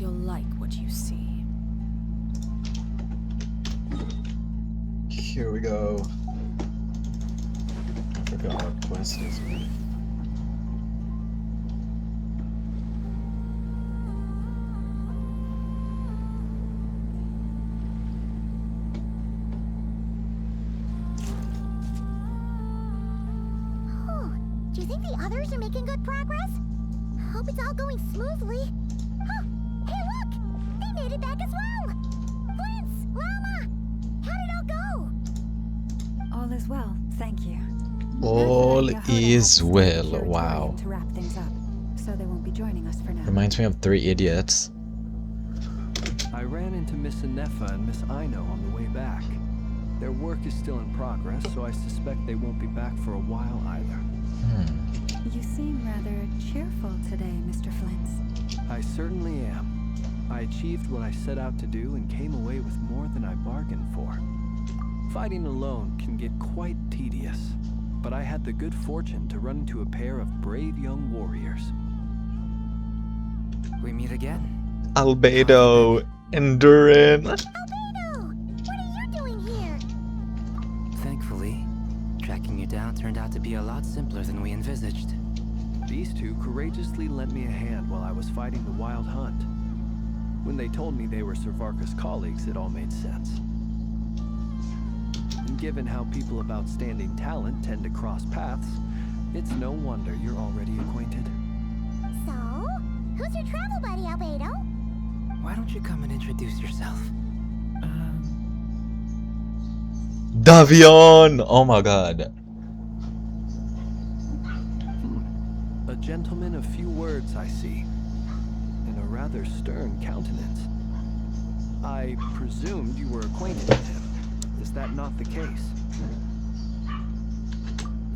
you'll like what you see. Here we go. I forgot what quest is. Do you think the others are making good progress? Hope it's all going smoothly. Huh. Hey, look! They made it back as well! Flint's, Llama! How did it all go? All is well, thank you. All is well. Wow. To wrap things up, so they won't be joining us for now. Reminds me of Three Idiots. I ran into Miss Anefa and Miss Aino on the way back. Their work is still in progress, so I suspect they won't be back for a while either. You seem rather cheerful today, Mr. Flint's. I certainly am. I achieved what I set out to do and came away with more than I bargained for. Fighting alone can get quite tedious, but I had the good fortune to run into a pair of brave young warriors. We meet again. Albedo and Durin. Albedo! What are you doing here? Thankfully, tracking you down turned out to be a lot simpler than we envisaged. These two courageously lent me a hand while I was fighting the Wild Hunt. When they told me they were Sir Varka's colleagues, it all made sense. And given how people of outstanding talent tend to cross paths, it's no wonder you're already acquainted. So, who's your travel buddy, Albedo? Why don't you come and introduce yourself? Davion! Oh my god. A gentleman of few words, I see, and a rather stern countenance. I presumed you were acquainted with him. Is that not the case?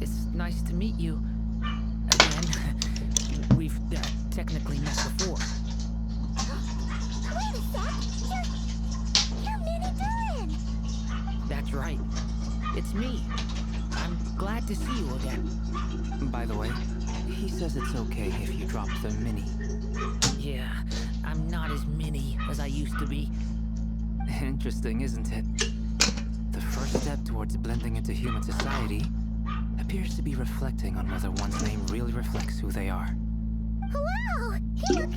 It's nice to meet you again. We've technically met before. Wait a sec! You're Minnie Durin! That's right. It's me. I'm glad to see you again. By the way, he says it's okay if you drop the mini. Yeah, I'm not as mini as I used to be. Interesting, isn't it? The first step towards blending into human society appears to be reflecting on whether one's name really reflects who they are. Wow! You look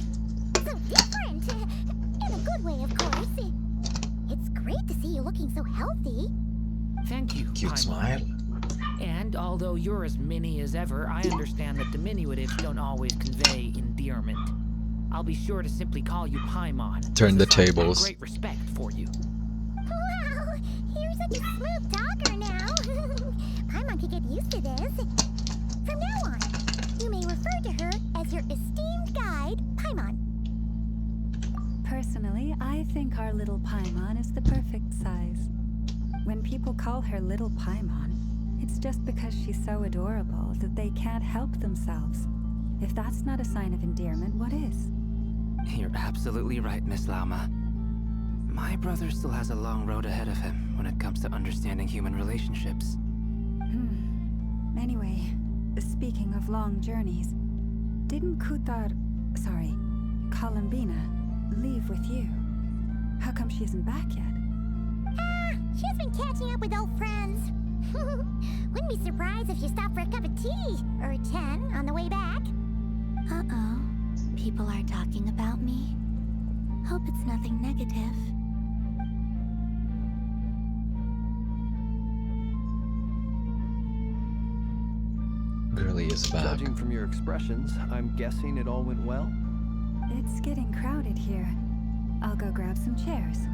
so different! In a good way, of course. It's great to see you looking so healthy. Thank you, Cute Paimon. smile. And although you're as mini as ever, I understand that diminutives don't always convey endearment. I'll be sure to simply call you Paimon. Turn the since I have tables. Great respect for you. Wow! You're such a smooth talker now. Paimon could get used to this. From now on, you may refer to her as your esteemed guide, Paimon. Personally, I think our little Paimon is the perfect size. When people call her Little Paimon, it's just because she's so adorable that they can't help themselves. If that's not a sign of endearment, what is? You're absolutely right, Miss Llama. My brother still has a long road ahead of him when it comes to understanding human relationships. Anyway, speaking of long journeys, didn't Columbina, leave with you? How come she isn't back yet? She's been catching up with old friends. Wouldn't be surprised if she stopped for a cup of tea or 10 on the way back. Uh-oh. People are talking about me. Hope it's nothing negative. Girly is back. Judging from your expressions, I'm guessing it all went well? It's getting crowded here. I'll go grab some chairs.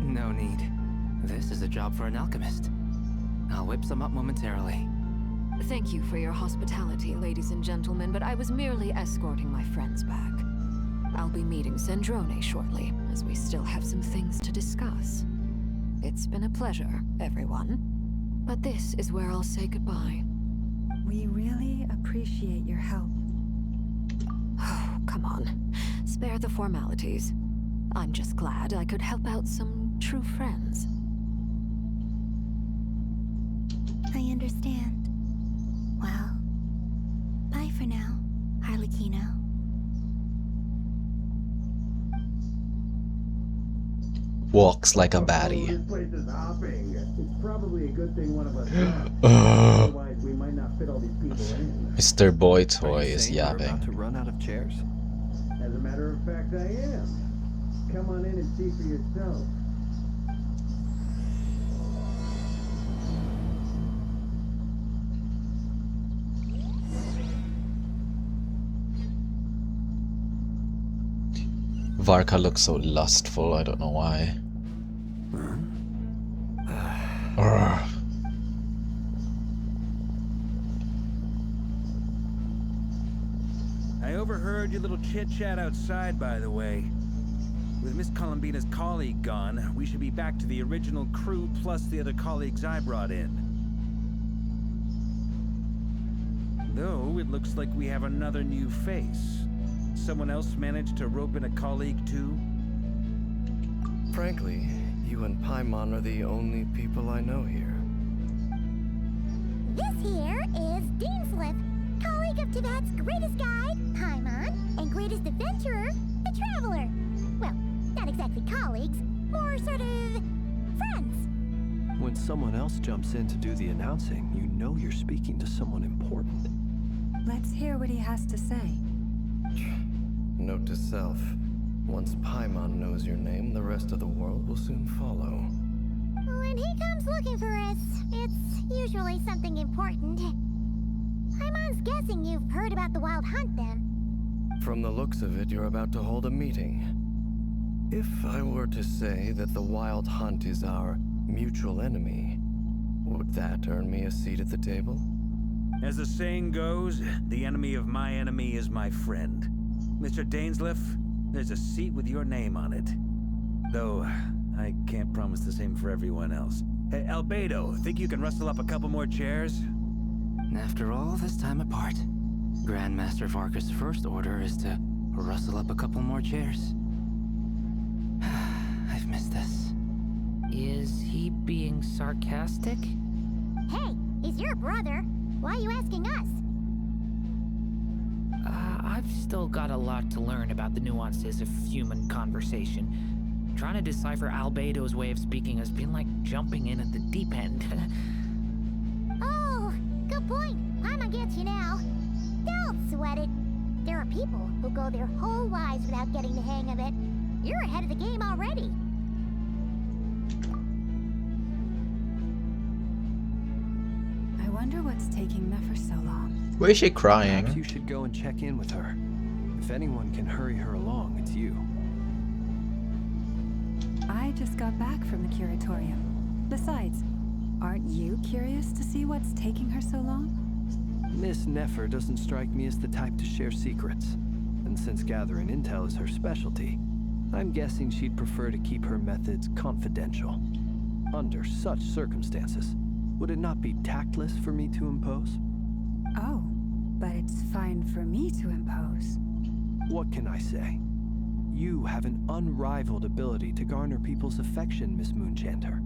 No need. This is a job for an alchemist. I'll whip some up momentarily. Thank you for your hospitality, ladies and gentlemen, but I was merely escorting my friends back. I'll be meeting Zendrone shortly, as we still have some things to discuss. It's been a pleasure, everyone. But this is where I'll say goodbye. We really appreciate your help. Oh, come on. Spare the formalities. I'm just glad I could help out some true friends. I understand. Well, bye for now, Harlequino. Walks like a Oh, baddie. this place is hopping. It's probably a good thing one of us left. Ugh. Otherwise, we might not fit all these people in. Mr. Boy Are Toy you is saying we're about yapping. to run out of chairs? As a matter of fact, I am. Come on in and see for yourself. Varka looks so lustful, I don't know why. Ugh. I overheard your little chit-chat outside, by the way. With Miss Columbina's colleague gone, we should be back to the original crew plus the other colleagues I brought in. Though, it looks like we have another new face. Someone else managed to rope in a colleague, too? Frankly, you and Paimon are the only people I know here. This here is Deansliff, colleague of Tibet's greatest guide, Paimon, and greatest adventurer, the Traveler. Well, not exactly colleagues, more sort of friends. When someone else jumps in to do the announcing, you know you're speaking to someone important. Let's hear what he has to say. Note to self. Once Paimon knows your name, the rest of the world will soon follow. When he comes looking for us, it's usually something important. Paimon's guessing you've heard about the Wild Hunt, then. From the looks of it, you're about to hold a meeting. If I were to say that the Wild Hunt is our mutual enemy, would that earn me a seat at the table? As the saying goes, the enemy of my enemy is my friend. Mr. Dainsliff, there's a seat with your name on it. Though, I can't promise the same for everyone else. Hey, Albedo, think you can rustle up a couple more chairs? After all this time apart, Grandmaster Varka's first order is to rustle up a couple more chairs. I've missed this. Is he being sarcastic? Hey, he's your brother. Why are you asking us? I've still got a lot to learn about the nuances of human conversation. Trying to decipher Albedo's way of speaking has been like jumping in at the deep end. Oh, good point. Paimon gets you now. Don't sweat it. There are people who go their whole lives without getting the hang of it. You're ahead of the game already. I wonder what's taking Nefer so long. Why is she Perhaps crying? you should go and check in with her. If anyone can hurry her along, it's you. I just got back from the curatorium. Besides, aren't you curious to see what's taking her so long? Miss Nefer doesn't strike me as the type to share secrets. And since gathering intel is her specialty, I'm guessing she'd prefer to keep her methods confidential. Under such circumstances, would it not be tactless for me to impose? Oh, but it's fine for me to impose. What can I say? You have an unrivaled ability to garner people's affection, Miss Moonchanter.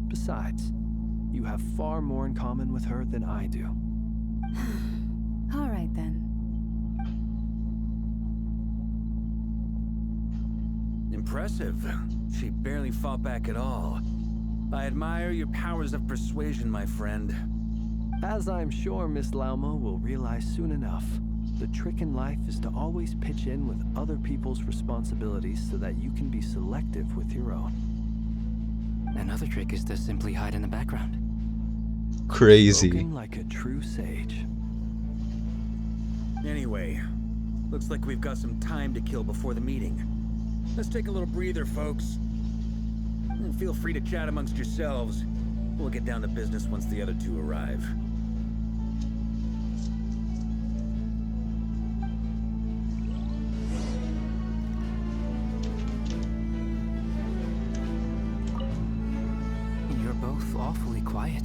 Besides, you have far more in common with her than I do. All right then. Impressive. She barely fought back at all. I admire your powers of persuasion, my friend. As I'm sure Miss Lauma will realize soon enough, the trick in life is to always pitch in with other people's responsibilities so that you can be selective with your own. Another trick is to simply hide in the background. Crazy. Spoken like a true sage. Anyway, looks like we've got some time to kill before the meeting. Let's take a little breather, folks. And feel free to chat amongst yourselves. We'll get down to business once the other two arrive. You're both awfully quiet.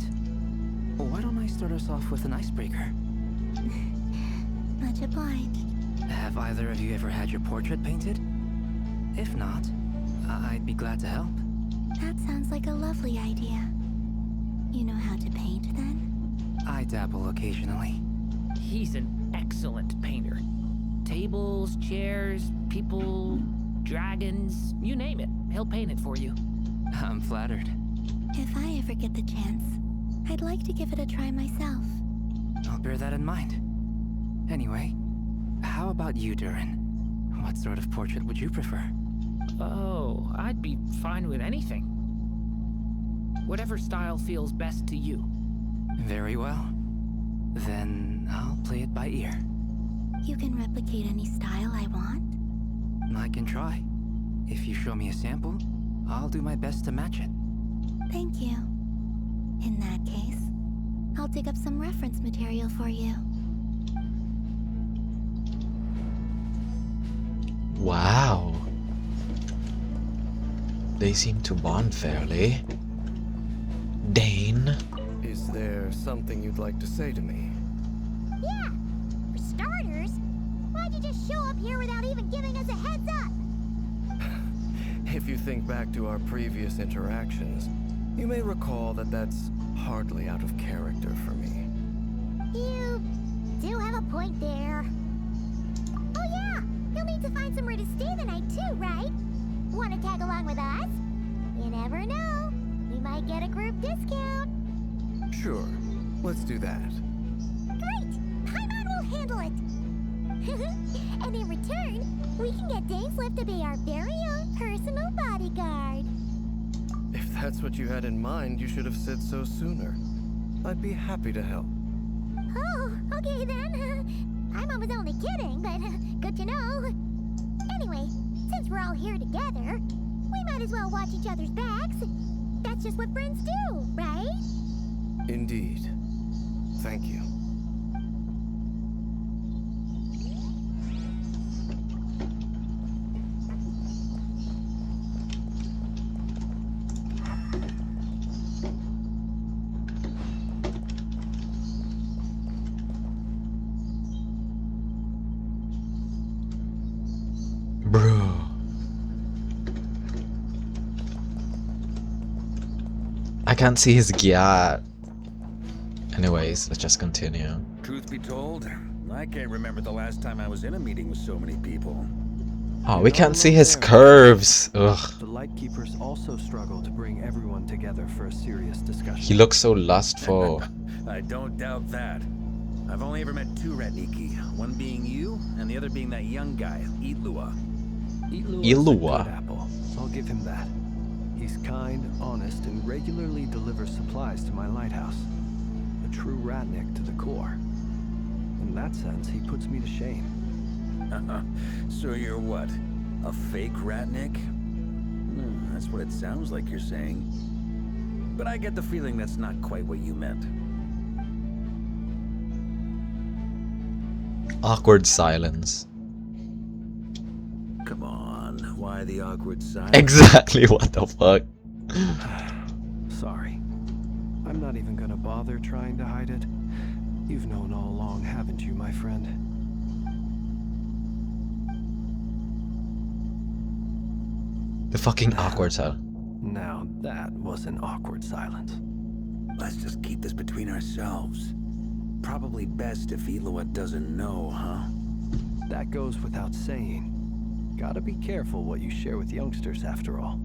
Why don't I start us off with an icebreaker? Much obliged. Have either of you ever had your portrait painted? If not, I'd be glad to help. That sounds like a lovely idea. You know how to paint, then? I dabble occasionally. He's an excellent painter. Tables, chairs, people, dragons, you name it. He'll paint it for you. I'm flattered. If I ever get the chance, I'd like to give it a try myself. I'll bear that in mind. Anyway, how about you, Durin? What sort of portrait would you prefer? Oh, I'd be fine with anything. Whatever style feels best to you. Very well. Then I'll play it by ear. You can replicate any style I want? I can try. If you show me a sample, I'll do my best to match it. Thank you. In that case, I'll dig up some reference material for you. Wow. They seem to bond fairly. Dane. Is there something you'd like to say to me? Yeah! For starters, why'd you just show up here without even giving us a heads up? If you think back to our previous interactions, you may recall that that's hardly out of character for me. You do have a point there. Oh yeah! You'll need to find somewhere to stay the night too, right? Want to tag along with us? You never know. We might get a group discount. Sure, let's do that. Great! Paimon will handle it! And in return, we can get Dainslift to be our very own personal bodyguard. If that's what you had in mind, you should have said so sooner. I'd be happy to help. Oh, okay then. Paimon was only kidding, but good to know. Anyway, since we're all here together, we might as well watch each other's backs. That's just what friends do, right? Indeed. Thank you. Bro. I can't see his gyat. Anyways, let's just continue. Truth be told, I can't remember the last time I was in a meeting with so many people. Oh, we can't see his curves. Ugh. The Lightkeepers also struggle to bring everyone together for a serious discussion. He looks so lustful. I don't doubt that. I've only ever met two Ratniki, one being you, and the other being that young guy, Itlua. Itlua's a Itlua. good apple. I'll give him that. He's kind, honest, and regularly delivers supplies to my lighthouse. A true Ratnik to the core. In that sense, he puts me to shame. So you're what? A fake Ratnik? That's what it sounds like you're saying. But I get the feeling that's not quite what you meant. Awkward silence. Come on, why the awkward silence? Exactly, what the fuck? Sorry. I'm not even gonna bother trying to hide it. You've known all along, haven't you, my friend? The fucking awkward silence. Now that was an awkward silence. Let's just keep this between ourselves. Probably best if Itlua doesn't know, huh? That goes without saying. Gotta be careful what you share with youngsters, after all.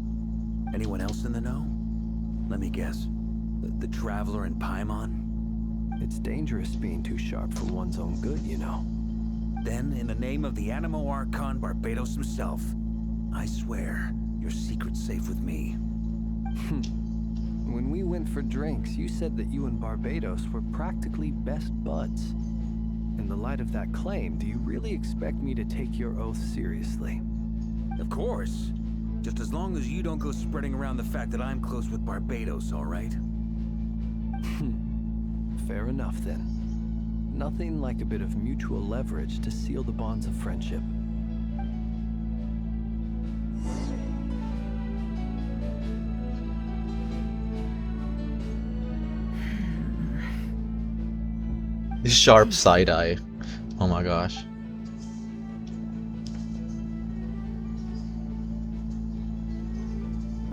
Anyone else in the know? Let me guess. The Traveler and Paimon? It's dangerous being too sharp for one's own good, you know. Then, in the name of the Animo Archon Barbados himself, I swear, your secret's safe with me. When we went for drinks, you said that you and Barbados were practically best buds. In the light of that claim, do you really expect me to take your oath seriously? Of course. Just as long as you don't go spreading around the fact that I'm close with Barbados, all right? Fair enough, then. Nothing like a bit of mutual leverage to seal the bonds of friendship. Sharp side eye. Oh my gosh.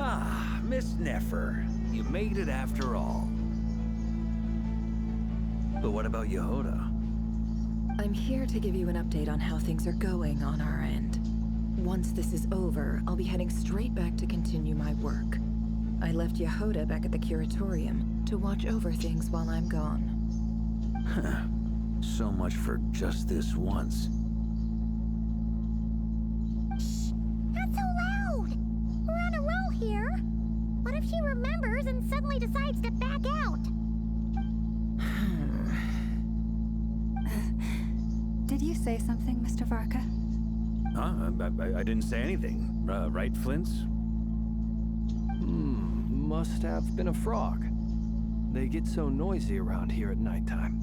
Ah, Miss Nefer. You made it after all. But what about Yehoda? I'm here to give you an update on how things are going on our end. Once this is over, I'll be heading straight back to continue my work. I left Yehoda back at the curatorium to watch over things while I'm gone. So much for just this once. Shh! Not so loud! We're on a roll here. What if she remembers and suddenly decides to back out? Did you say something, Mr. Varka? I didn't say anything. Right, Flints? Must have been a frog. They get so noisy around here at nighttime.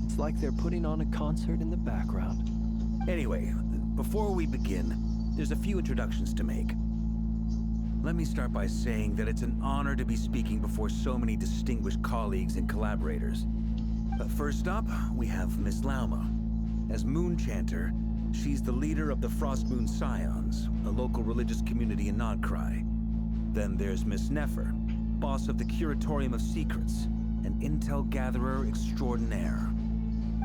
It's like they're putting on a concert in the background. Anyway, before we begin, there's a few introductions to make. Let me start by saying that it's an honor to be speaking before so many distinguished colleagues and collaborators. First up, we have Miss Lauma. As Moon Chanter, she's the leader of the Frost Moon Scions, a local religious community in Nodcry. Then there's Miss Nefer, boss of the Curatorium of Secrets, an intel gatherer extraordinaire.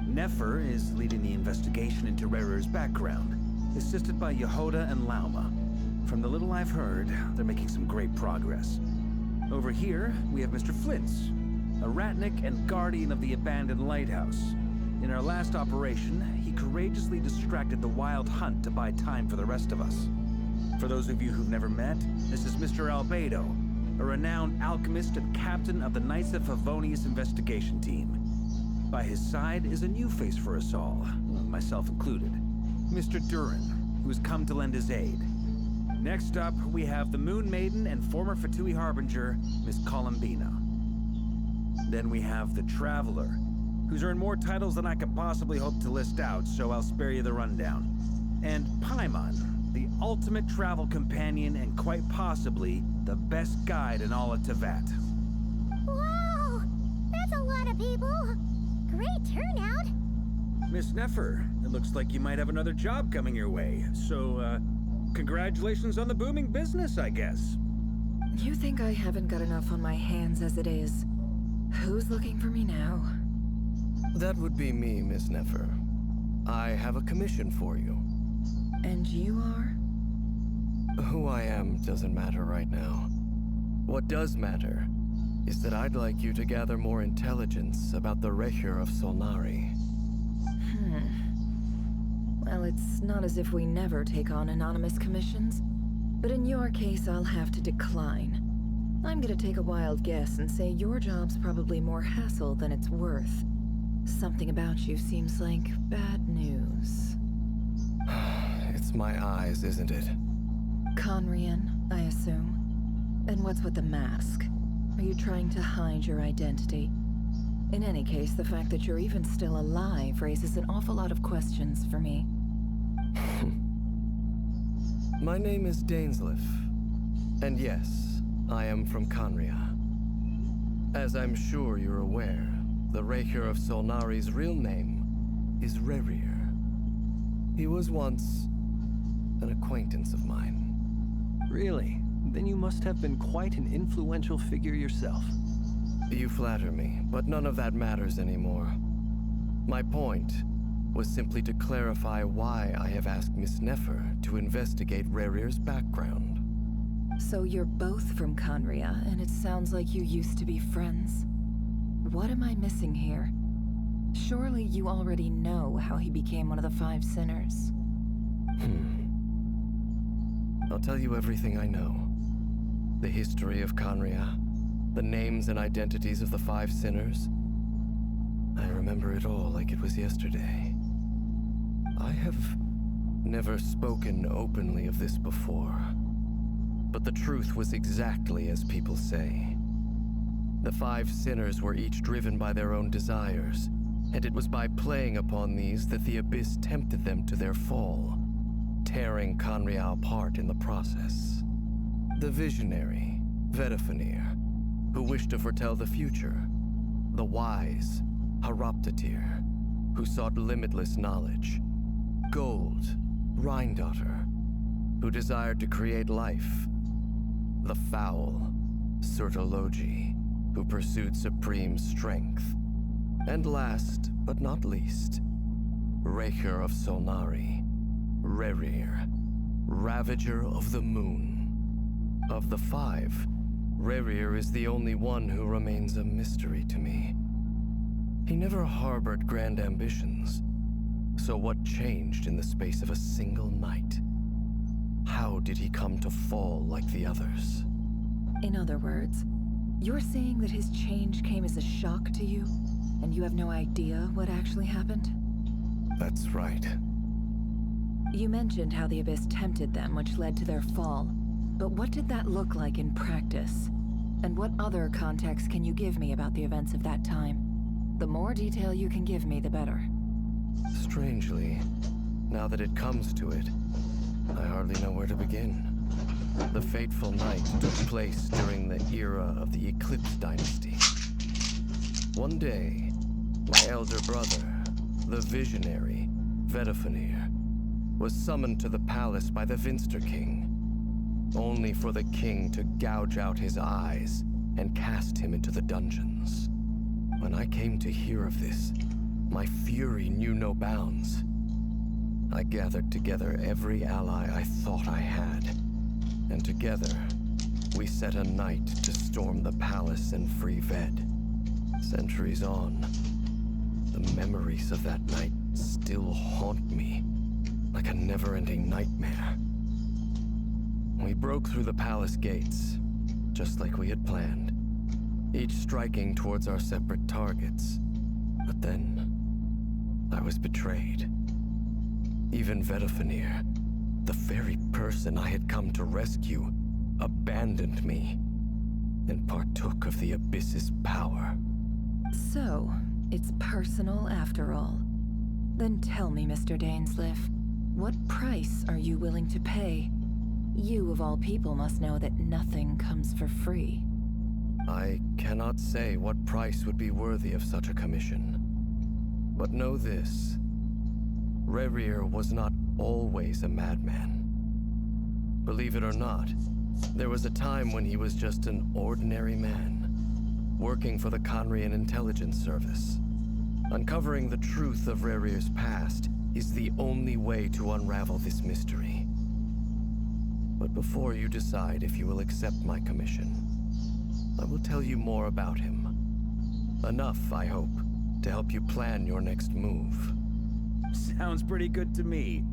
Nefer is leading the investigation into Rerer's background, assisted by Yehoda and Lauma. From the little I've heard, they're making some great progress. Over here, we have Mr. Flints, a Ratnik and guardian of the abandoned lighthouse. In our last operation, he courageously distracted the Wild Hunt to buy time for the rest of us. For those of you who've never met, this is Mr. Albedo, a renowned alchemist and captain of the Knights of Favonius investigation team. By his side is a new face for us all, myself included, Mr. Durin, who has come to lend his aid. Next up, we have the Moon Maiden and former Fatui Harbinger, Miss Columbina. Then we have the Traveler, who's earned more titles than I could possibly hope to list out, so I'll spare you the rundown. And Paimon, the ultimate travel companion and quite possibly the best guide in all of Tevat. Wow! That's a lot of people! Great turnout! Miss Nefer, it looks like you might have another job coming your way, so, congratulations on the booming business, I guess. You think I haven't got enough on my hands as it is? Who's looking for me now? That would be me, Miss Nefer. I have a commission for you. And you are? Who I am doesn't matter right now. What does matter is that I'd like you to gather more intelligence about the Recher of Solnari. Well, it's not as if we never take on anonymous commissions. But in your case, I'll have to decline. I'm gonna take a wild guess and say your job's probably more hassle than it's worth. Something about you seems like bad news. It's my eyes, isn't it? Conrian, I assume. And what's with the mask? Are you trying to hide your identity? In any case, the fact that you're even still alive raises an awful lot of questions for me. My name is Dainsleif. And yes, I am from Conria. As I'm sure you're aware, the Recher of Solnari's real name is Rerir. He was once an acquaintance of mine. Really? Then you must have been quite an influential figure yourself. You flatter me, but none of that matters anymore. My point was simply to clarify why I have asked Miss Nefer to investigate Rerir's background. So you're both from Conria, and it sounds like you used to be friends. What am I missing here? Surely you already know how he became one of the Five Sinners. I'll tell you everything I know. The history of Conria, the names and identities of the Five Sinners. I remember it all like it was yesterday. I have never spoken openly of this before, but the truth was exactly as people say. The Five Sinners were each driven by their own desires, and it was by playing upon these that the Abyss tempted them to their fall, tearing Conria apart in the process. The visionary, Vedafenir, who wished to foretell the future. The wise, Haroptatir, who sought limitless knowledge. Gold, Rhindaughter, who desired to create life. The foul, Surtologi, who pursued supreme strength. And last, but not least, Recher of Solnari, Rerir, Ravager of the Moon. Of the 5, Rerir is the only one who remains a mystery to me. He never harbored grand ambitions. So what changed in the space of a single night? How did he come to fall like the others? In other words, you're saying that his change came as a shock to you, and you have no idea what actually happened? That's right. You mentioned how the Abyss tempted them, which led to their fall. But what did that look like in practice? And what other context can you give me about the events of that time? The more detail you can give me, the better. Strangely, now that it comes to it, I hardly know where to begin. The fateful night took place during the era of the Eclipse Dynasty. One day, my elder brother, the visionary, Vedifenir, was summoned to the palace by the Vinster King, only for the king to gouge out his eyes and cast him into the dungeons. When I came to hear of this, my fury knew no bounds. I gathered together every ally I thought I had, and together, we set a night to storm the palace and free Ved. Centuries on, the memories of that night still haunt me, like a never-ending nightmare. We broke through the palace gates, just like we had planned, each striking towards our separate targets. But then, I was betrayed. Even Vedifenir, the very person I had come to rescue, abandoned me and partook of the Abyss's power. So, it's personal after all. Then tell me, Mr. Dainsleif, what price are you willing to pay? You, of all people, must know that nothing comes for free. I cannot say what price would be worthy of such a commission. But know this. Rerir was not always a madman. Believe it or not, there was a time when he was just an ordinary man, working for the Conrian Intelligence Service. Uncovering the truth of Rerir's past is the only way to unravel this mystery. But before you decide if you will accept my commission, I will tell you more about him. Enough, I hope, to help you plan your next move. Sounds pretty good to me.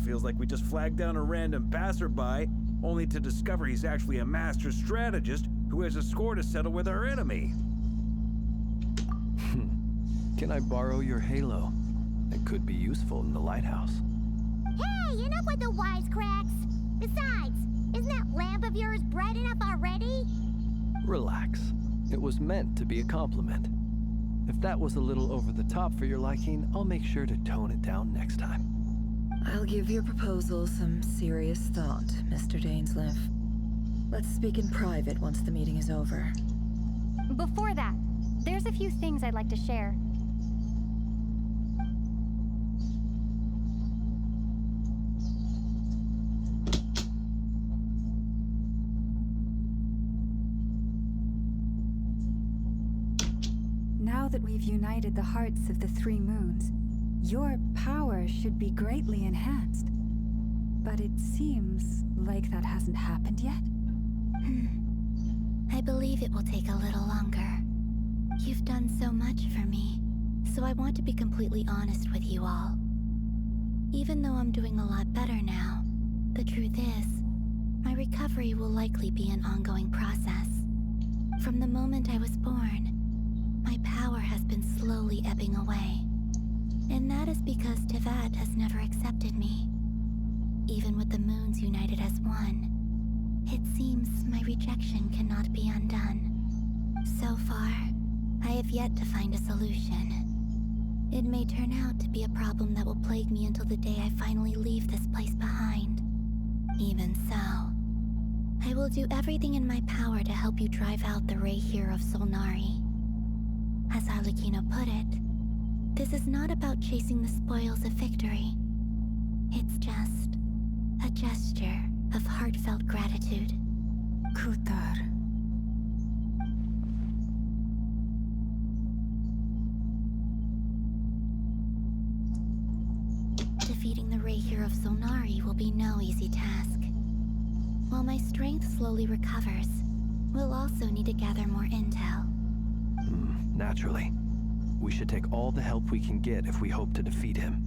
Feels like we just flagged down a random passerby, only to discover he's actually a master strategist who has a score to settle with our enemy. Can I borrow your halo? It could be useful in the lighthouse. Hey, enough with the wisecracks! Besides, isn't that lamp of yours bright enough already? Relax. It was meant to be a compliment. If that was a little over the top for your liking, I'll make sure to tone it down next time. I'll give your proposal some serious thought, Mr. Dainsleif. Let's speak in private once the meeting is over. Before that, there's a few things I'd like to share. Now that we've united the hearts of the 3 moons, your power should be greatly enhanced. But it seems like that hasn't happened yet. I believe it will take a little longer. You've done so much for me, so I want to be completely honest with you all. Even though I'm doing a lot better now, the truth is, my recovery will likely be an ongoing process. From the moment I was born, my power has been slowly ebbing away. And that is because Tevat has never accepted me. Even with the moons united as one, it seems my rejection cannot be undone. So far, I have yet to find a solution. It may turn out to be a problem that will plague me until the day I finally leave this place behind. Even so, I will do everything in my power to help you drive out the Rerir of Solnari. As Arlecchino put it, this is not about chasing the spoils of victory. It's just a gesture of heartfelt gratitude. Kutar. Defeating the Rerir of Solnari while my strength slowly recovers, we'll also need to gather more intel. Naturally. We should take all the help we can get if we hope to defeat him.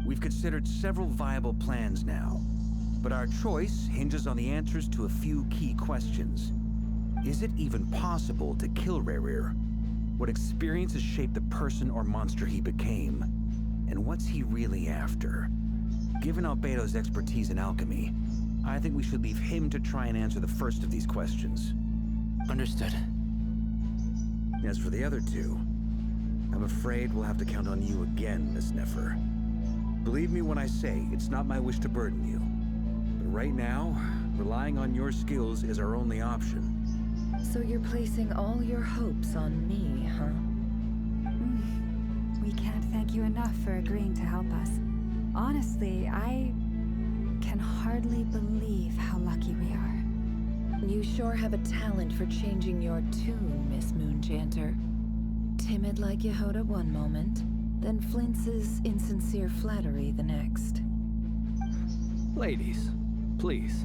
We've considered several viable plans now, but our choice hinges on the answers to a few key questions. Is it even possible to kill Rerir? What experiences shaped the person or monster he became? And what's he really after? Given Albedo's expertise in alchemy, I think we should leave him to try and answer the first of these questions. Understood. As for the other two, I'm afraid we'll have to count on you again, Miss Nefer. Believe me when I say it's not my wish to burden you. But right now, relying on your skills is our only option. So you're placing all your hopes on me, huh? We can't thank you enough for agreeing to help us. Honestly, I can hardly believe how lucky we are. You sure have a talent for changing your tune, Miss Moonchanter. Timid like Yehoda one moment, then flinches insincere flattery the next. Ladies, please.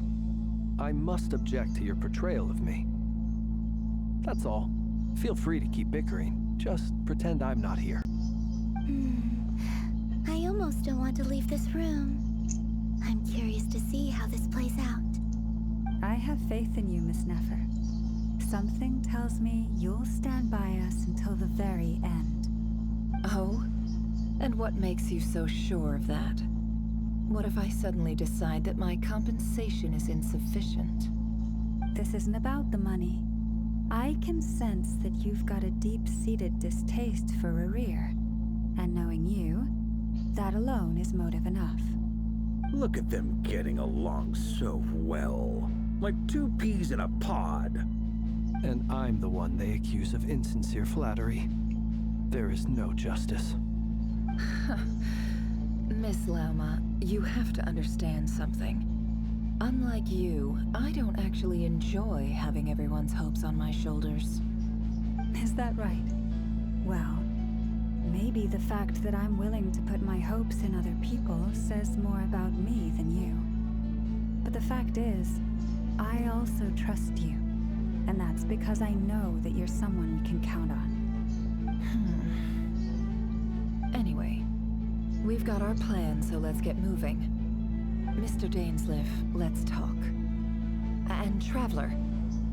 I must object to your portrayal of me. That's all. Feel free to keep bickering. Just pretend I'm not here. I almost don't want to leave this room. I'm curious to see how this plays out. I have faith in you, Miss Nefer. Something tells me you'll stand by us until the very end. Oh? And what makes you so sure of that? What if I suddenly decide that my compensation is insufficient? This isn't about the money. I can sense that you've got a deep-seated distaste for Rerir. And knowing you, that alone is motive enough. Look at them getting along so well. Like two peas in a pod. And I'm the one they accuse of insincere flattery. There is no justice. Miss Lauma, you have to understand something. Unlike you, I don't actually enjoy having everyone's hopes on my shoulders. Is that right? Well, maybe the fact that I'm willing to put my hopes in other people says more about me than you. But the fact is, I also trust you. And that's because I know that you're someone we can count on. Anyway, we've got our plan, so let's get moving. Mr. Dainsleif, let's talk. And Traveler,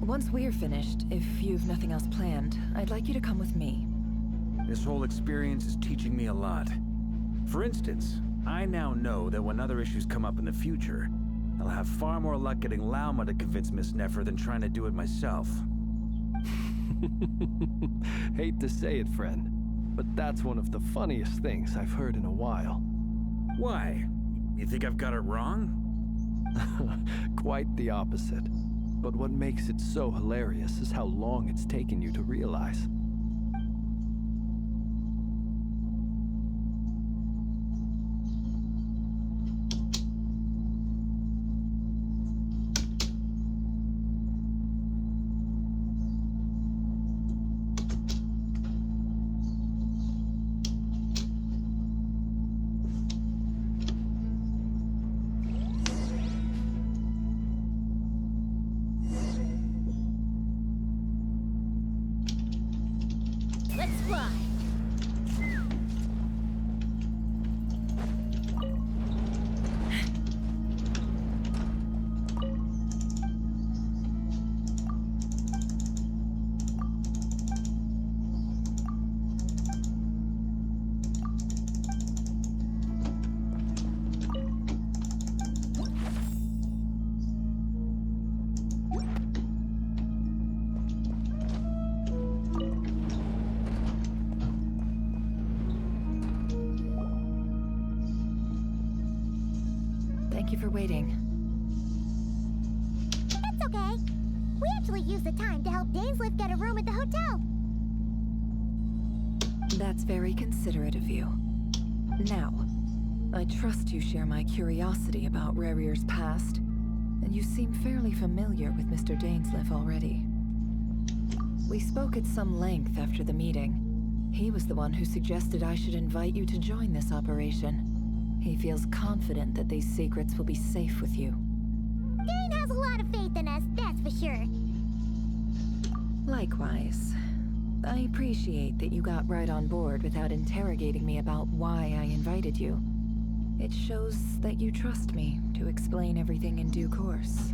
once we're finished, if you've nothing else planned, I'd like you to come with me. This whole experience is teaching me a lot. For instance, I now know that when other issues come up in the future, I'll have far more luck getting Lauma to convince Miss Nefer than trying to do it myself. Hate to say it, friend, but that's one of the funniest things I've heard in a while. Why? You think I've got it wrong? Quite the opposite. But what makes it so hilarious is how long it's taken you to realize. Let's fly! Thank you for waiting. It's okay. We actually used the time to help Dainsleif get a room at the hotel. That's very considerate of you. Now, I trust you share my curiosity about Rerir's past, and you seem fairly familiar with Mr. Dainsleif already. We spoke at some length after the meeting. He was the one who suggested I should invite you to join this operation. He feels confident that these secrets will be safe with you. Dane has a lot lot of faith in us, that's for sure. Likewise. I appreciate that you got right on board without interrogating me about why I invited you. It shows that you trust me to explain everything in due course.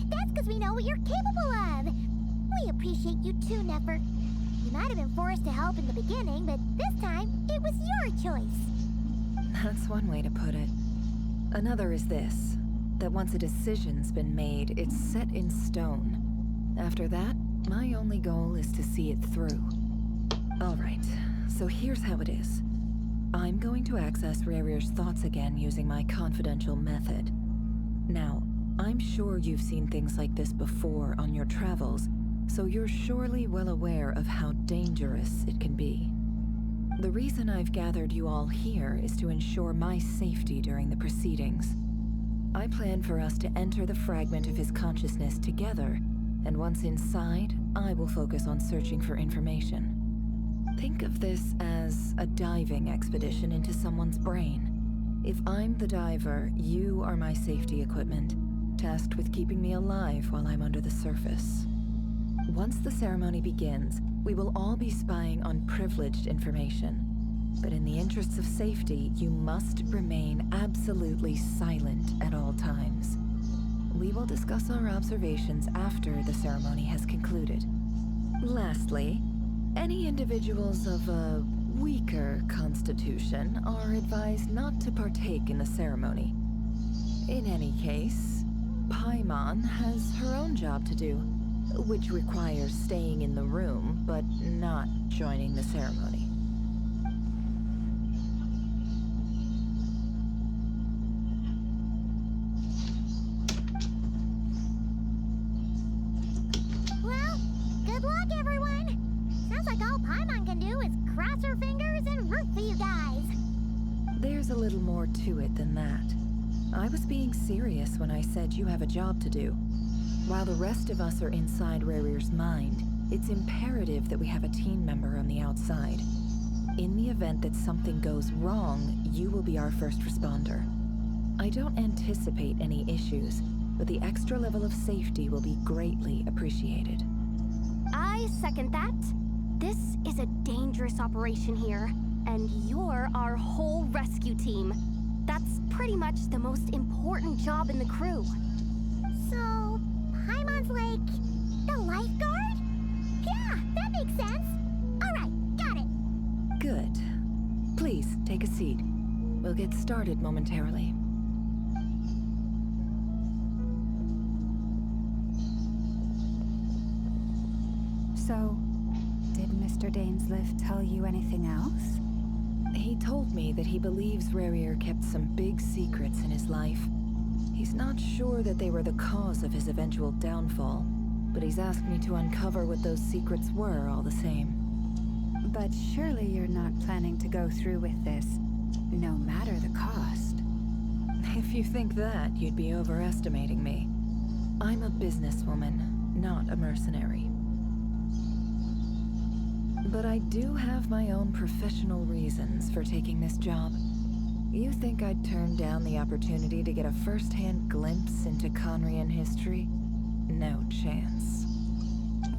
That's because we know what you're capable of. We appreciate you too, Nefer. You might have been forced to help in the beginning, but this time, it was your choice. That's one way to put it. Another is this, that once a decision's been made, it's set in stone. After that, my only goal is to see it through. Alright, so here's how it is. I'm going to access Rarir's thoughts again using my confidential method. Now, I'm sure you've seen things like this before on your travels, so you're surely well aware of how dangerous it can be. The reason I've gathered you all here is to ensure my safety during the proceedings. I plan for us to enter the fragment of his consciousness together, and once inside, I will focus on searching for information. Think of this as a diving expedition into someone's brain. If I'm the diver, you are my safety equipment, tasked with keeping me alive while I'm under the surface. Once the ceremony begins, we will all be spying on privileged information. But in the interests of safety, you must remain absolutely silent at all times. We will discuss our observations after the ceremony has concluded. Lastly, any individuals of a weaker constitution are advised not to partake in the ceremony. In any case, Paimon has her own job to do, which requires staying in the room, but not joining the ceremony. Well, good luck, everyone. Sounds like all Paimon can do is cross her fingers and root for you guys. There's a little more to it than that. I was being serious when I said you have a job to do. While the rest of us are inside Rarir's mind, it's imperative that we have a team member on the outside. In the event that something goes wrong, you will be our first responder. I don't anticipate any issues, but the extra level of safety will be greatly appreciated. I second that. This is a dangerous operation here, and you're our whole rescue team. That's pretty much the most important job in the crew. So, Paimon's like the lifeguard? Yeah, that makes sense. Alright, got it. Good. Please, take a seat. We'll get started momentarily. So, did Mr. Dainsliff tell you anything else? He told me that he believes Rarir kept some big secrets in his life. He's not sure that they were the cause of his eventual downfall, but he's asked me to uncover what those secrets were all the same. But surely you're not planning to go through with this, no matter the cost. If you think that, you'd be overestimating me. I'm a businesswoman, not a mercenary. But I do have my own professional reasons for taking this job. You think I'd turn down the opportunity to get a first-hand glimpse into Conrian history? No chance.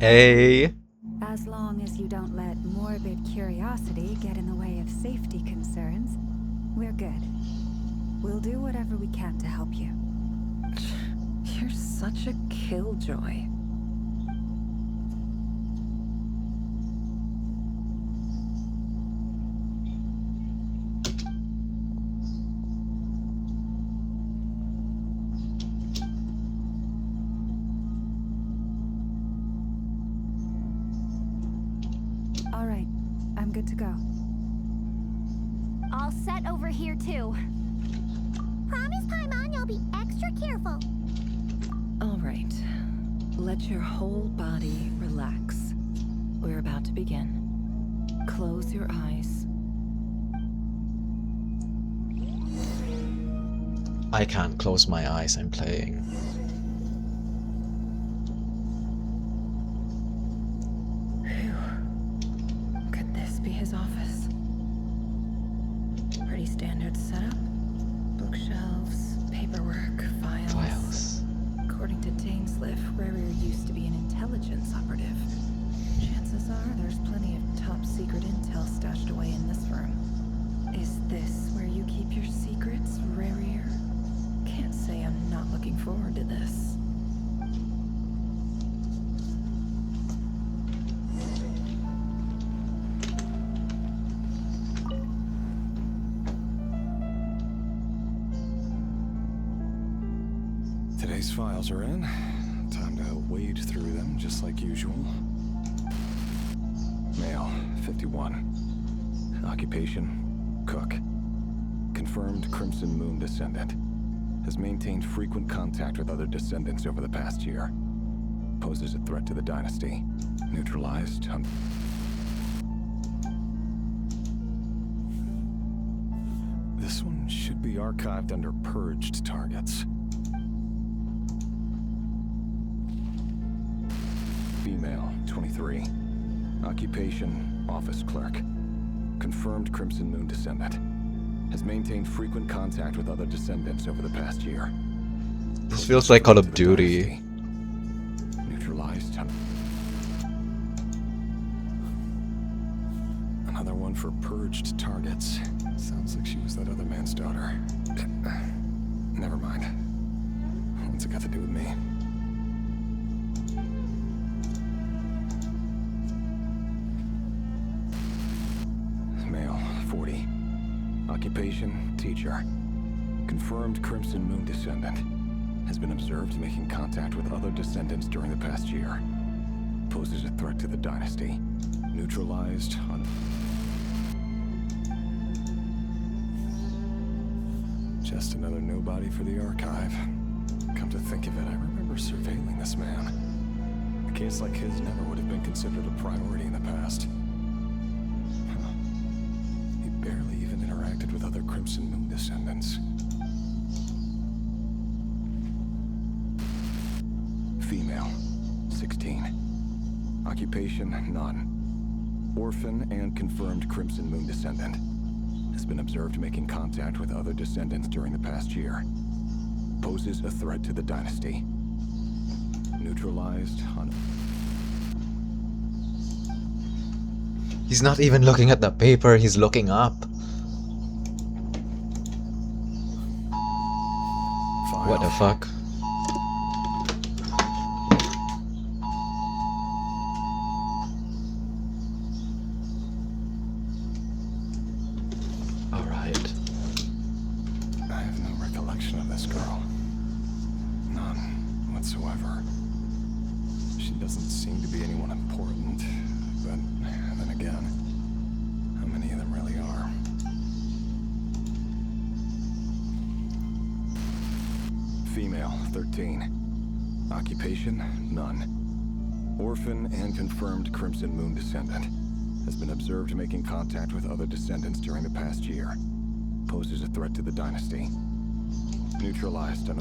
Hey. As long as you don't let morbid curiosity get in the way of safety concerns, we're good. We'll do whatever we can to help you. You're such a killjoy. All right, I'm good to go. All set over here too. Promise, Paimon, you'll be extra careful. All right. Let your whole body relax. We're about to begin. Close your eyes. I can't close my eyes, I'm playing. Phew. Could this be his office? Pretty standard setup. Bookshelves, paperwork, files. not looking forward to this. Today's files are in. Time to wade through them just like usual. Male, 51. Occupation, cook. Confirmed Crimson Moon descendant. Has maintained frequent contact with other descendants over the past year. Poses a threat to the dynasty. Neutralized. This one should be archived under purged targets. Female, 23. Occupation, office clerk. Confirmed Crimson Moon descendant. Has maintained frequent contact with other descendants over the past year. This feels like Call of Duty. Neutralized. Another one for purged targets. Sounds like she was that other man's daughter. Never mind. What's it got to do with me? Male, 40. Occupation, teacher. Confirmed Crimson Moon descendant. Has been observed making contact with other descendants during the past year. Poses a threat to the dynasty. Neutralized on... Just another nobody for the archive. Come to think of it, I remember surveilling this man. A case like his never would have been considered a priority in the past. He barely even interacted with other Crimson Moon descendants. Female, 16. Occupation, none. Orphan and confirmed Crimson Moon descendant. Has been observed making contact with other descendants during the past year. Poses a threat to the dynasty. Neutralized on... He's not even looking at the paper, he's looking up. File. What the fuck? Alright. I have no recollection of this girl. None whatsoever. She doesn't seem to be anyone important, but then again, how many of them really are? Female, 13. Occupation, none. Orphan and confirmed Crimson Moon descendant. Has been observed making contact with other descendants during the past year. Poses a threat to the dynasty. Neutralized on...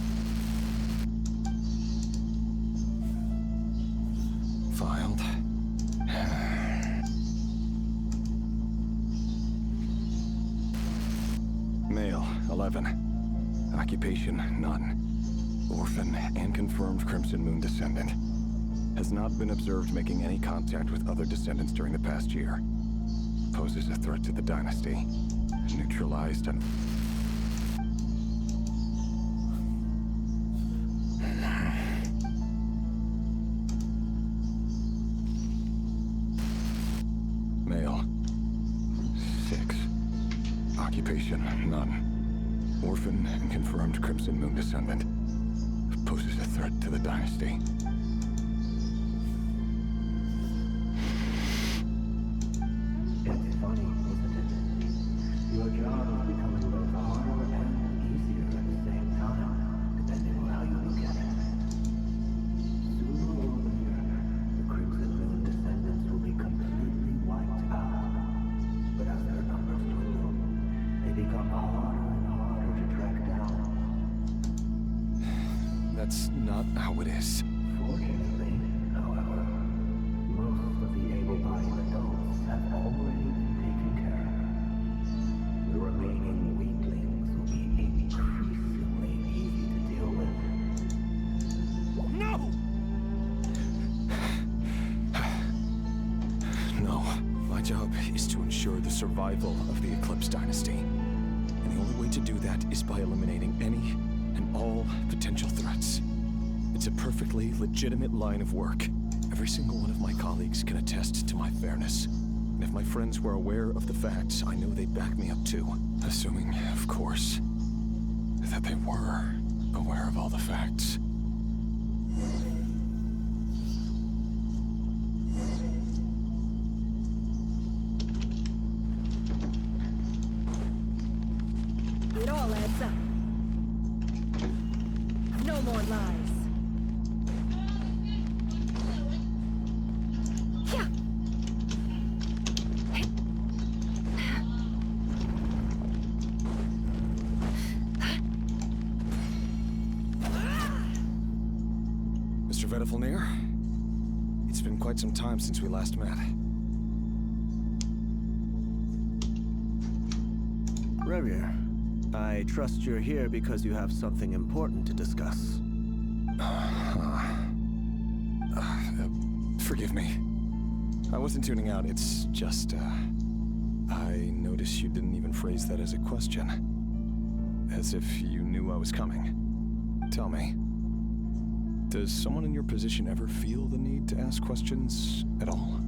Filed. Male, 11. Occupation, none. Orphan and confirmed Crimson Moon descendant. Has not been observed making any contact with other descendants during the past year. Poses a threat to the dynasty. Neutralized on... Male. 6. Occupation, none. Orphan and confirmed Crimson Moon descendant. Poses a threat to the dynasty. It's funny, isn't it? Your job is becoming both harder and easier at the same time, depending on how you look at it. Sooner or later, the Crimson Moon descendants will be completely wiped out. But as their numbers dwindle, they become harder and harder to track down. That's not how it is. Fortunately, however, most of the able-bodied adults have already been taken care of. The remaining weaklings will be increasingly easy to deal with. No! No. My job is to ensure the survival of the Eclipse Dynasty. And the only way to do that is by eliminating any and all potential threats. It's a perfectly legitimate line of work. Every single one of my colleagues can attest to my fairness. And if my friends were aware of the facts, I know they'd back me up too. Assuming, of course, that they were aware of all the facts. It all adds up. No more lies. Yeah. Mr. Vedifalnir, it's been quite some time since we last met. Revier, I trust you're here because you have something important to discuss. Forgive me. I wasn't tuning out, it's just, I noticed you didn't even phrase that as a question. As if you knew I was coming. Tell me, does someone in your position ever feel the need to ask questions at all?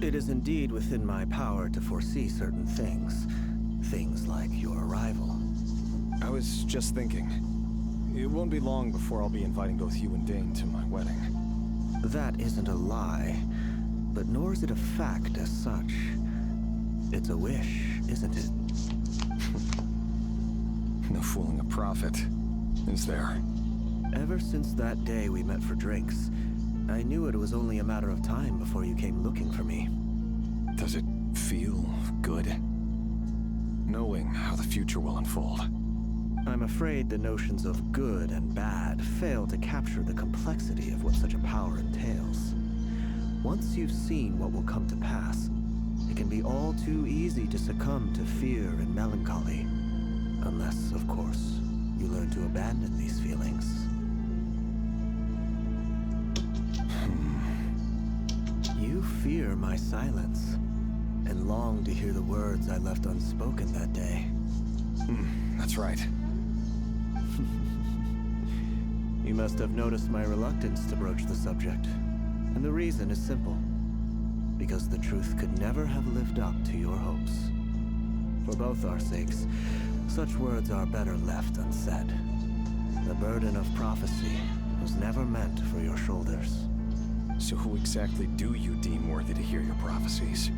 It is indeed within my power to foresee certain things. Things like your arrival. I was just thinking, it won't be long before I'll be inviting both you and Dane to my wedding. That isn't a lie, but nor is it a fact as such. It's a wish, isn't it? No fooling a prophet, is there? Ever since that day we met for drinks, I knew it was only a matter of time before you came looking for me. Does it feel good? Knowing how the future will unfold. I'm afraid the notions of good and bad fail to capture the complexity of what such a power entails. Once you've seen what will come to pass, it can be all too easy to succumb to fear and melancholy. Unless, of course, you learn to abandon these feelings. You fear my silence, and long to hear the words I left unspoken that day. That's right. You must have noticed my reluctance to broach the subject. And the reason is simple. Because the truth could never have lived up to your hopes. For both our sakes, such words are better left unsaid. The burden of prophecy was never meant for your shoulders. So who exactly do you deem worthy to hear your prophecies?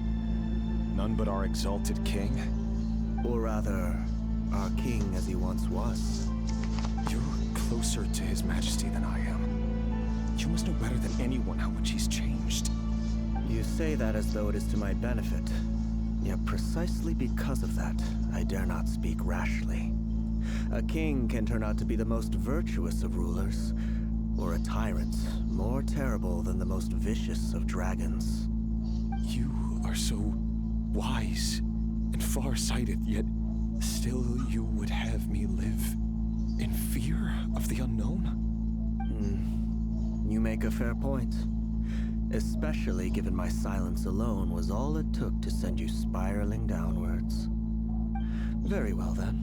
None but our exalted king? Or rather, our king as he once was. You're closer to his majesty than I am. You must know better than anyone how much he's changed. You say that as though it is to my benefit. Yet precisely because of that, I dare not speak rashly. A king can turn out to be the most virtuous of rulers, or a tyrant more terrible than the most vicious of dragons. You are so wise and far-sighted, yet still you would have me live in fear of the unknown? You make a fair point. Especially given my silence alone was all it took to send you spiraling downwards. Very well then.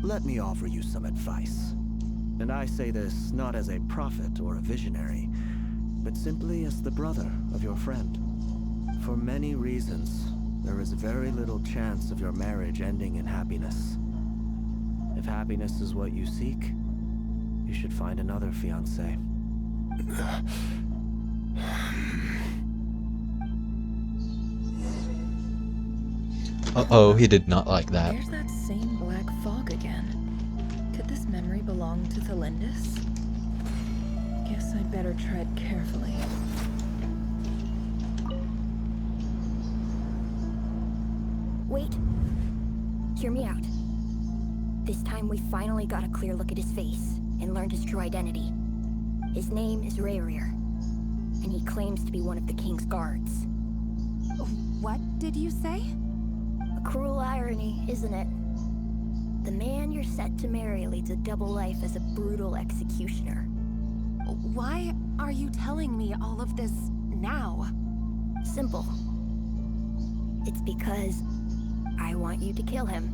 Let me offer you some advice. And I say this not as a prophet or a visionary, but simply as the brother of your friend. For many reasons, there is very little chance of your marriage ending in happiness. If happiness is what you seek, you should find another fiancé. Uh-oh, he did not like that. There's that same black fog again. Could this memory belong to Thelindis? Guess I'd better tread carefully. Wait. Hear me out. This time we finally got a clear look at his face and learned his true identity. His name is Rerir, and he claims to be one of the king's guards. What did you say? A cruel irony, isn't it? The man you're set to marry leads a double life as a brutal executioner. Why are you telling me all of this now? Simple. It's because I want you to kill him.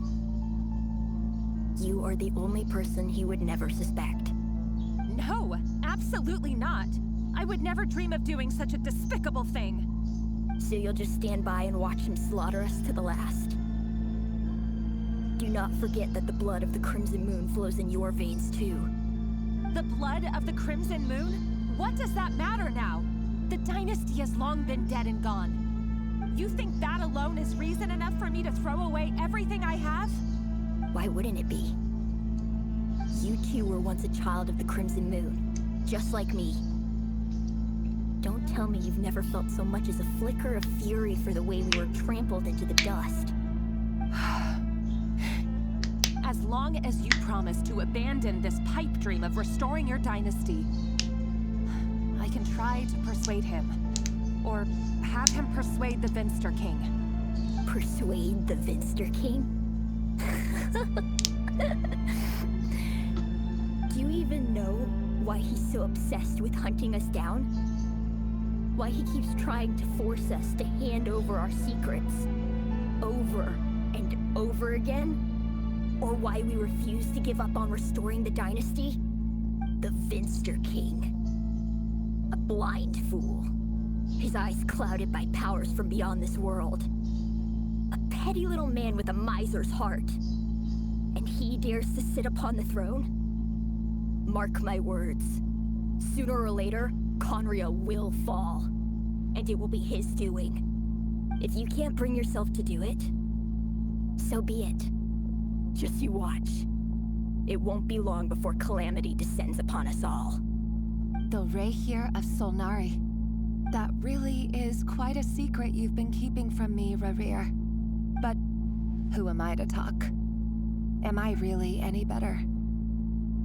You are the only person he would never suspect. No, absolutely not. I would never dream of doing such a despicable thing. So you'll just stand by and watch him slaughter us to the last. Do not forget that the blood of the Crimson Moon flows in your veins too. The blood of the Crimson Moon? What does that matter now? The dynasty has long been dead and gone. You think that alone is reason enough for me to throw away everything I have? Why wouldn't it be? You two were once a child of the Crimson Moon, just like me. Don't tell me you've never felt so much as a flicker of fury for the way we were trampled into the dust. As long as you promise to abandon this pipe dream of restoring your dynasty, I can try to persuade him. Or have him persuade the Vinster King. Persuade the Vinster King? Do you even know why he's so obsessed with hunting us down? Why he keeps trying to force us to hand over our secrets over and over again? Or why we refuse to give up on restoring the dynasty? The Vinster King. A blind fool. His eyes clouded by powers from beyond this world. A petty little man with a miser's heart. And he dares to sit upon the throne? Mark my words. Sooner or later, Conria will fall. And it will be his doing. If you can't bring yourself to do it, so be it. Just you watch. It won't be long before calamity descends upon us all. The Rehir of Solnari. That really is quite a secret you've been keeping from me, Rerir. But who am I to talk? Am I really any better?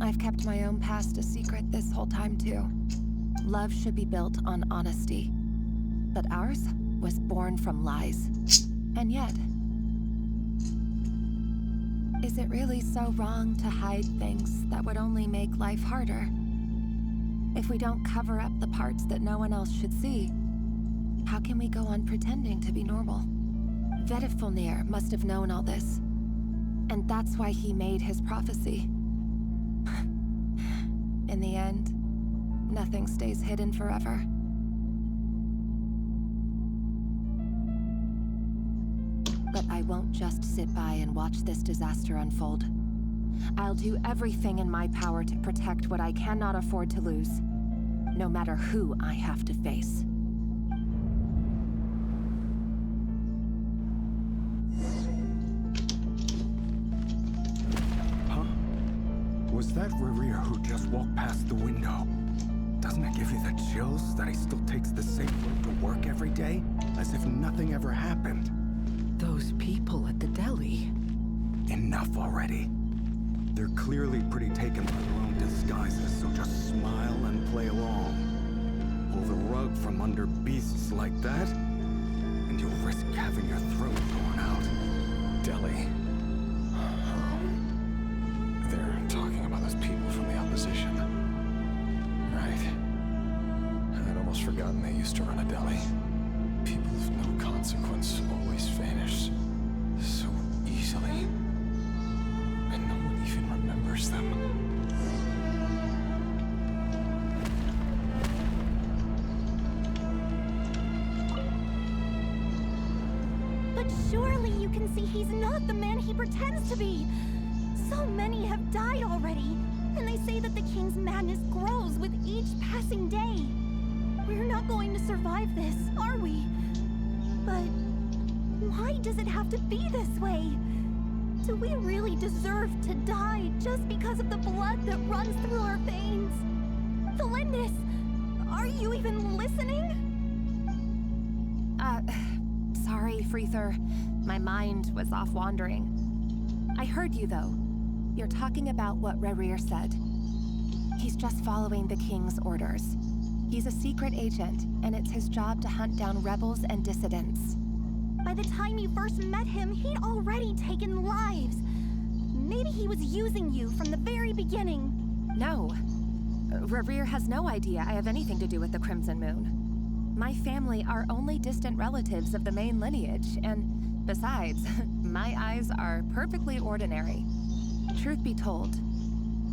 I've kept my own past a secret this whole time too. Love should be built on honesty. But ours was born from lies. And yet, is it really so wrong to hide things that would only make life harder? If we don't cover up the parts that no one else should see, how can we go on pretending to be normal? Vedifulnir must have known all this. And that's why he made his prophecy. In the end, nothing stays hidden forever. But I won't just sit by and watch this disaster unfold. I'll do everything in my power to protect what I cannot afford to lose, no matter who I have to face. Huh? Was that Rerir who just walked past the window? Doesn't it give you the chills that he still takes the same road to work every day, as if nothing ever happened? Those people at the deli. Enough already. They're clearly pretty taken by their own disguises, so just smile and play along. Pull the rug from under beasts like that, and you'll risk having your throat torn out. Deli. They're talking about those people from the opposition. Right. I'd almost forgotten they used to run a deli. People of no consequence always vanish so easily. And no one even remembers them. But surely you can see he's not the man he pretends to be. So many have died already, and they say that the king's madness grows with each passing day. We're not going to survive this, are we? But why does it have to be this way? Do we really deserve to die just because of the blood that runs through our veins? Felindis, are you even listening? Sorry, Freether. My mind was off wandering. I heard you, though. You're talking about what Rerir said. He's just following the king's orders. He's a secret agent, and it's his job to hunt down rebels and dissidents. By the time you first met him, he'd already taken lives. Maybe he was using you from the very beginning. No. Rerir has no idea I have anything to do with the Crimson Moon. My family are only distant relatives of the main lineage, and besides, my eyes are perfectly ordinary. Truth be told,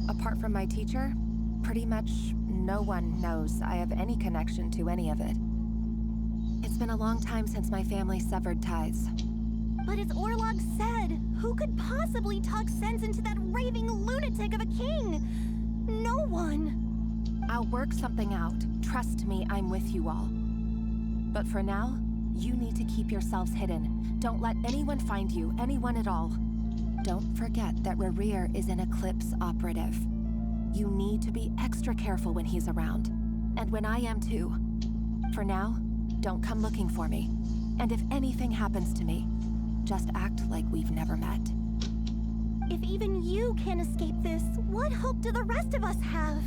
apart from my teacher, pretty much no one knows I have any connection to any of it. It's been a long time since my family severed ties. But as Orlog said, who could possibly talk sense into that raving lunatic of a king? No one. I'll work something out. Trust me, I'm with you all. But for now, you need to keep yourselves hidden. Don't let anyone find you, anyone at all. Don't forget that Rarir is an Eclipse operative. You need to be extra careful when he's around. And when I am too. For now, don't come looking for me. And if anything happens to me, just act like we've never met. If even you can't escape this, what hope do the rest of us have?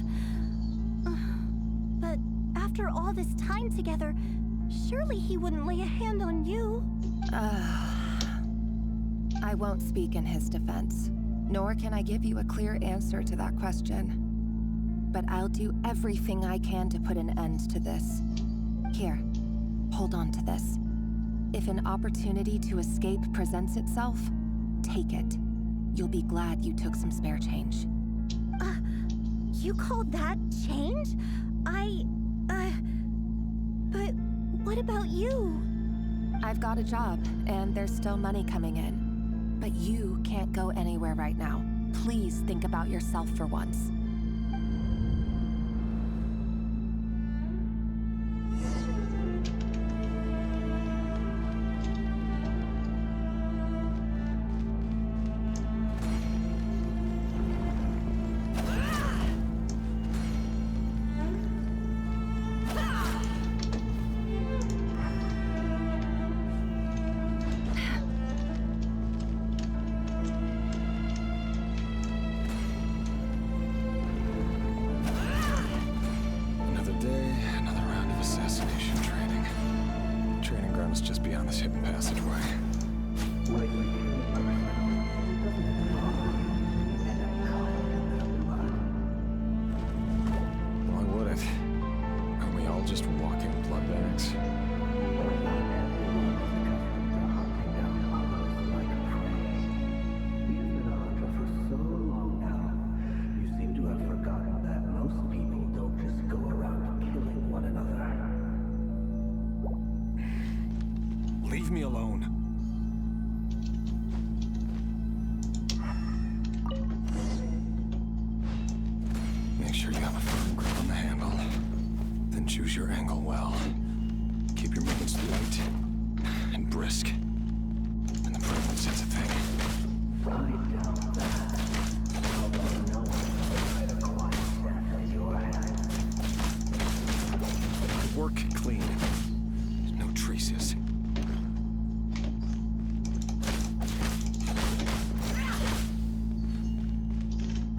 But after all this time together, surely he wouldn't lay a hand on you. I won't speak in his defense, nor can I give you a clear answer to that question. But I'll do everything I can to put an end to this. Here, hold on to this. If an opportunity to escape presents itself, take it. You'll be glad you took some spare change. You called that change? But what about you? I've got a job, and there's still money coming in. But you can't go anywhere right now. Please think about yourself for once. Leave me alone. Make sure you have a firm grip on the handle. Then choose your angle well. Keep your movements light and brisk. And the privilege sets a thing. Work clean. No traces.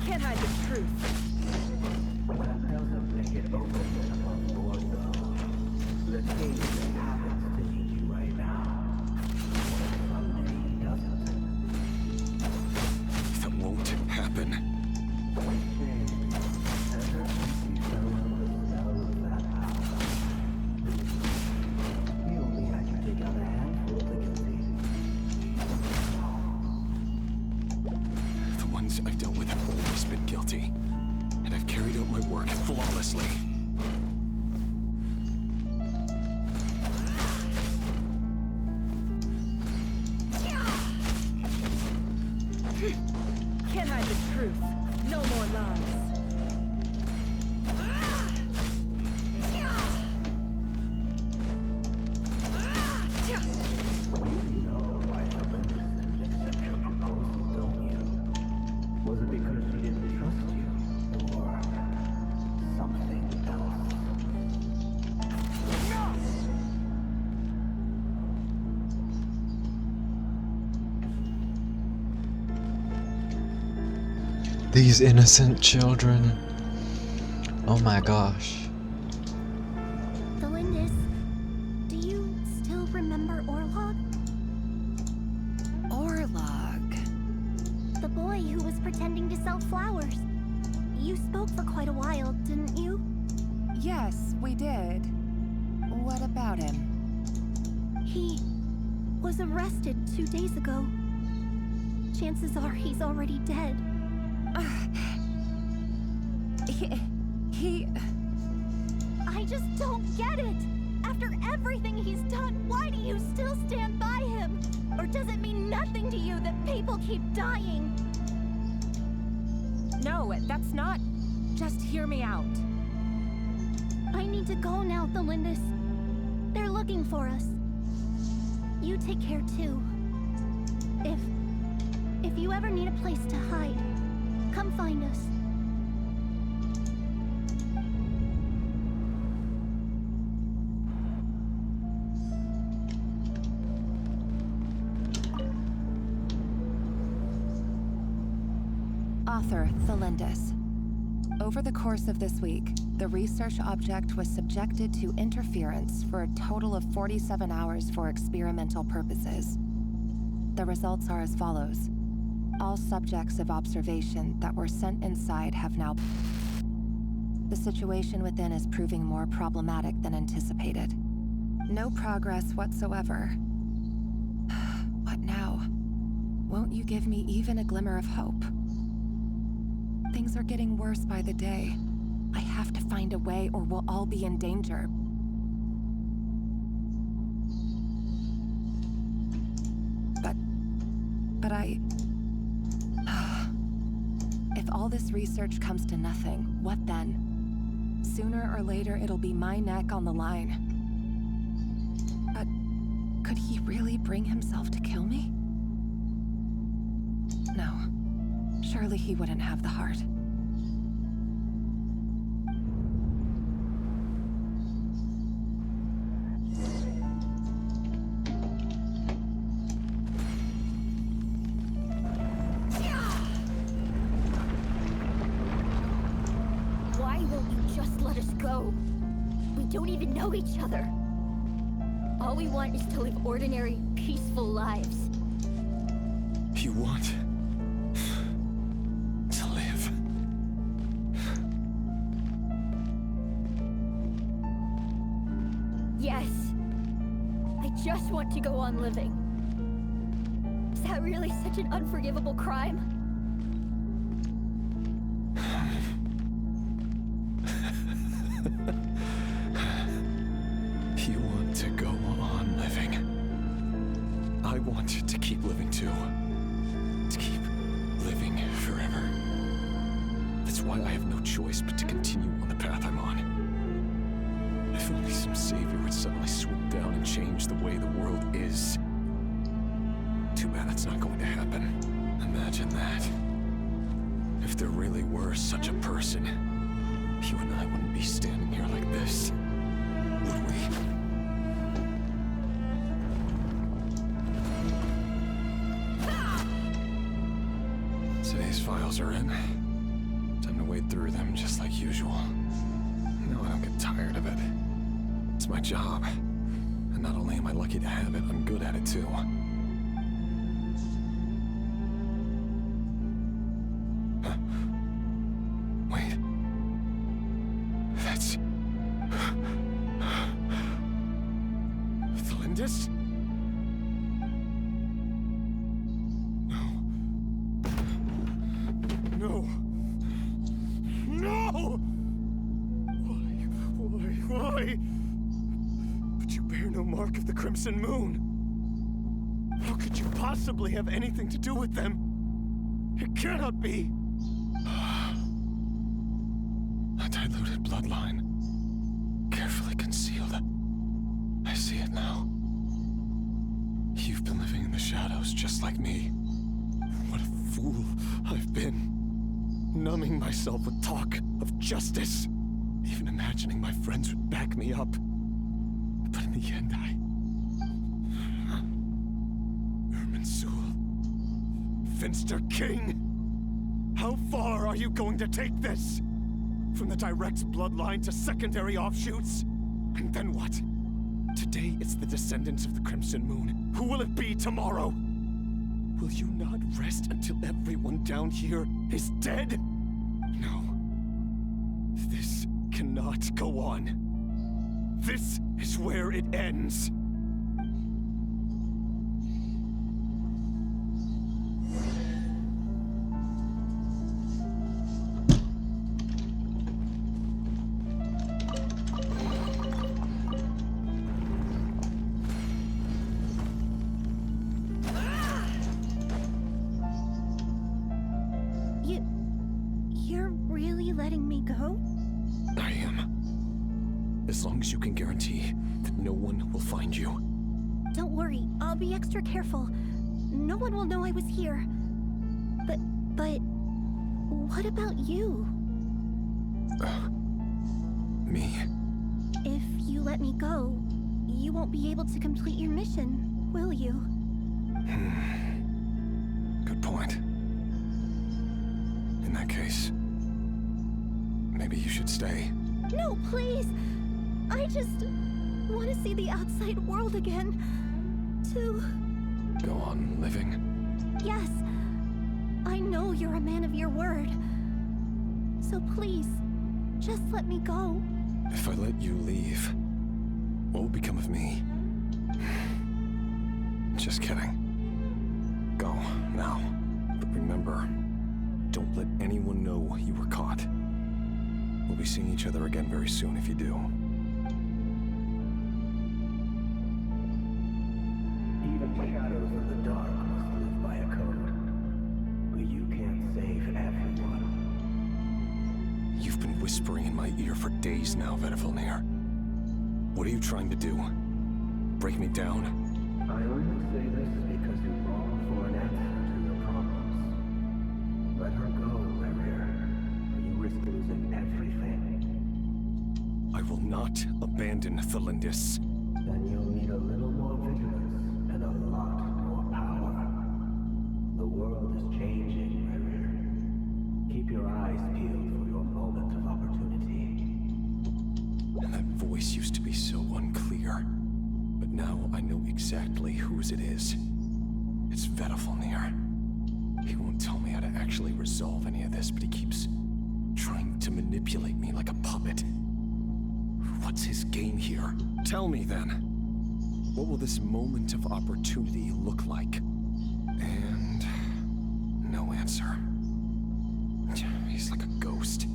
Can't hide the truth. That doesn't make it open and above board, though. The thing that happens to you right now. Someday he doesn't. That won't happen. I've dealt with have always been guilty, and I've carried out my work flawlessly. Can't hide the truth. No more lies. Was it because she didn't trust you? Or something else? These innocent children. Oh my gosh. Valindis, do you still remember Orlog? Orlog? The boy who was pretending to sell flowers. You spoke for quite a while, didn't you? Yes, we did. What about him? He was arrested 2 days ago. Chances are he's already dead. I just don't get it! After everything he's done, why do you still stand by him? Or does it mean nothing to you that people keep dying? No, that's not... Just hear me out. I need to go now, Thelindis. They're looking for us. You take care too. If you ever need a place to hide, come find us. Author Thelindis. Over the course of this week, the research object was subjected to interference for a total of 47 hours for experimental purposes. The results are as follows. All subjects of observation that were sent inside have now... The situation within is proving more problematic than anticipated. No progress whatsoever. What now? Won't you give me even a glimmer of hope? Things are getting worse by the day. I have to find a way or we'll all be in danger. But I... If all this research comes to nothing, what then? Sooner or later, it'll be my neck on the line. But could he really bring himself to kill me? No. Surely he wouldn't have the heart. Why won't you just let us go? We don't even know each other. All we want is to live ordinary, peaceful lives. You want to live? Yes. I just want to go on living. Is that really such an unforgivable crime? You want to go on living. I want to keep living too. To keep living forever. That's why I have no choice but to continue on the path I'm on. If only some savior would suddenly swoop down and change the way the world is. Too bad that's not going to happen. Imagine that. If there really were such a person, you and I wouldn't be standing here like this, would we? Today's files are in. Time to wade through them just like usual. No, I don't get tired of it. It's my job. And not only am I lucky to have it, I'm good at it too. Huh. Wait. That's... Thelindis? No. No! Why? But you bear no mark of the Crimson Moon. How could you possibly have anything to do with them? It cannot be. A diluted bloodline. Carefully concealed. I see it now. You've been living in the shadows just like me. What a fool I've been. Numbing myself with talk of justice. Even imagining my friends would back me up. But in the end, Irminsul. Finster King! How far are you going to take this? From the direct bloodline to secondary offshoots? And then what? Today it's the descendants of the Crimson Moon. Who will it be tomorrow? Will you not rest until everyone down here is dead? No. This cannot go on. This is where it ends. as long as you can guarantee that no one will find you. Don't worry, I'll be extra careful. No one will know I was here. But what about you? Me? If you let me go, you won't be able to complete your mission, will you? Good point. In that case, maybe you should stay. No, please! I just want to see the outside world again. To... Go on living? Yes. I know you're a man of your word. So please, just let me go. If I let you leave, what will become of me? Just kidding. Go, now. But remember, don't let anyone know you were caught. We'll be seeing each other again very soon if you do. Even shadows of the dark must live by a code. But you can't save everyone. You've been whispering in my ear for days now, Vedavulnir. What are you trying to do? Break me down? I only say this because you long for an answer to your problems. Let her go, Rerir, or you risk losing everything. I will not abandon Thalindis. Then you'll need a little more vigilance and a lot more power. The world is changing, Rerir. Keep your eyes peeled for your moment of opportunity. And that voice used to be so unclear. But now I know exactly whose it is. It's Vedavulnir. He won't tell me how to actually resolve any of this, but he keeps trying to manipulate me like a puppet. What's his game here? Tell me then. What will this moment of opportunity look like? And no answer. He's like a ghost.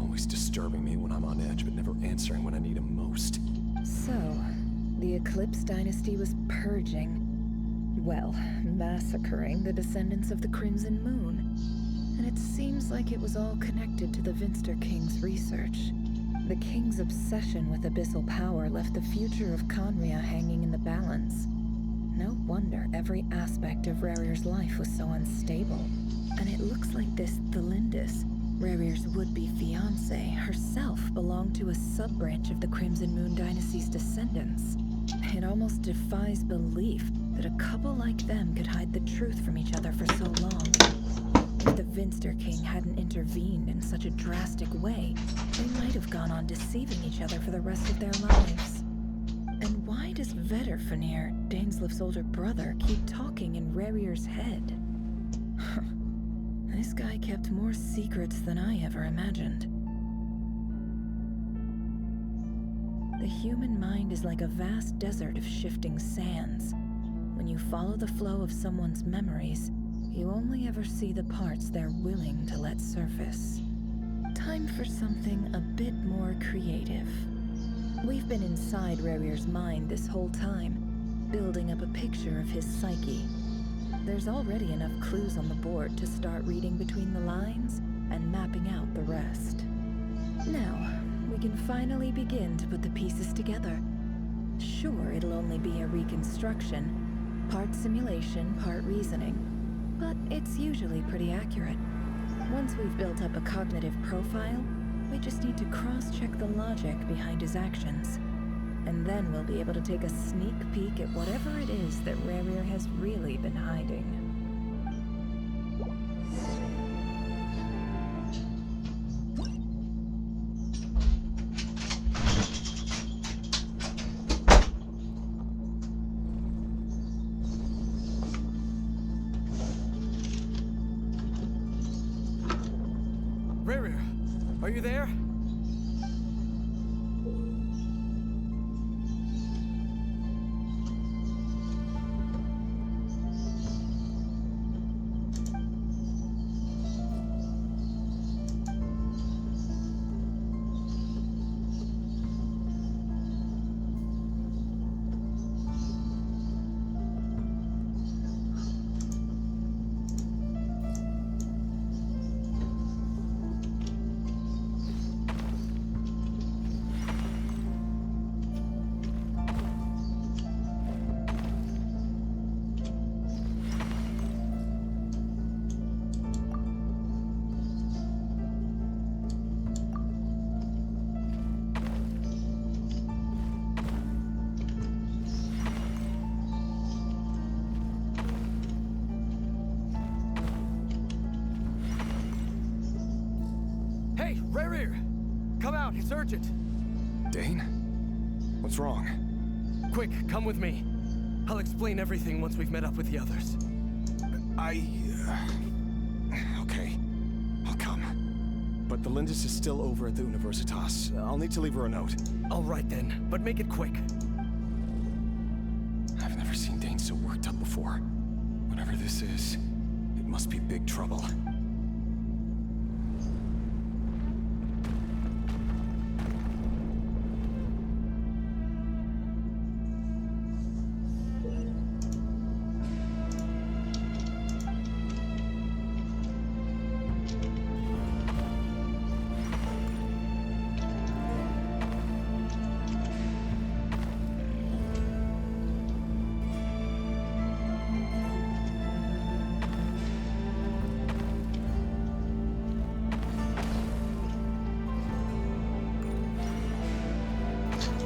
Always disturbing me when I'm on edge, but never answering when I need him most. So, the Eclipse Dynasty was purging, well, massacring the descendants of the Crimson Moon. And it seems like it was all connected to the Vinster King's research. The King's obsession with abyssal power left the future of Conria hanging in the balance. No wonder every aspect of Rerir's life was so unstable. And it looks like this Thalindis, Rerir's would-be fiancé, herself belonged to a sub-branch of the Crimson Moon Dynasty's descendants. It almost defies belief that a couple like them could hide the truth from each other for so long. If the Vinster King hadn't intervened in such a drastic way, they might have gone on deceiving each other for the rest of their lives. And why does Vedavulnir, Dainslif's older brother, keep talking in Rerir's head? This guy kept more secrets than I ever imagined. The human mind is like a vast desert of shifting sands. When you follow the flow of someone's memories, you only ever see the parts they're willing to let surface. Time for something a bit more creative. We've been inside Rerir's mind this whole time, building up a picture of his psyche. There's already enough clues on the board to start reading between the lines and mapping out the rest. Now, we can finally begin to put the pieces together. Sure, it'll only be a reconstruction, part simulation, part reasoning, but it's usually pretty accurate. Once we've built up a cognitive profile, we just need to cross-check the logic behind his actions. And then we'll be able to take a sneak peek at whatever it is that Rerir has really been hiding. Rerir, are you there? It's urgent! Dane? What's wrong? Quick, come with me. I'll explain everything once we've met up with the others. Okay. I'll come. But the Lindis is still over at the Universitas. I'll need to leave her a note. All right then, but make it quick. I've never seen Dane so worked up before. Whatever this is, it must be big trouble.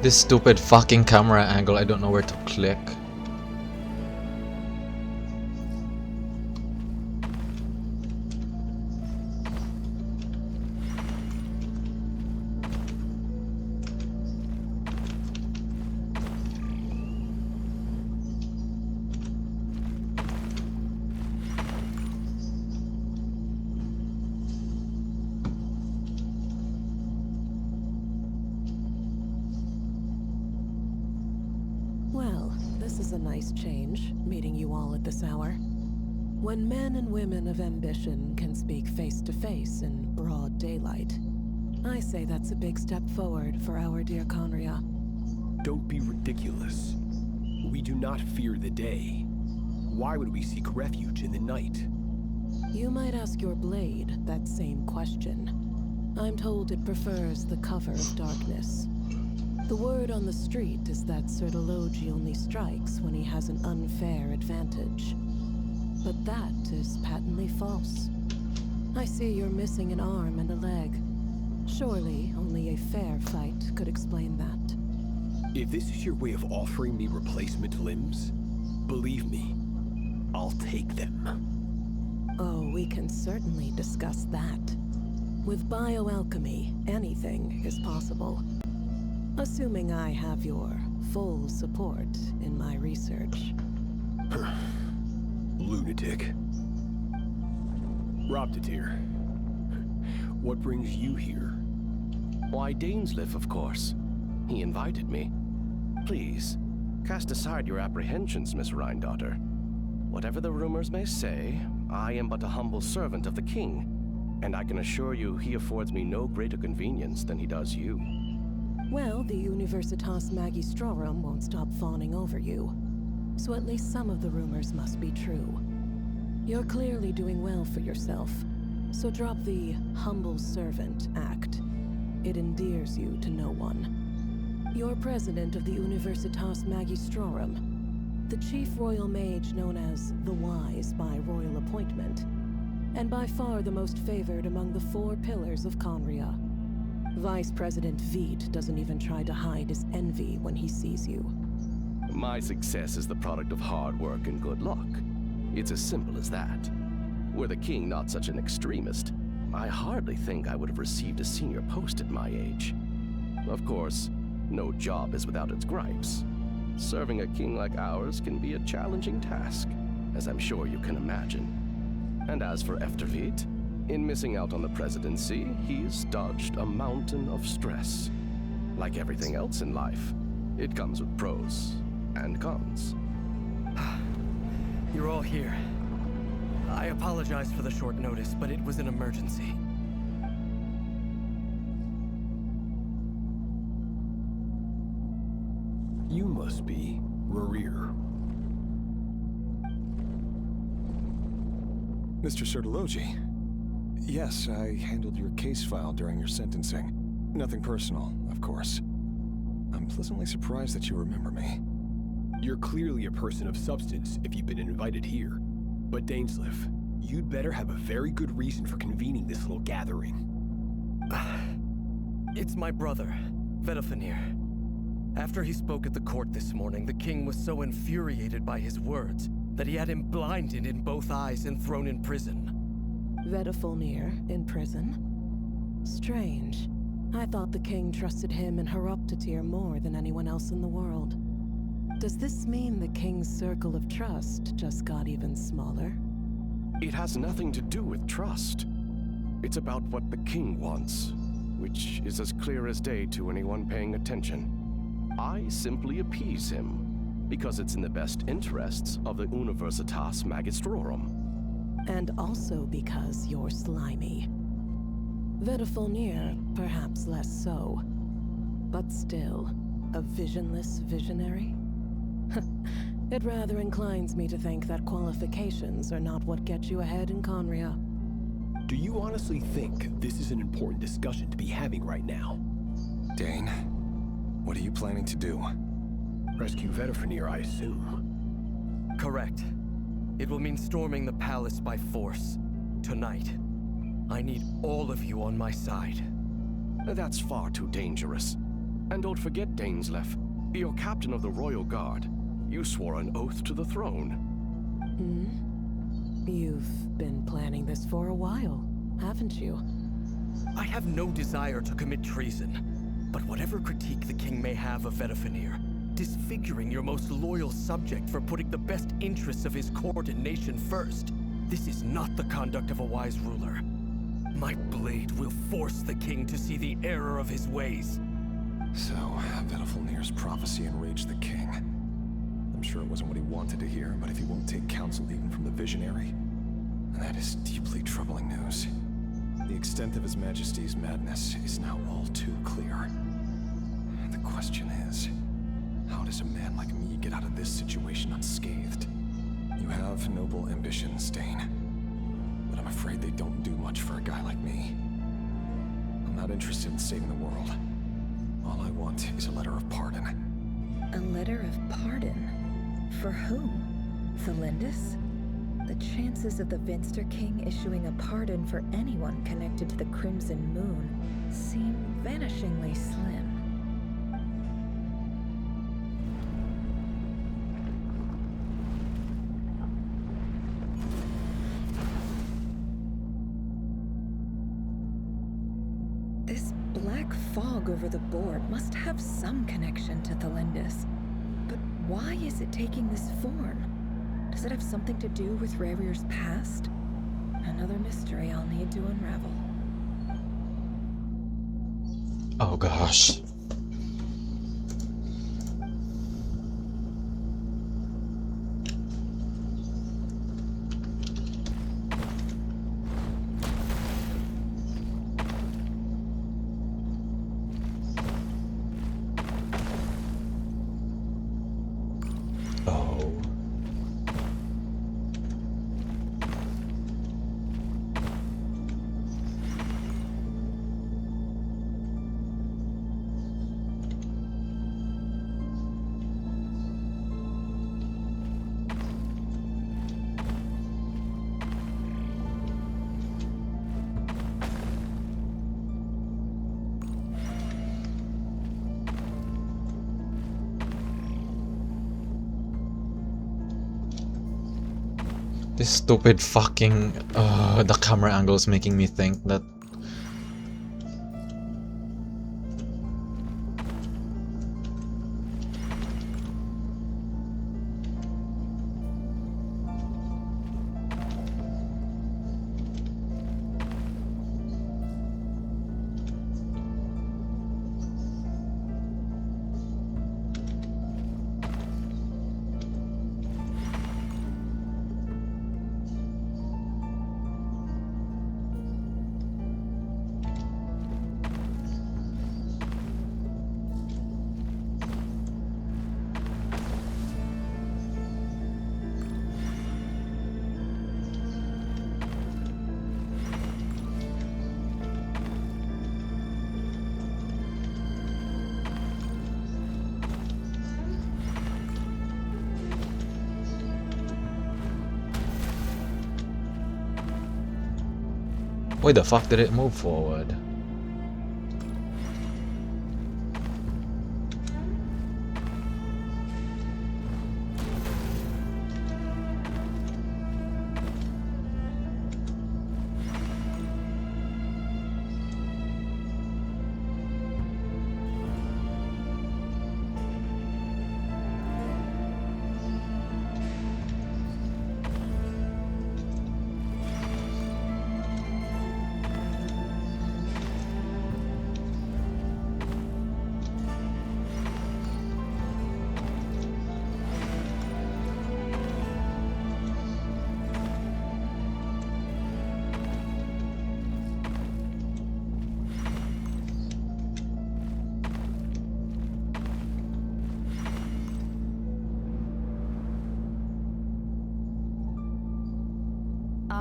This stupid fucking camera angle, I don't know where to click. Well, this is a nice change, meeting you all at this hour. When men and women of ambition can speak face to face in broad daylight, I say that's a big step forward for our dear Conria. Don't be ridiculous. We do not fear the day. Why would we seek refuge in the night? You might ask your blade that same question. I'm told it prefers the cover of darkness. The word on the street is that Sir Delogi only strikes when he has an unfair advantage. But that is patently false. I see you're missing an arm and a leg. Surely only a fair fight could explain that. If this is your way of offering me replacement limbs, believe me, I'll take them. Oh, we can certainly discuss that. With bioalchemy, anything is possible. Assuming I have your full support in my research. Lunatic. Robtatir, what brings you here? Why, Dainsleif, of course. He invited me. Please, cast aside your apprehensions, Miss Rhindaughter. Whatever the rumors may say, I am but a humble servant of the king, and I can assure you he affords me no greater convenience than he does you. Well, the Universitas Magistrorum won't stop fawning over you, so at least some of the rumors must be true. You're clearly doing well for yourself, so drop the humble servant act. It endears you to no one. You're president of the Universitas Magistrorum, the chief royal mage known as the Wise by royal appointment, and by far the most favored among the 4 pillars of Conria. Vice President Veet doesn't even try to hide his envy when he sees you. My success is the product of hard work and good luck. It's as simple as that. Were the king not such an extremist, I hardly think I would have received a senior post at my age. Of course, no job is without its gripes. Serving a king like ours can be a challenging task, as I'm sure you can imagine. And as for Efterveet, in missing out on the presidency, he's dodged a mountain of stress. Like everything else in life, it comes with pros and cons. You're all here. I apologize for the short notice, but it was an emergency. You must be Rarir. Mr. Serdelogi. Yes, I handled your case file during your sentencing. Nothing personal, of course. I'm pleasantly surprised that you remember me. You're clearly a person of substance if you've been invited here. But Dainsleif, you'd better have a very good reason for convening this little gathering. It's my brother, Vedafenir. After he spoke at the court this morning, the king was so infuriated by his words that he had him blinded in both eyes and thrown in prison. Vedafenir in prison? Strange. I thought the king trusted him and Horoptatyr more than anyone else in the world. Does this mean the king's circle of trust just got even smaller? It has nothing to do with trust. It's about what the king wants, which is as clear as day to anyone paying attention. I simply appease him, because it's in the best interests of the Universitas Magistrorum. And also because you're slimy. Vedafilnir, perhaps less so. But still, a visionless visionary? It rather inclines me to think that qualifications are not what get you ahead in Conria. Do you honestly think this is an important discussion to be having right now? Dane, what are you planning to do? Rescue Vedafilnir, I assume. Correct. It will mean storming the palace by force. Tonight. I need all of you on my side. That's far too dangerous. And don't forget, Dainsleif, you're captain of the Royal Guard. You swore an oath to the throne. You've been planning this for a while, haven't you? I have no desire to commit treason. But whatever critique the king may have of Vedafilnir, disfiguring your most loyal subject for putting the best interests of his court and nation first, this is not the conduct of a wise ruler. My blade will force the king to see the error of his ways. So, Vedafilnir's prophecy enraged the king. I'm sure it wasn't what he wanted to hear, but if he won't take counsel even from the visionary, that is deeply troubling news. The extent of His Majesty's madness is now all too clear. The question is, how does a man like me get out of this situation unscathed? You have noble ambitions, Dane, but I'm afraid they don't do much for a guy like me. I'm not interested in saving the world. All I want is a letter of pardon. A letter of pardon? For whom? Thelindis? The chances of the Vinster King issuing a pardon for anyone connected to the Crimson Moon seem vanishingly slim. This black fog over the board must have some connection to Thelindis. But why is it taking this form? Does it have something to do with Rarir's past? Another mystery I'll need to unravel. Oh gosh. This stupid fucking the camera angle is making me think that why the fuck did it move forward?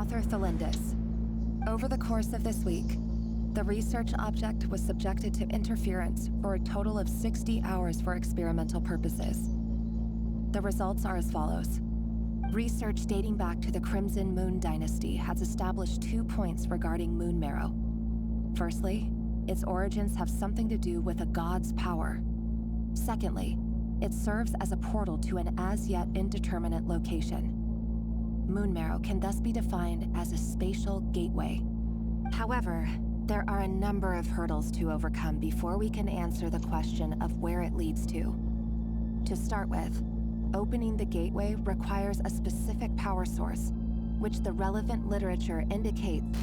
Author Thelindis. Over the course of this week, the research object was subjected to interference for a total of 60 hours for experimental purposes. The results are as follows. Research dating back to the Crimson Moon Dynasty has established 2 points regarding moon marrow. Firstly, its origins have something to do with a god's power. Secondly, it serves as a portal to an as-yet indeterminate location. Moon marrow can thus be defined as a spatial gateway. However, there are a number of hurdles to overcome before we can answer the question of where it leads to. To start with, opening the gateway requires a specific power source, which the relevant literature indicates.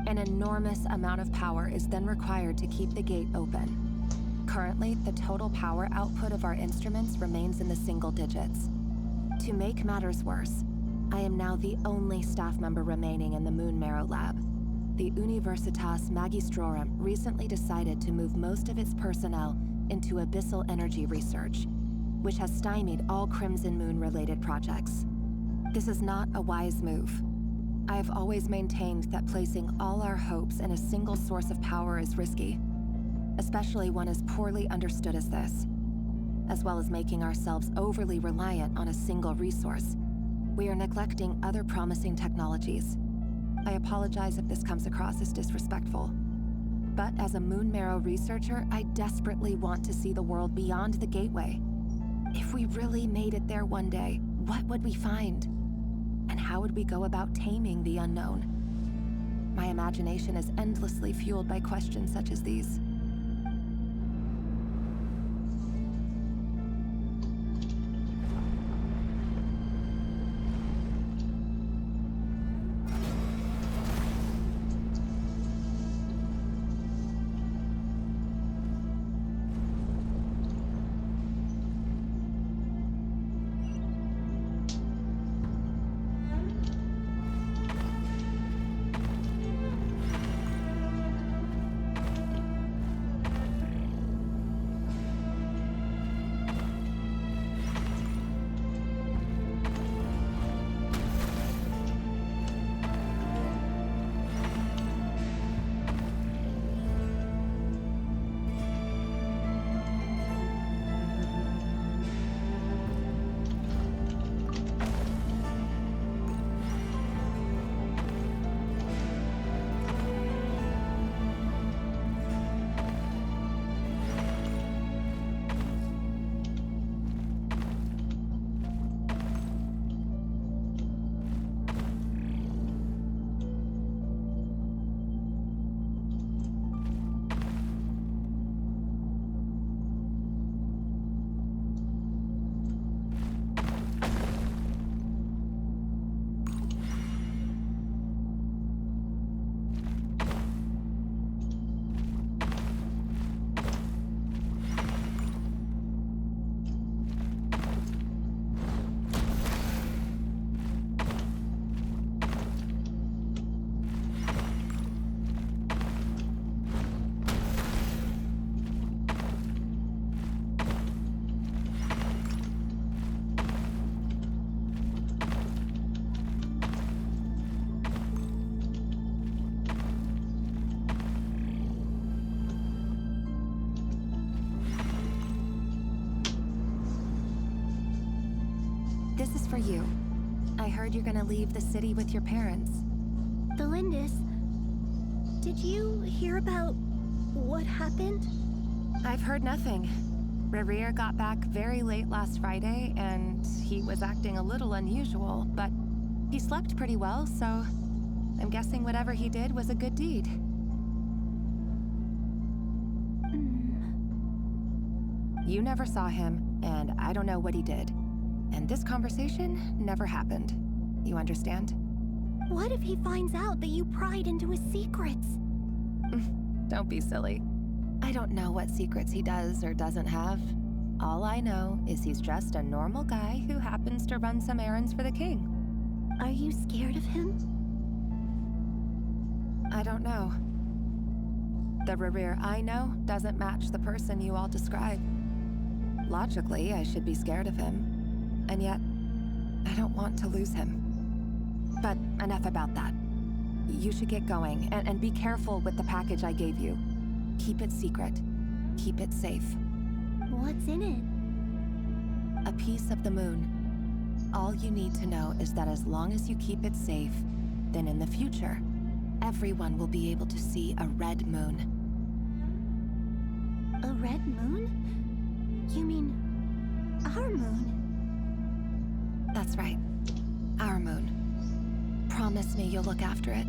An enormous amount of power is then required to keep the gate open. Currently, the total power output of our instruments remains in the single digits. To make matters worse, I am now the only staff member remaining in the Moon Marrow lab. The Universitas Magistrorum recently decided to move most of its personnel into abyssal energy research, which has stymied all Crimson Moon-related projects. This is not a wise move. I have always maintained that placing all our hopes in a single source of power is risky, especially one as poorly understood as this. As well as making ourselves overly reliant on a single resource, we are neglecting other promising technologies. I apologize if this comes across as disrespectful. But as a Moon Marrow researcher, I desperately want to see the world beyond the gateway. If we really made it there one day, what would we find? And how would we go about taming the unknown? My imagination is endlessly fueled by questions such as these. This is for you. I heard you're gonna leave the city with your parents. Thelindis, did you hear about what happened? I've heard nothing. Rerir got back very late last Friday, and he was acting a little unusual, but he slept pretty well, so I'm guessing whatever he did was a good deed. You never saw him, and I don't know what he did. And this conversation never happened. You understand? What if he finds out that you pried into his secrets? Don't be silly. I don't know what secrets he does or doesn't have. All I know is he's just a normal guy who happens to run some errands for the king. Are you scared of him? I don't know. The Rerir I know doesn't match the person you all describe. Logically, I should be scared of him. And yet, I don't want to lose him. But enough about that. You should get going, and be careful with the package I gave you. Keep it secret. Keep it safe. What's in it? A piece of the moon. All you need to know is that as long as you keep it safe, then in the future, everyone will be able to see a red moon. A red moon? You mean our moon? That's right. Our moon. Promise me you'll look after it.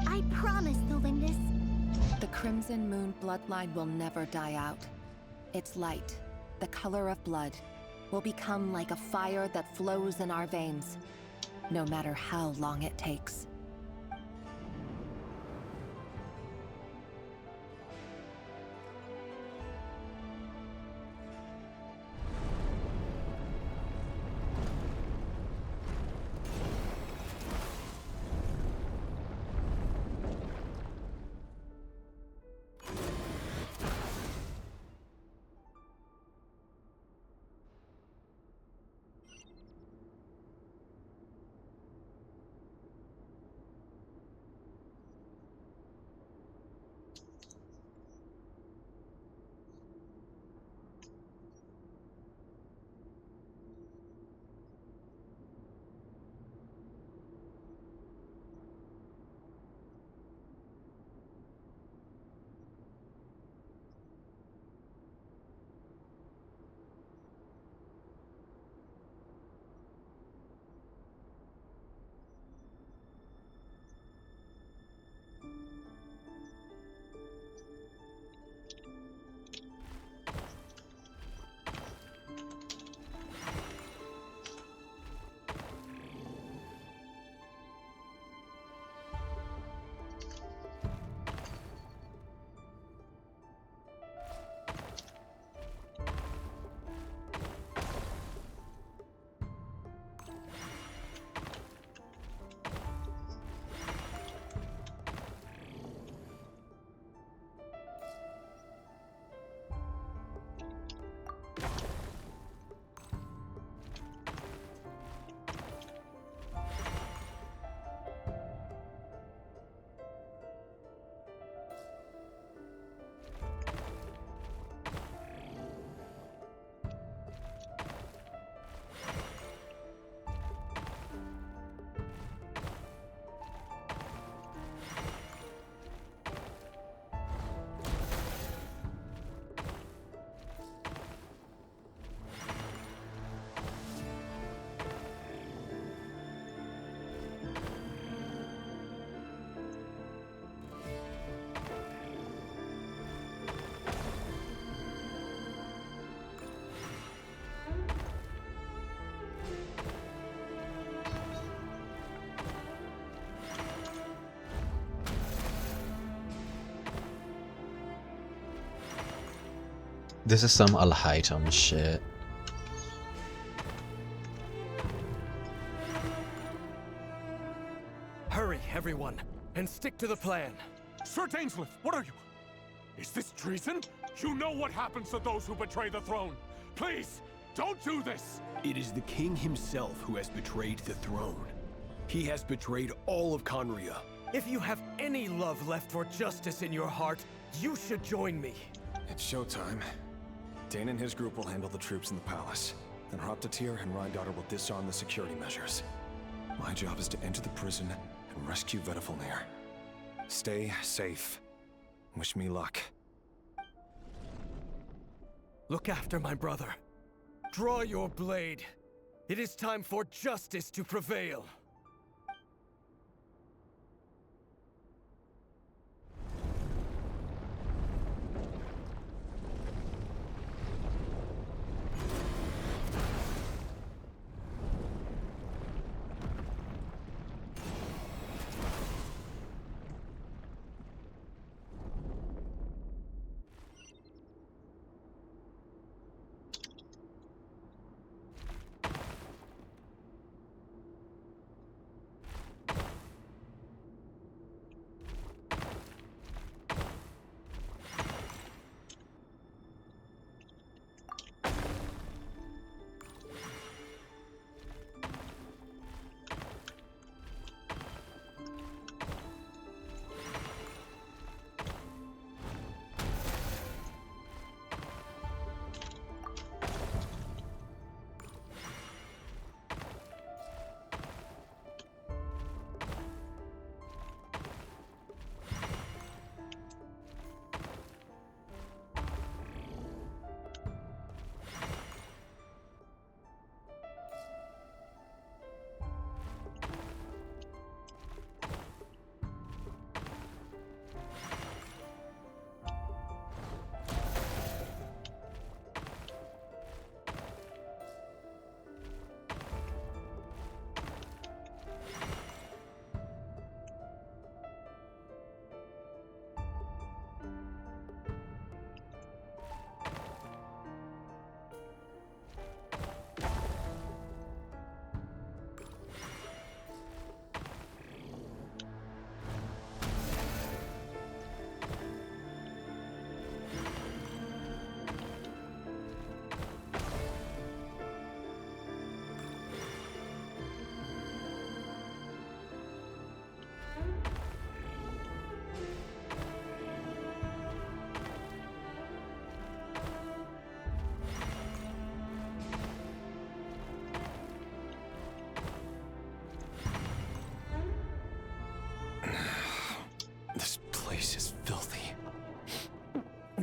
I promise, Tholindis. The Crimson Moon bloodline will never die out. Its light, the color of blood, will become like a fire that flows in our veins, no matter how long it takes. This is some Al-Haytham shit. Hurry, everyone, and stick to the plan. Sir Dainsleif, what are you? Is this treason? You know what happens to those who betray the throne. Please, don't do this! It is the king himself who has betrayed the throne. He has betrayed all of Conria. If you have any love left for justice in your heart, you should join me. It's showtime. Dane and his group will handle the troops in the palace. Then Hraptatir and Rhydaughter will disarm the security measures. My job is to enter the prison and rescue Vedifalnir. Stay safe. Wish me luck. Look after my brother. Draw your blade. It is time for justice to prevail.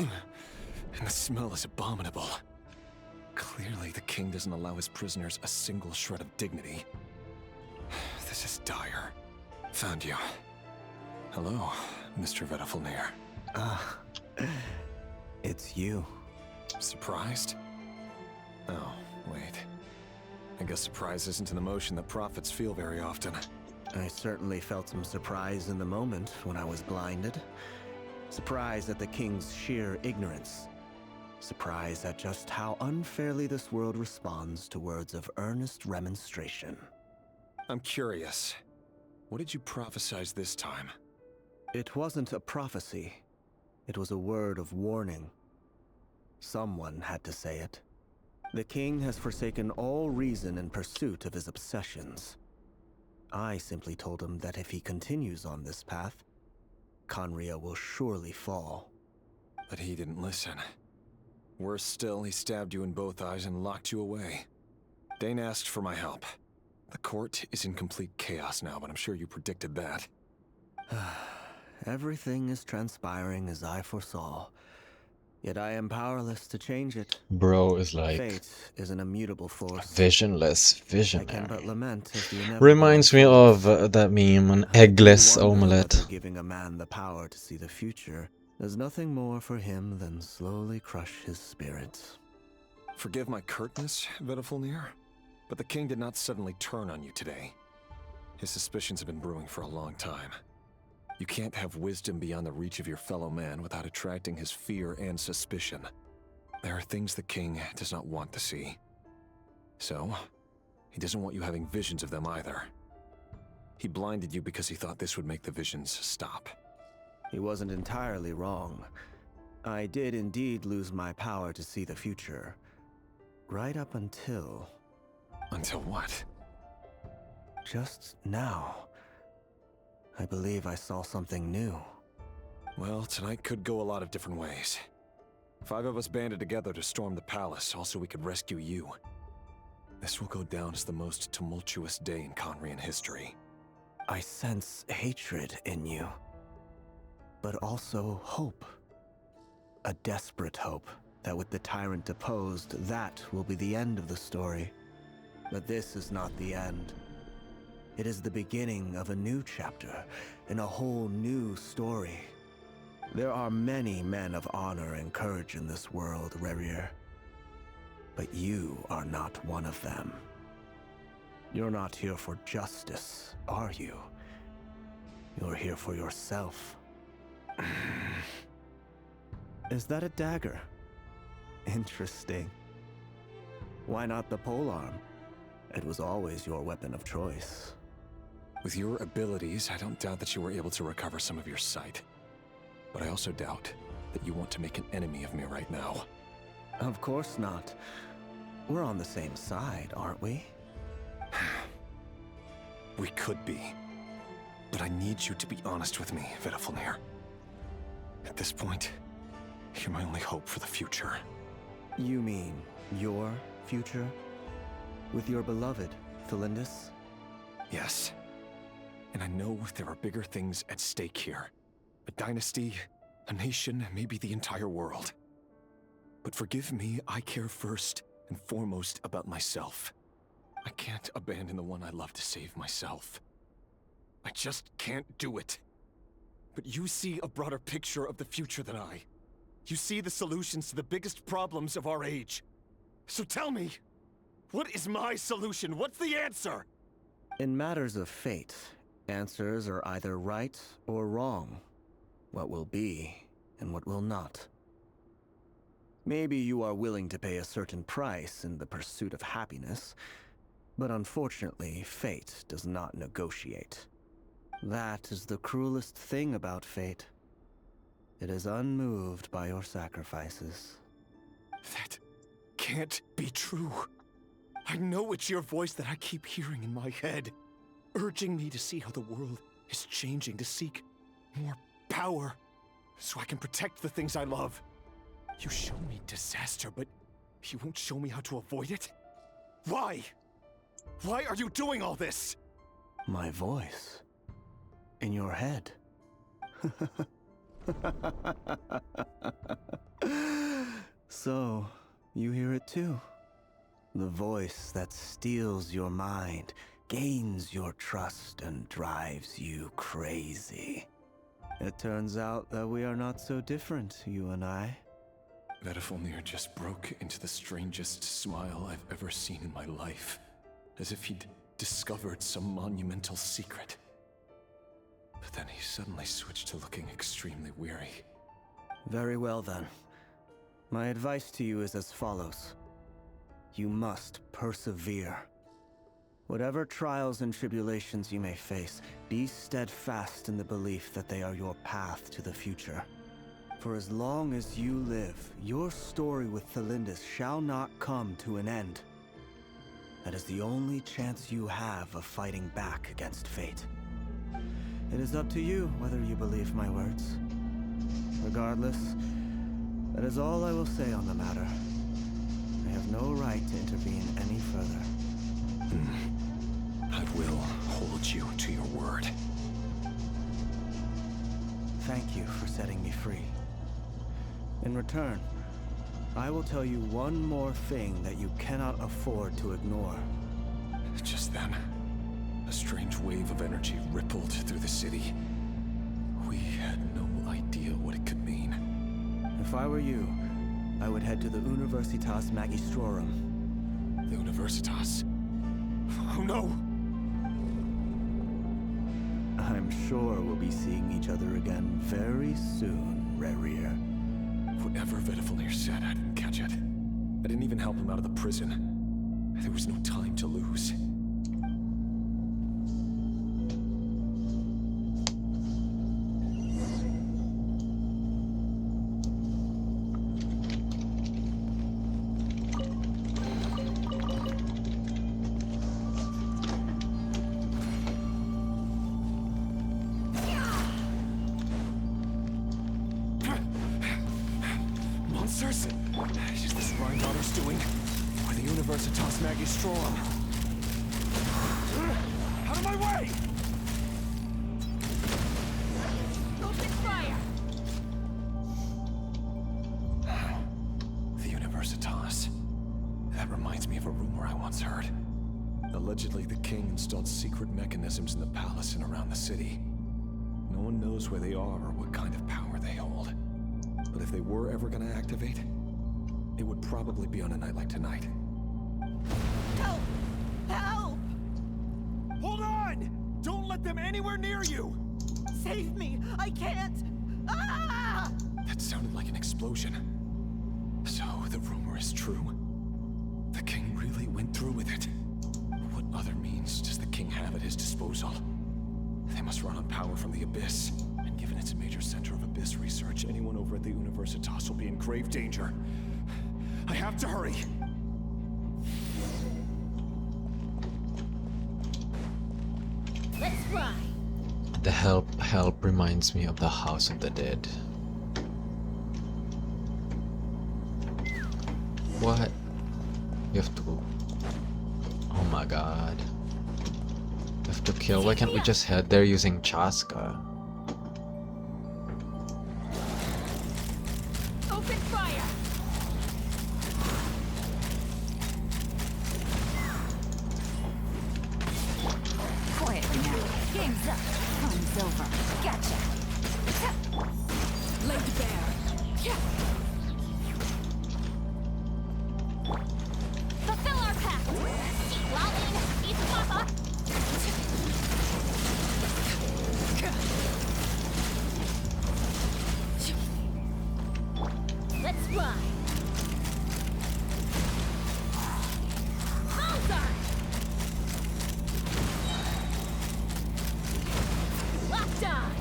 And the smell is abominable. Clearly, the king doesn't allow his prisoners a single shred of dignity. This is dire. Found you. Hello, Mr. Vedafulnir. Ah, it's you. Surprised? Oh, wait. I guess surprise isn't an emotion that prophets feel very often. I certainly felt some surprise in the moment when I was blinded. Surprise at the king's sheer ignorance. Surprise at just how unfairly this world responds to words of earnest remonstration. I'm curious. What did you prophesize this time? It wasn't a prophecy. It was a word of warning. Someone had to say it. The king has forsaken all reason in pursuit of his obsessions. I simply told him that if he continues on this path, Conria will surely fall. But he didn't listen. Worse still, he stabbed you in both eyes and locked you away. Dane asked for my help. The court is in complete chaos now, but I'm sure you predicted that. Everything is transpiring as I foresaw. Yet I am powerless to change it. Bro is like Fate is an immutable force. visionless, I can visionary. but lament as the inevitable Reminds me of that meme, an eggless wonder omelette. whether giving a man the power to see the future does nothing more for him than slowly crush his spirit. Forgive my curtness, Vedafulnir, but the king did not suddenly turn on you today. His suspicions have been brewing for a long time. You can't have wisdom beyond the reach of your fellow man without attracting his fear and suspicion. There are things the king does not want to see. So, he doesn't want you having visions of them either. He blinded you because he thought this would make the visions stop. He wasn't entirely wrong. I did indeed lose my power to see the future. Right up until... Until what? Just now. I believe I saw something new. Well, tonight could go a lot of different ways. 5 of us banded together to storm the palace, also we could rescue you. This will go down as the most tumultuous day in Conrian history. I sense hatred in you. But also hope. A desperate hope that with the tyrant deposed, that will be the end of the story. But this is not the end. It is the beginning of a new chapter, in a whole new story. There are many men of honor and courage in this world, Rerir. But you are not one of them. You're not here for justice, are you? You're here for yourself. Is that a dagger? Interesting. Why not the polearm? It was always your weapon of choice. With your abilities, I don't doubt that you were able to recover some of your sight. But I also doubt that you want to make an enemy of me right now. Of course not. We're on the same side, aren't we? We could be. But I need you to be honest with me, Vedafulnir. At this point, you're my only hope for the future. You mean your future? With your beloved, Felindis? Yes. And I know there are bigger things at stake here. A dynasty, a nation, maybe the entire world. But forgive me, I care first and foremost about myself. I can't abandon the one I love to save myself. I just can't do it. But you see a broader picture of the future than I. You see the solutions to the biggest problems of our age. So tell me, what is my solution? What's the answer? In matters of fate, answers are either right or wrong. What will be, and what will not. Maybe you are willing to pay a certain price in the pursuit of happiness, but unfortunately, fate does not negotiate. That is the cruelest thing about fate. It is unmoved by your sacrifices. That can't be true. I know it's your voice that I keep hearing in my head, urging me to see how the world is changing, to seek more power, so I can protect the things I love. You show me disaster, but you won't show me how to avoid it? Why? Why are you doing all this? My voice. In your head. too. The voice that steals your mind, gains your trust, and drives you crazy. It turns out that we are not so different, you and I. Vedifalnir just broke into the strangest smile I've ever seen in my life, as if he'd discovered some monumental secret. But then he suddenly switched to looking extremely weary. Very well then. My advice to you is as follows. You must persevere. Whatever trials and tribulations you may face, be steadfast in the belief that they are your path to the future. For as long as you live, your story with Thelindis shall not come to an end. That is the only chance you have of fighting back against fate. It is up to you whether you believe my words. Regardless, that is all I will say on the matter. I have no right to intervene any further. I will hold you to your word. Thank you for setting me free. In return, I will tell you one more thing that you cannot afford to ignore. Just then, a strange wave of energy rippled through the city. We had no idea what it could mean. If I were you, I would head to the Universitas Magistrorum. The Universitas? Oh no! I'm sure we'll be seeing each other again very soon, Rerir. Whatever Vedifalnir said, I didn't catch it. I didn't even help him out of the prison. There was no time to lose. Monsters? Is this Rheindarter's doing? Or the Universitas Magistrorum? Out of my way! Open fire! The Universitas. That reminds me of a rumor I once heard. Allegedly, the king installed secret mechanisms in the palace and around the city. No one knows where they are or what kind of power they hold. But if they were ever gonna activate, it would probably be on a night like tonight. Help! Help! Hold on! Don't let them anywhere near you! Save me! I can't! Ah! That sounded like an explosion. So the rumor is true? The king really went through with it? What other means does the king have at his disposal? They must run on power from the Abyss. And given it's a major center of Abyss research, anyone over at the Universitas will be in grave danger. I have to hurry! Let's fly! The help reminds me of the House of the Dead. What? You have to... Oh my god. You have to kill. Why can't we just head there using Chaska? Open fire! Quietly now. Game's up. Fun's over. Gotcha. Laid bare. Fulfill our pact! Lolin, eat Papa! Let's fly! Bullseye! Locked on!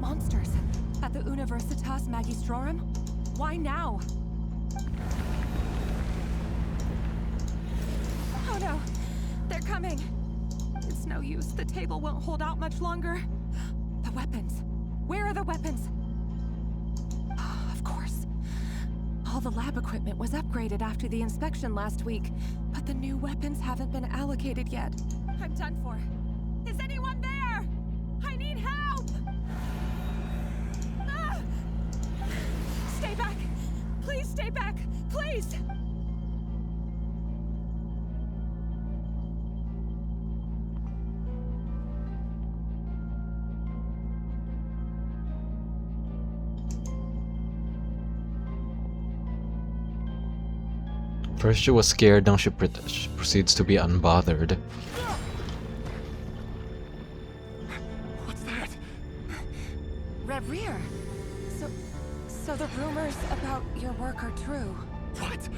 Monsters at the Universitas Magistrorum? Why now? Oh no, they're coming. It's no use. The table won't hold out much longer. The weapons. Where are the weapons? Of course. All All the lab equipment was upgraded after the inspection last week, but the new weapons haven't been allocated yet. I'm done for. Is anyone there? I need help! Ah! Stay back! Please stay back! Please! First she was scared, now she proceeds to be unbothered. What's that? Reverie! So the rumors about your work are true. What?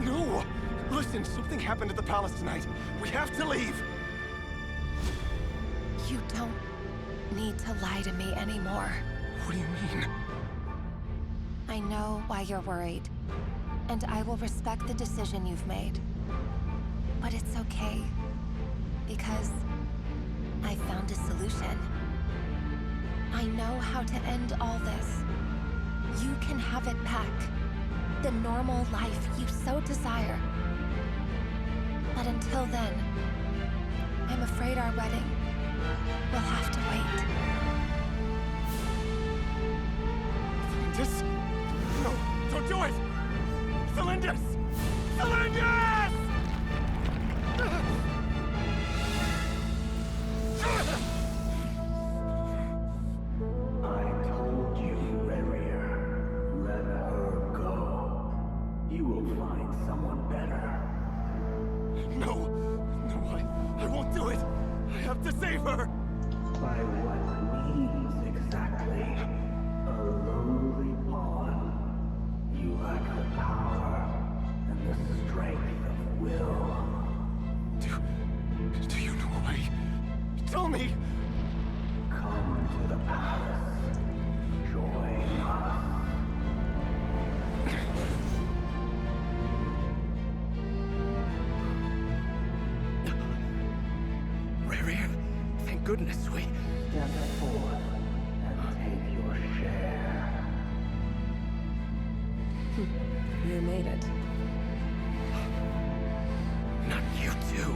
No! Listen, something happened at the palace tonight. We have to leave! You don't need to lie to me anymore. What do you mean? I know why you're worried, and I will respect the decision you've made. But it's okay, because I found a solution. I know how to end all this. You can have it back. The normal life you so desire. But until then, I'm afraid our wedding will have to wait. This? No, don't do it! Cylinders! Cylinders! I told you, Reverie, let her go. You will find someone better. No, I won't do it. I have to save her. By what means exactly? A lowly pawn. You lack the power and the strength of will. Do you know a way? Tell me! Come to the palace. Join us. Rare, thank goodness we... Step forth and take your share. You made it. Not you too.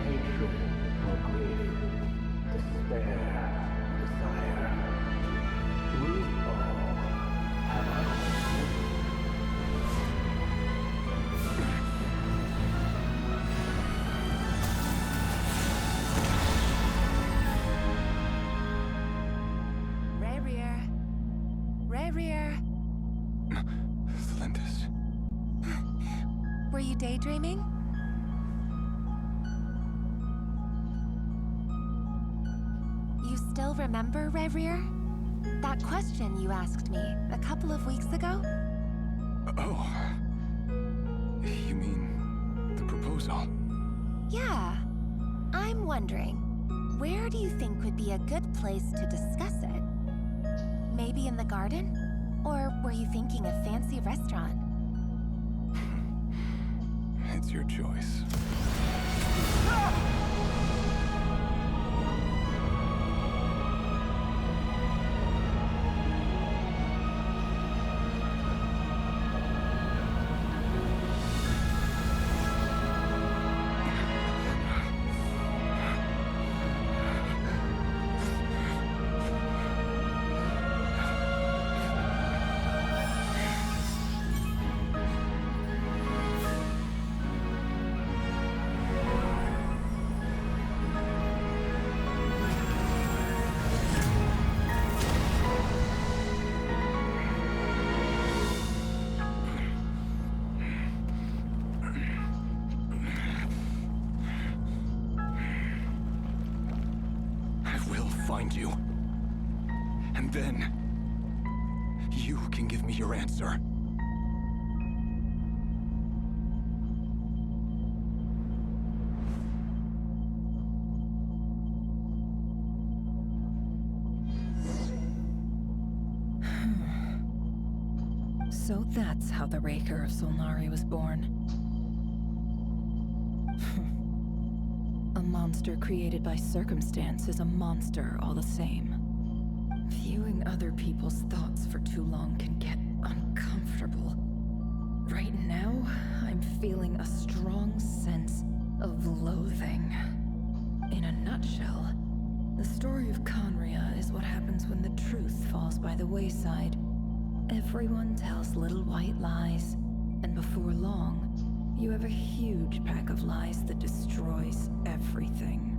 Hatred or grief, despair, desire. We all have our own. Reverie! Cylinders. Were you daydreaming? You still remember, Reverie? That question you asked me a couple of weeks ago? Oh. You mean the proposal? Yeah. I'm wondering, where do you think would be a good place to discuss it? Maybe in the garden? Or were you thinking a fancy restaurant? It's your choice. Find you. And then you can give me your answer. So that's how the Raker of Solnari was born. A monster created by circumstance is a monster all the same. Viewing other people's thoughts for too long can get uncomfortable. Right now, I'm feeling a strong sense of loathing. In a nutshell, the story of Conria is what happens when the truth falls by the wayside. Everyone tells little white lies, and before long, you have a huge pack of lies that destroys everything.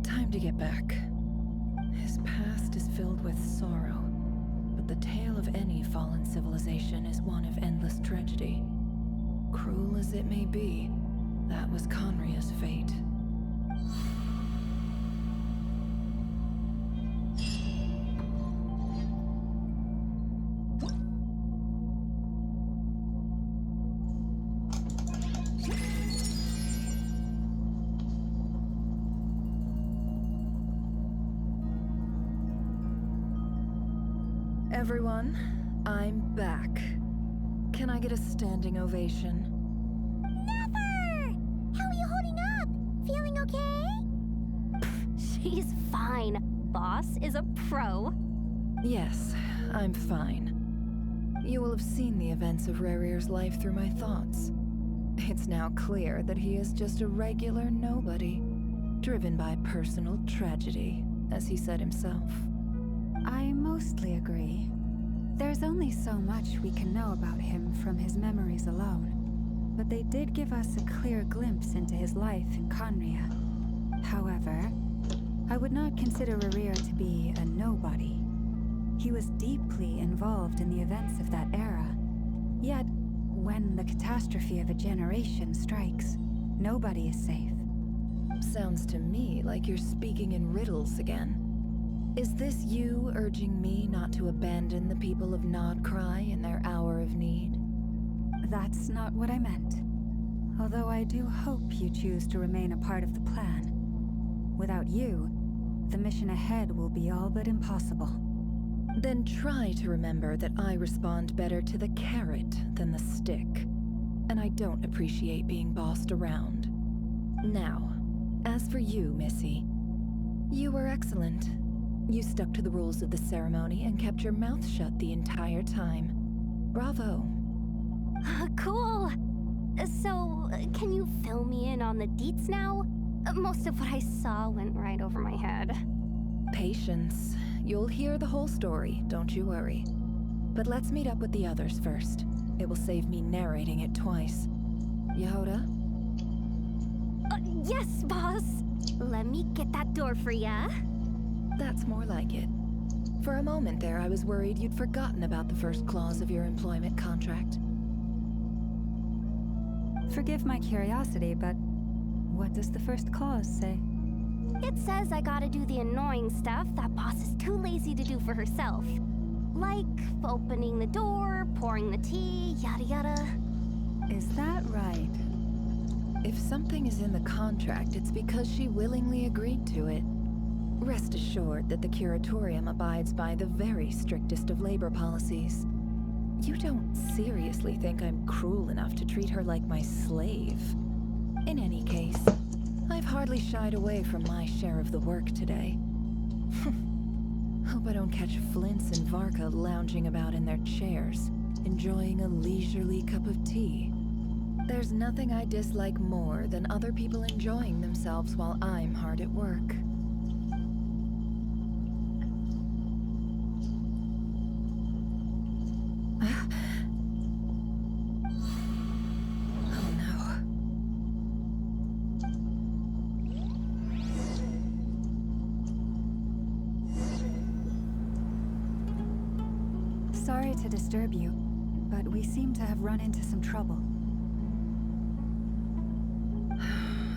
Time to get back. His past is filled with sorrow, but the tale of any fallen civilization is one of endless tragedy. Cruel as it may be, that was Conria's fate. Everyone, I'm back. Can I get a standing ovation? Never! How are you holding up? Feeling okay? She's fine. Boss is a pro. Yes, I'm fine. You will have seen the events of Rarir's life through my thoughts. It's now clear that he is just a regular nobody, driven by personal tragedy, as he said himself. I mostly agree. There's only so much we can know about him from his memories alone, but they did give us a clear glimpse into his life in Conria. However, I would not consider Rarir to be a nobody. He was deeply involved in the events of that era. Yet, when the catastrophe of a generation strikes, nobody is safe. Sounds to me like you're speaking in riddles again. Is this you urging me not to abandon the people of Nodcry in their hour of need? That's not what I meant. Although I do hope you choose to remain a part of the plan. Without you, the mission ahead will be all but impossible. Then try to remember that I respond better to the carrot than the stick. And I don't appreciate being bossed around. Now, as for you, Missy, you were excellent. You stuck to the rules of the ceremony and kept your mouth shut the entire time. Bravo. Cool. So, can you fill me in on the deets now? Most of what I saw went right over my head. Patience. You'll hear the whole story, don't you worry. But let's meet up with the others first. It will save me narrating it twice. Yehoda? Yes, boss. Let me get that door for ya. That's more like it. For a moment there, I was worried you'd forgotten about the first clause of your employment contract. Forgive my curiosity, but what does the first clause say? It says I gotta do the annoying stuff that boss is too lazy to do for herself. Like opening the door, pouring the tea, yada yada. Is that right? If something is in the contract, it's because she willingly agreed to it. Rest assured that the Curatorium abides by the very strictest of labor policies. You don't seriously think I'm cruel enough to treat her like my slave? In any case, I've hardly shied away from my share of the work today. Hope I don't catch Flintz and Varka lounging about in their chairs, enjoying a leisurely cup of tea. There's nothing I dislike more than other people enjoying themselves while I'm hard at work. Sorry to disturb you, but we seem to have run into some trouble.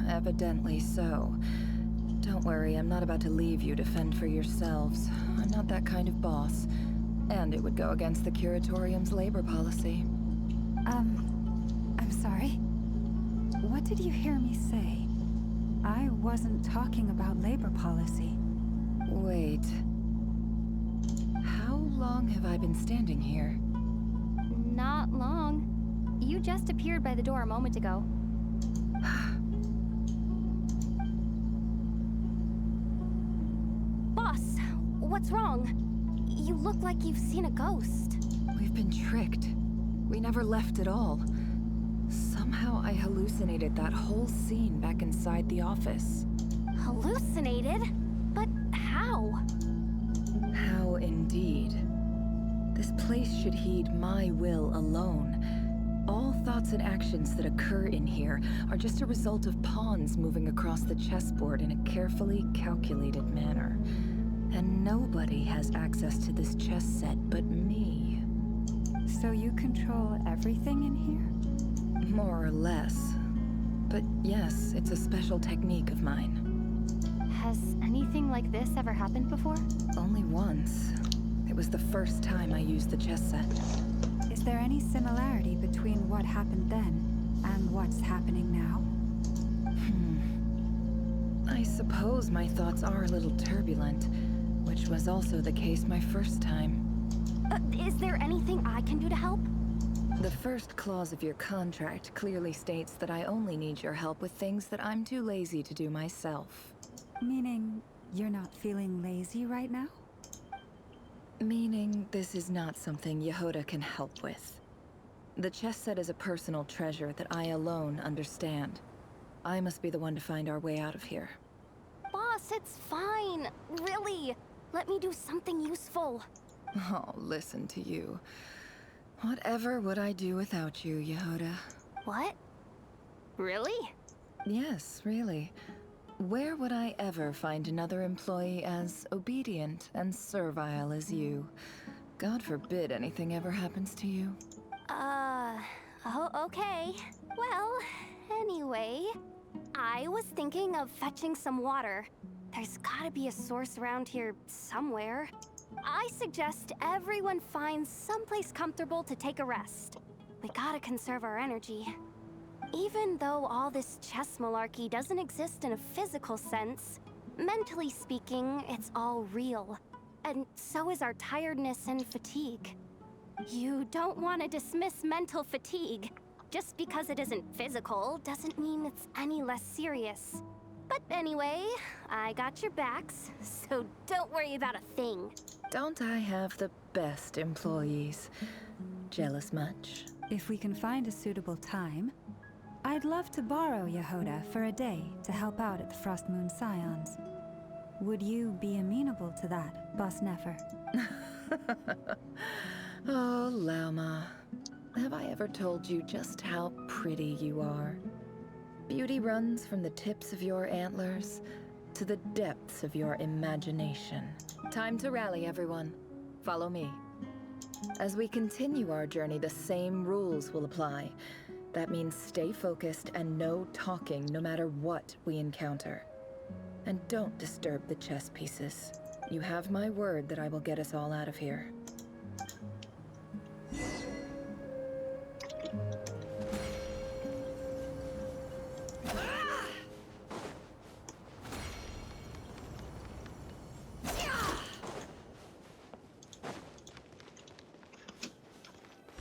Evidently so. Don't worry, I'm not about to leave you to fend for yourselves. I'm not that kind of boss. And it would go against the Curatorium's labor policy. I'm sorry? What did you hear me say? I wasn't talking about labor policy. Wait. How long have I been standing here? Not long. You just appeared by the door a moment ago. What's wrong? You look like you've seen a ghost. We've been tricked. We never left at all. Somehow I hallucinated that whole scene back inside the office. Hallucinated? But how? How indeed. This place should heed my will alone. All thoughts and actions that occur in here are just a result of pawns moving across the chessboard in a carefully calculated manner. And nobody has access to this chess set but me. So you control everything in here? More or less. But yes, it's a special technique of mine. Has anything like this ever happened before? Only once. It was the first time I used the chess set. Is there any similarity between what happened then and what's happening now? I suppose my thoughts are a little turbulent, which was also the case my first time. Is there anything I can do to help? The first clause of your contract clearly states that I only need your help with things that I'm too lazy to do myself. Meaning, you're not feeling lazy right now? Meaning, this is not something Yehoda can help with. The chess set is a personal treasure that I alone understand. I must be the one to find our way out of here. Boss, it's fine. Really. Let me do something useful. Oh, listen to you. Whatever would I do without you, Yehoda? What? Really? Yes, really. Where would I ever find another employee as obedient and servile as you? God forbid anything ever happens to you. Oh, okay. Well, anyway, I was thinking of fetching some water. There's gotta be a source around here somewhere. I suggest everyone finds someplace comfortable to take a rest. We gotta conserve our energy. Even though all this chess malarkey doesn't exist in a physical sense, mentally speaking, it's all real. And so is our tiredness and fatigue. You don't want to dismiss mental fatigue. Just because it isn't physical doesn't mean it's any less serious. But anyway, I got your backs, so don't worry about a thing. Don't I have the best employees? Jealous much? If we can find a suitable time, I'd love to borrow Yehoda for a day to help out at the Frost Moon Scions. Would you be amenable to that, Boss Nefer? Oh, Lauma. Have I ever told you just how pretty you are? Beauty runs from the tips of your antlers to the depths of your imagination. Time to rally, everyone. Follow me. As we continue our journey, the same rules will apply. That means stay focused and no talking no matter what we encounter. And don't disturb the chess pieces. You have my word that I will get us all out of here.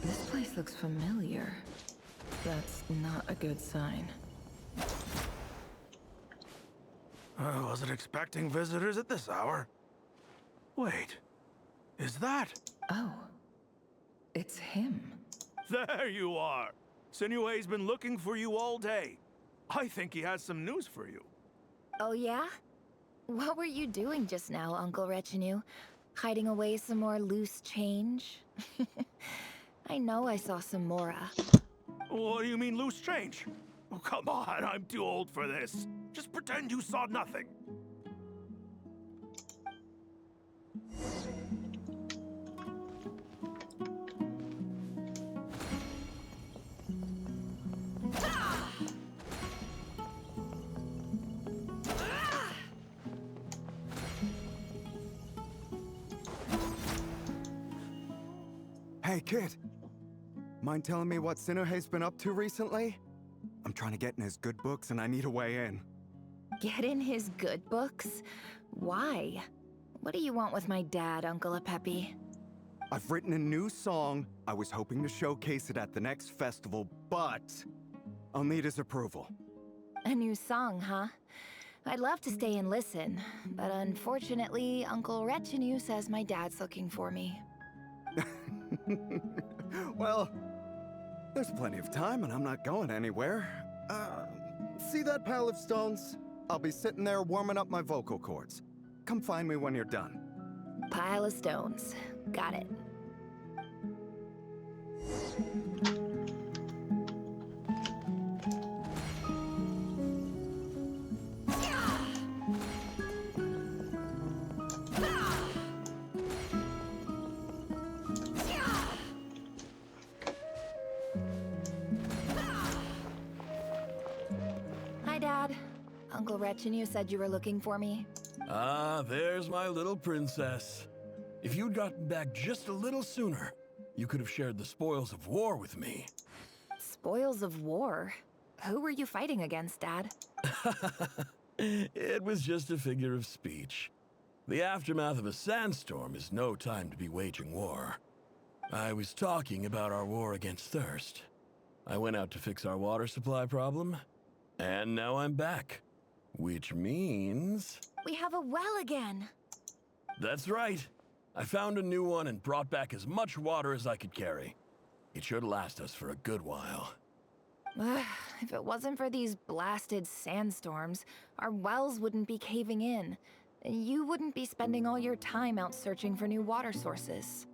This place looks familiar. That's not a good sign. I wasn't expecting visitors at this hour. Wait, is that? Oh, it's him. There you are. Sinue's been looking for you all day. I think he has some news for you. Oh yeah? What were you doing just now, Uncle Retinue? Hiding away some more loose change? I know I saw some Mora. What do you mean loose change? Oh, come on, I'm too old for this. Just pretend you saw nothing. Hey, kid. Mind telling me what Sinuhe's been up to recently? I'm trying to get in his good books and I need a way in. Get in his good books? Why? What do you want with my dad, Uncle Apepi? I've written a new song. I was hoping to showcase it at the next festival, but I'll need his approval. A new song, huh? I'd love to stay and listen, but unfortunately, Uncle Retinue says my dad's looking for me. Well, there's plenty of time and I'm not going anywhere. See that pile of stones? I'll be sitting there warming up my vocal cords. Come find me when you're done. Pile of stones. Got it. Hi, Dad. Uncle Retinue said you were looking for me. Ah, there's my little princess. If you'd gotten back just a little sooner, you could have shared the spoils of war with me. Spoils of war? Who were you fighting against, Dad? It was just a figure of speech. The aftermath of a sandstorm is no time to be waging war. I was talking about our war against thirst. I went out to fix our water supply problem, and now I'm back. Which means... We have a well again. That's right. I found a new one and brought back as much water as I could carry. It should last us for a good while. If it wasn't for these blasted sandstorms, our wells wouldn't be caving in. You wouldn't be spending all your time out searching for new water sources.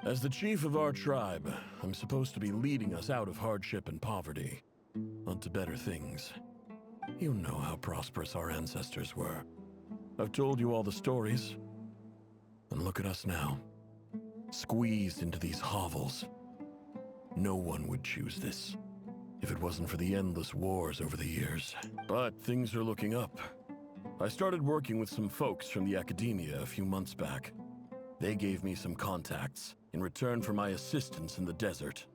As the chief of our tribe, I'm supposed to be leading us out of hardship and poverty, onto better things. You know how prosperous our ancestors were. I've told you all the stories. And look at us now, squeezed into these hovels. No one would choose this, if it wasn't for the endless wars over the years. But things are looking up. I started working with some folks from the academia a few months back. They gave me some contacts in return for my assistance in the desert.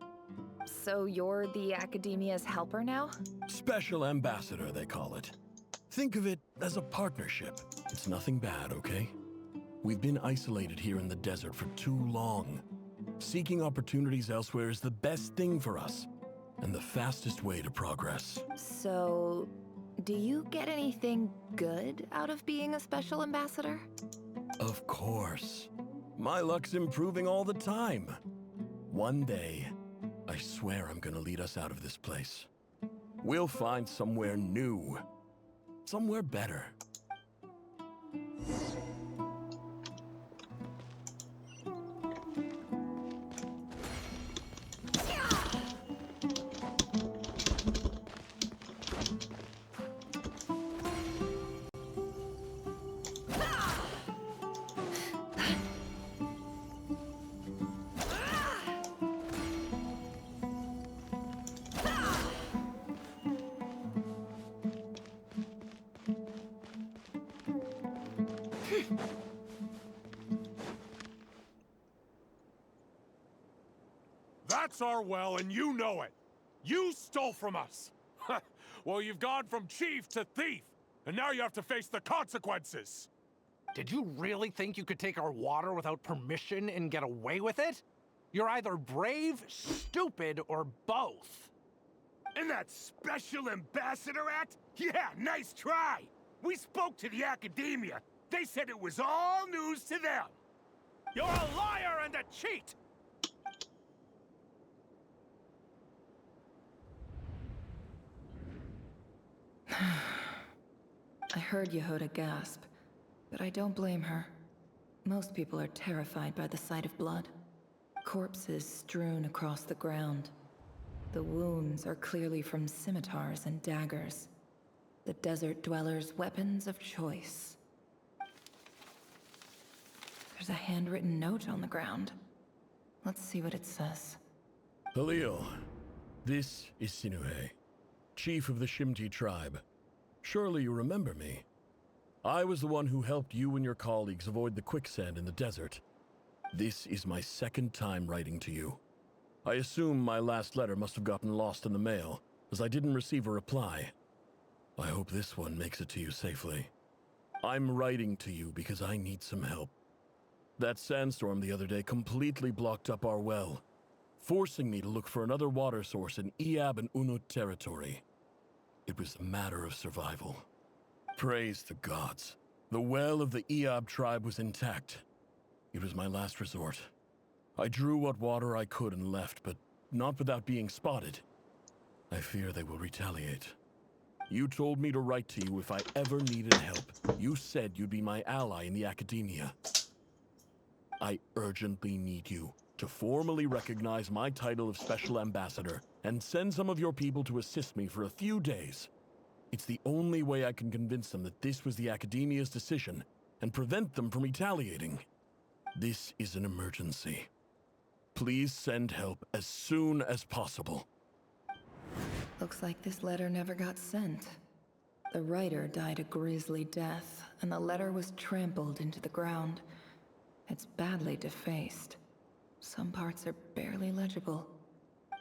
So you're the academia's helper now? Special ambassador, they call it. Think of it as a partnership. It's nothing bad, okay? We've been isolated here in the desert for too long. Seeking opportunities elsewhere is the best thing for us, and the fastest way to progress. So, do you get anything good out of being a special ambassador? Of course. My luck's improving all the time. One day, I swear I'm gonna lead us out of this place. We'll find somewhere new. Somewhere better. That's our well, and you know it. You stole from us. Well, you've gone from chief to thief, and now you have to face the consequences. Did you really think you could take our water without permission and get away with it? You're either brave, stupid, or both. And that Special Ambassador Act? Yeah, nice try. We spoke to the academia. They said it was all news to them. You're a liar and a cheat! I heard Yehuda gasp, but I don't blame her. Most people are terrified by the sight of blood. Corpses strewn across the ground. The wounds are clearly from scimitars and daggers. The desert dwellers' weapons of choice. There's a handwritten note on the ground. Let's see what it says. Halil, this is Sinuhe, chief of the Shimti tribe. Surely you remember me. I was the one who helped you and your colleagues avoid the quicksand in the desert. This is my second time writing to you. I assume my last letter must have gotten lost in the mail, as I didn't receive a reply. I hope this one makes it to you safely. I'm writing to you because I need some help. That sandstorm the other day completely blocked up our well, forcing me to look for another water source in Iab and Unut territory. It was a matter of survival. Praise the gods. The well of the Eob tribe was intact. It was my last resort. I drew what water I could and left, but not without being spotted. I fear they will retaliate. You told me to write to you if I ever needed help. You said you'd be my ally in the academia. I urgently need you to formally recognize my title of Special Ambassador and send some of your people to assist me for a few days. It's the only way I can convince them that this was the academia's decision and prevent them from retaliating. This is an emergency. Please send help as soon as possible. Looks like this letter never got sent. The writer died a grisly death, and the letter was trampled into the ground. It's badly defaced. Some parts are barely legible.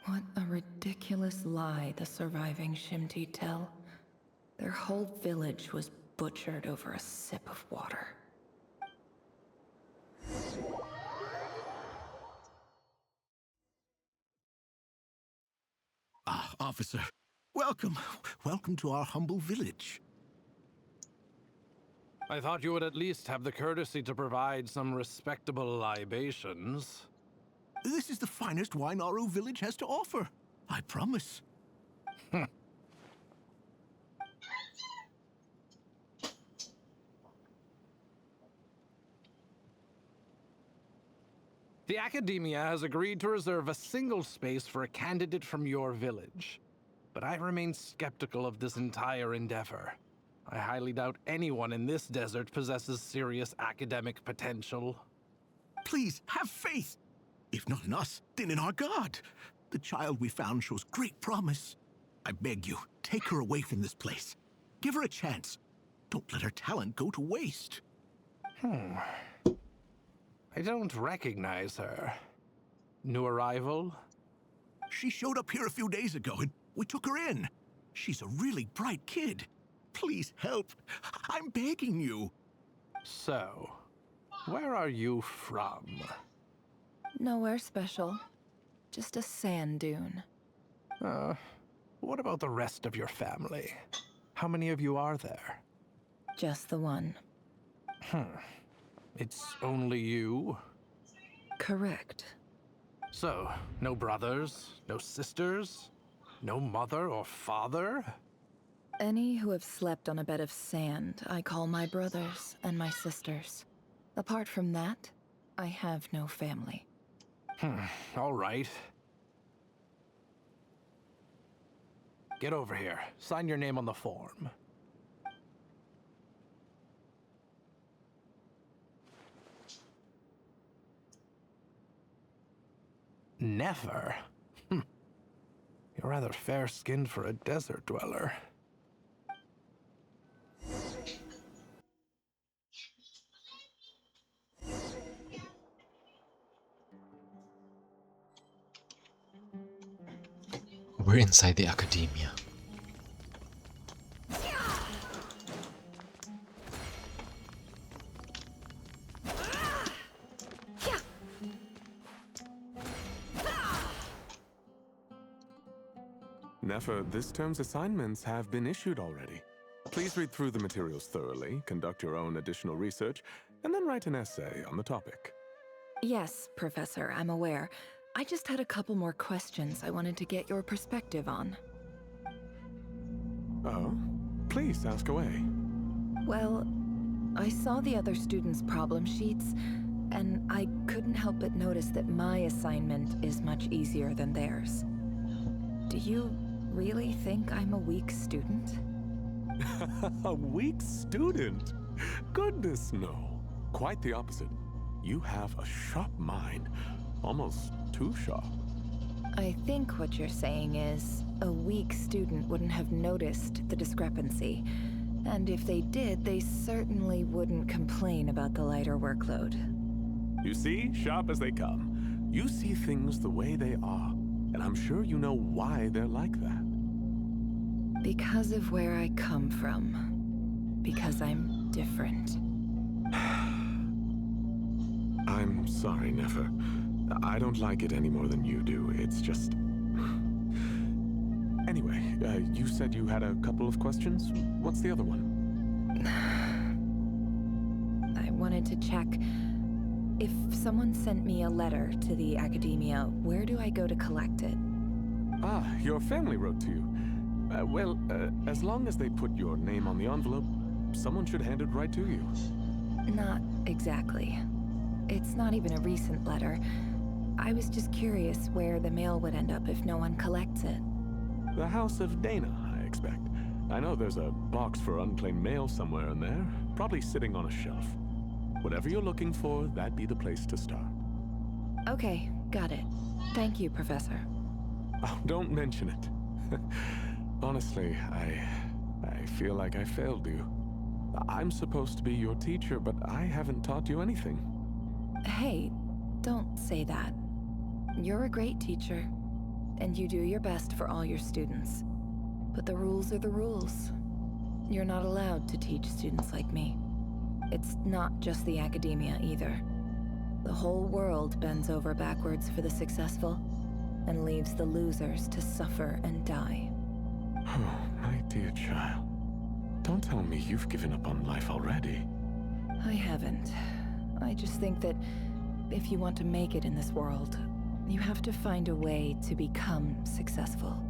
What a ridiculous lie the surviving Shimti tell. Their whole village was butchered over a sip of water. Ah, officer. Welcome. Welcome to our humble village. I thought you would at least have the courtesy to provide some respectable libations. This is the finest wine Aru village has to offer. I promise. The Academia has agreed to reserve a single space for a candidate from your village. But I remain skeptical of this entire endeavor. I highly doubt anyone in this desert possesses serious academic potential. Please, have faith. If not in us, then in our god. The child we found shows great promise. I beg you, take her away from this place. Give her a chance. Don't let her talent go to waste. I don't recognize her. New arrival? She showed up here a few days ago and we took her in. She's a really bright kid. Please help. I'm begging you. So, where are you from? Nowhere special. Just a sand dune. What about the rest of your family? How many of you are there? Just the one. It's only you? Correct. So, no brothers, no sisters, no mother or father? Any who have slept on a bed of sand, I call my brothers and my sisters. Apart from that, I have no family. All right. Get over here. Sign your name on the form. Never? You're rather fair-skinned for a desert dweller. We're inside the academia. Nefer, this term's assignments have been issued already. Please read through the materials thoroughly, conduct your own additional research, and then write an essay on the topic. Yes, Professor, I'm aware. I just had a couple more questions I wanted to get your perspective on. Oh? Please, ask away. Well, I saw the other students' problem sheets, and I couldn't help but notice that my assignment is much easier than theirs. Do you really think I'm a weak student? A weak student? Goodness, no. Quite the opposite. You have a sharp mind. Almost too sharp. I think what you're saying is, a weak student wouldn't have noticed the discrepancy. And if they did, they certainly wouldn't complain about the lighter workload. You see, sharp as they come. You see things the way they are. And I'm sure you know why they're like that. Because of where I come from. Because I'm different. I'm sorry, Nefer. I don't like it any more than you do. It's just... Anyway, you said you had a couple of questions? What's the other one? wanted to check. If someone sent me a letter to the Academia, where do I go to collect it? Ah, your family wrote to you. Well, as long as they put your name on the envelope, someone should hand it right to you. Not exactly. It's not even a recent letter. I was just curious where the mail would end up if no one collects it. The House of Dana, I expect. I know there's a box for unclaimed mail somewhere in there, probably sitting on a shelf. Whatever you're looking for, that'd be the place to start. Okay, got it. Thank you, Professor. Oh, don't mention it. Honestly, I feel like I failed you. I'm supposed to be your teacher, but I haven't taught you anything. Hey, don't say that. You're a great teacher, and you do your best for all your students. But the rules are the rules. You're not allowed to teach students like me. It's not just the Academia either. The whole world bends over backwards for the successful, and leaves the losers to suffer and die. Oh, my dear child. Don't tell me you've given up on life already. I haven't. I just think that if you want to make it in this world, you have to find a way to become successful.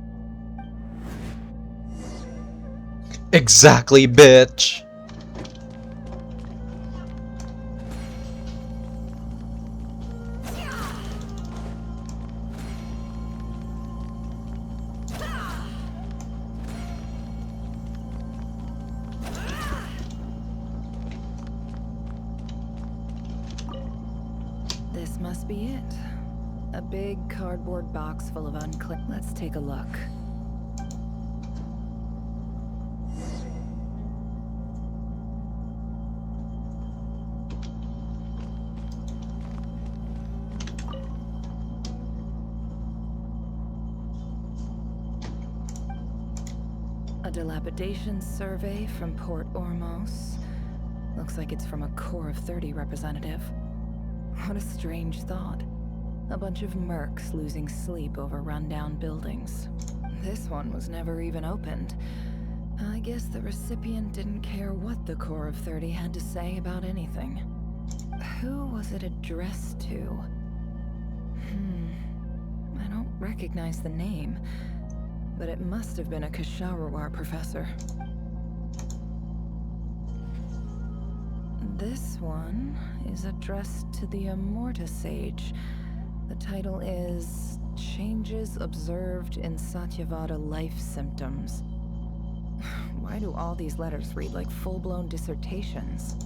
Exactly, bitch. This must be it. A big cardboard box full of unclaimed. Let's take a look. A dilapidation survey from Port Ormos. Looks like it's from a Core of 30 representative. What a strange thought. A bunch of mercs losing sleep over rundown buildings. This one was never even opened. I guess the recipient didn't care what the Core of 30 had to say about anything. Who was it addressed to? I don't recognize the name, but it must have been a Kasharawar professor. This one is addressed to the Immorta Sage. The title is Changes Observed in Satyavada Life Symptoms. Why do all these letters read like full-blown dissertations?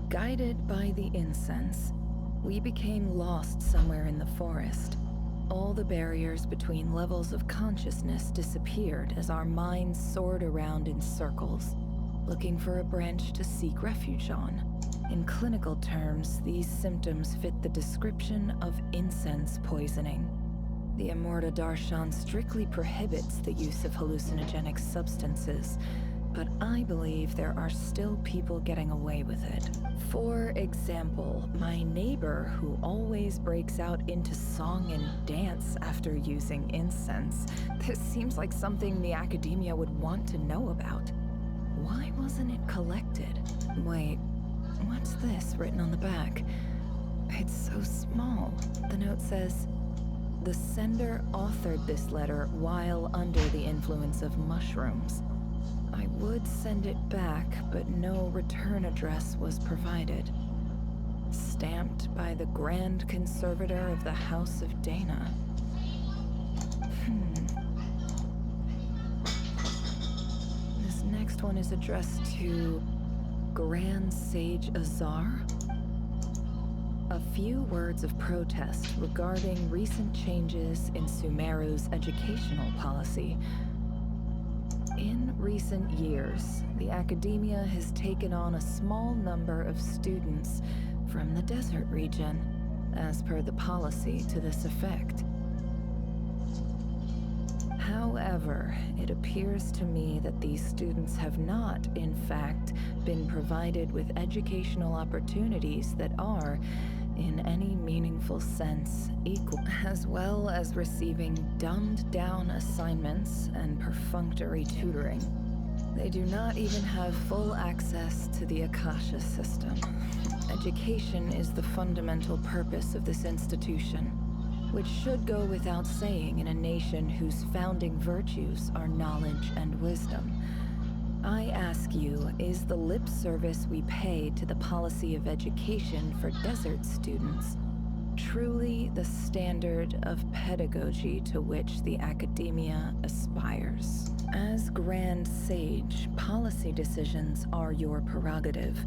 Guided by the incense, we became lost somewhere in the forest. All the barriers between levels of consciousness disappeared as our minds soared around in circles, looking for a branch to seek refuge on. In clinical terms, these symptoms fit the description of incense poisoning. The Immorta Darshan strictly prohibits the use of hallucinogenic substances, but I believe there are still people getting away with it. For example, my neighbor who always breaks out into song and dance after using incense. This seems like something the Academia would want to know about. Why wasn't it collected? Wait, what's this written on the back? It's so small. The note says, "The sender authored this letter while under the influence of mushrooms. I would send it back, but no return address was provided. Stamped by the Grand Conservator of the House of Dana." This next one is addressed to Grand Sage Azar. A few words of protest regarding recent changes in Sumeru's educational policy. In recent years, the Academia has taken on a small number of students from the desert region, as per the policy to this effect. However, it appears to me that these students have not, in fact, been provided with educational opportunities that are, in any meaningful sense, equal, as well as receiving dumbed-down assignments and perfunctory tutoring. They do not even have full access to the Akasha system. Education is the fundamental purpose of this institution, which should go without saying in a nation whose founding virtues are knowledge and wisdom. I ask you, is the lip service we pay to the policy of education for desert students truly the standard of pedagogy to which the academia aspires? As Grand Sage, policy decisions are your prerogative,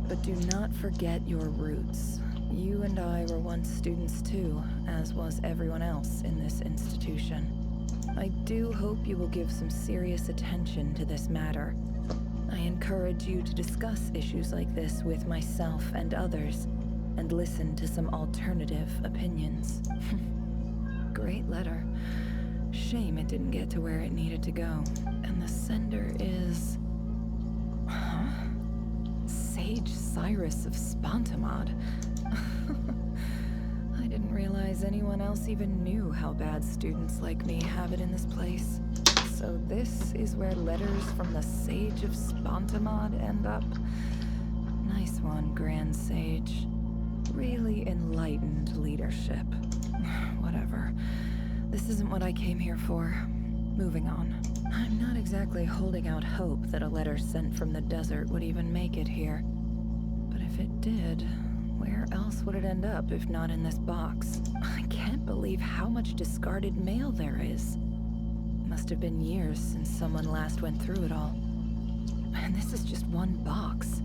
but do not forget your roots. You and I were once students too, as was everyone else in this institution. I do hope you will give some serious attention to this matter. I encourage you to discuss issues like this with myself and others, and listen to some alternative opinions. Great letter. Shame it didn't get to where it needed to go. And the sender is... Huh? Sage Cyrus of Spontamod. I didn't realize anyone else even knew how bad students like me have it in this place. So this is where letters from the Sage of Spontamod end up? Nice one, Grand Sage. Really enlightened leadership. Whatever. This isn't what I came here for. Moving on. I'm not exactly holding out hope that a letter sent from the desert would even make it here. But if it did, where else would it end up if not in this box? I can't believe how much discarded mail there is. It must have been years since someone last went through it all. And this is just one box.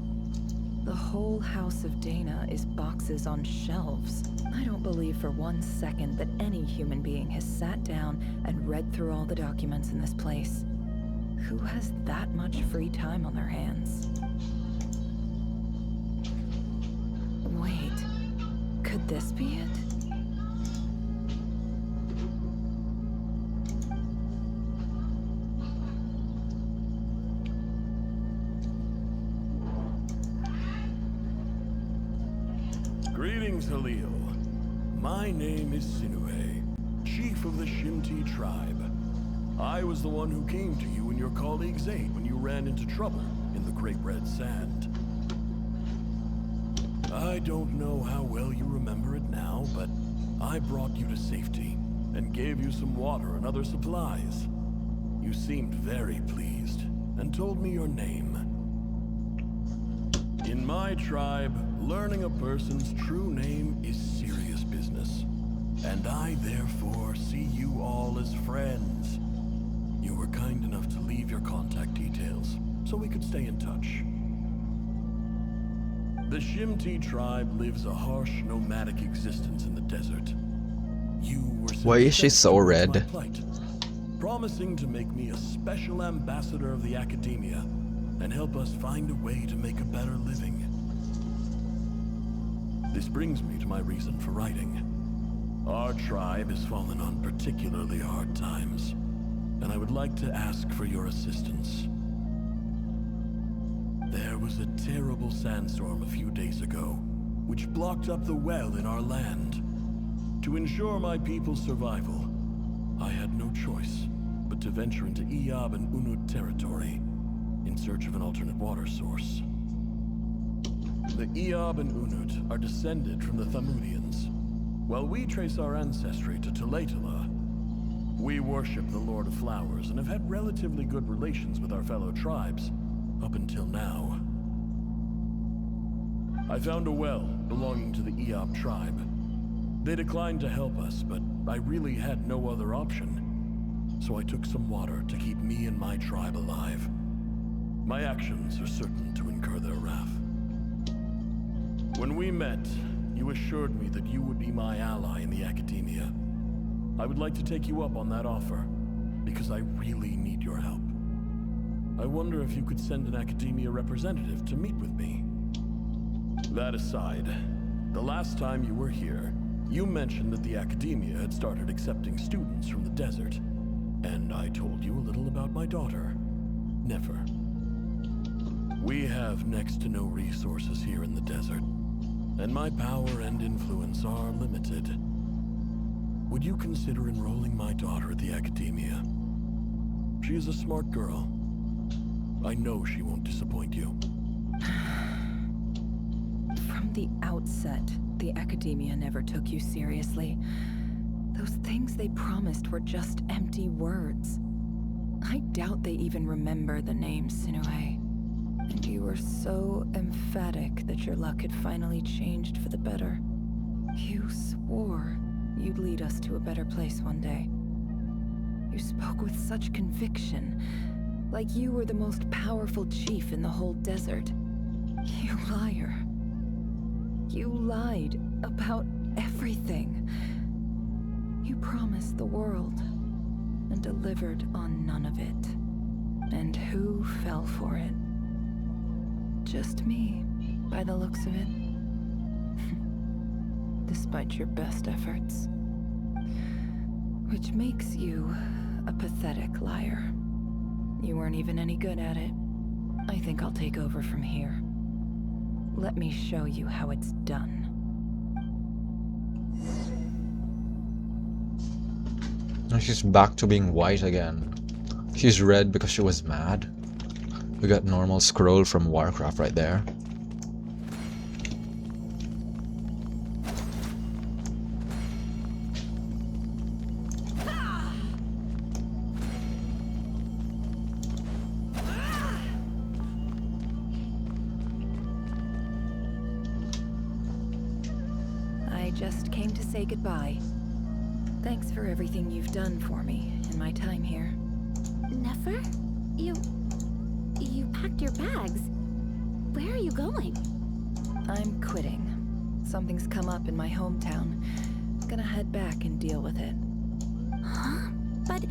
The whole House of Dana is boxes on shelves. I don't believe for 1 second that any human being has sat down and read through all the documents in this place. Who has that much free time on their hands? Wait, could this be it? Greetings, Halil. My name is Sinue, chief of the Shimti tribe. I was the one who came to you and your colleague Zaid when you ran into trouble in the Great Red Sand. I don't know how well you remember it now, but I brought you to safety and gave you some water and other supplies. You seemed very pleased and told me your name. In my tribe, learning a person's true name is serious business, and I therefore see you all as friends. You were kind enough to leave your contact details so we could stay in touch. The Shimti tribe lives a harsh nomadic existence in the desert. You were Why is she so red? my plight, promising to make me a special ambassador of the academia and help us find a way to make a better living. This brings me to my reason for writing. Our tribe has fallen on particularly hard times, and I would like to ask for your assistance. There was a terrible sandstorm a few days ago, which blocked up the well in our land. To ensure my people's survival, I had no choice but to venture into Iyab and Unut territory in search of an alternate water source. The Iyab and Unut are descended from the Thamudians, while we trace our ancestry to Tulatala. We worship the Lord of Flowers and have had relatively good relations with our fellow tribes up until now. I found a well belonging to the Iyab tribe. They declined to help us, but I really had no other option, so I took some water to keep me and my tribe alive. My actions are certain to incur their wrath. When we met, you assured me that you would be my ally in the academia. I would like to take you up on that offer, because I really need your help. I wonder if you could send an academia representative to meet with me. That aside, the last time you were here, you mentioned that the academia had started accepting students from the desert, and I told you a little about my daughter, Nefer. We have next to no resources here in the desert, and my power and influence are limited. Would you consider enrolling my daughter at the academia? She is a smart girl, I know she won't disappoint you. From the outset, the Academia never took you seriously. Those things they promised were just empty words. I doubt they even remember the name Sinue. And you were so emphatic that your luck had finally changed for the better. You swore you'd lead us to a better place one day. You spoke with such conviction, like you were the most powerful chief in the whole desert. You liar. You lied about everything. You promised the world and delivered on none of it. And who fell for it? Just me, by the looks of it. Despite your best efforts. Which makes you a pathetic liar. You weren't even any good at it. I think I'll take over from here. Let me show you how it's done. Now she's back to being white again. She's red because she was mad. We got normal scroll from Warcraft right there. I just came to say goodbye. Thanks for everything you've done for me in my time here. Nefer? You packed your bags. Where are you going? I'm quitting. Something's come up in my hometown. Gonna head back and deal with it. Huh? But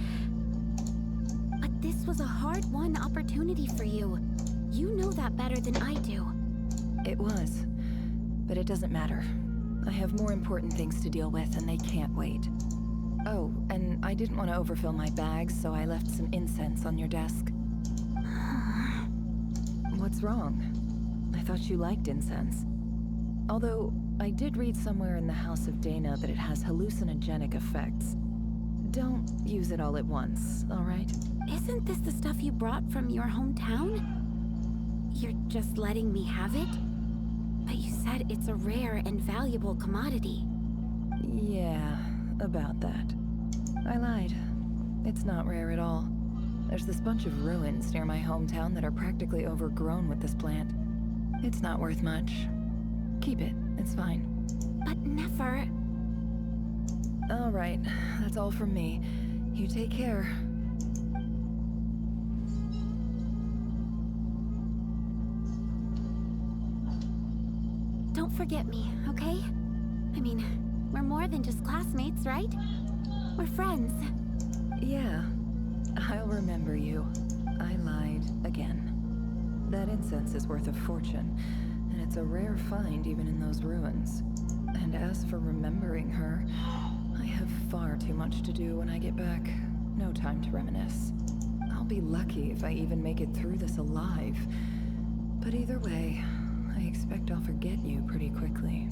this was a hard-won opportunity for you. You know that better than I do. It was. But it doesn't matter. I have more important things to deal with, and they can't wait. Oh, and I didn't want to overfill my bags, so I left some incense on your desk. What's wrong? I thought you liked incense. Although, I did read somewhere in the House of Dana that it has hallucinogenic effects. Don't use it all at once, alright? Isn't this the stuff you brought from your hometown? You're just letting me have it? But you said it's a rare and valuable commodity. Yeah, about that. I lied. It's not rare at all. There's this bunch of ruins near my hometown that are practically overgrown with this plant. It's not worth much. Keep it, it's fine. But Nefer... Alright, that's all from me. You take care. Don't forget me, okay? I mean, we're more than just classmates, right? We're friends. Yeah, I'll remember you. I lied again. That incense is worth a fortune, and it's a rare find even in those ruins. And as for remembering her, I have far too much to do when I get back. No time to reminisce. I'll be lucky if I even make it through this alive. But either way, I expect I'll forget you pretty quickly.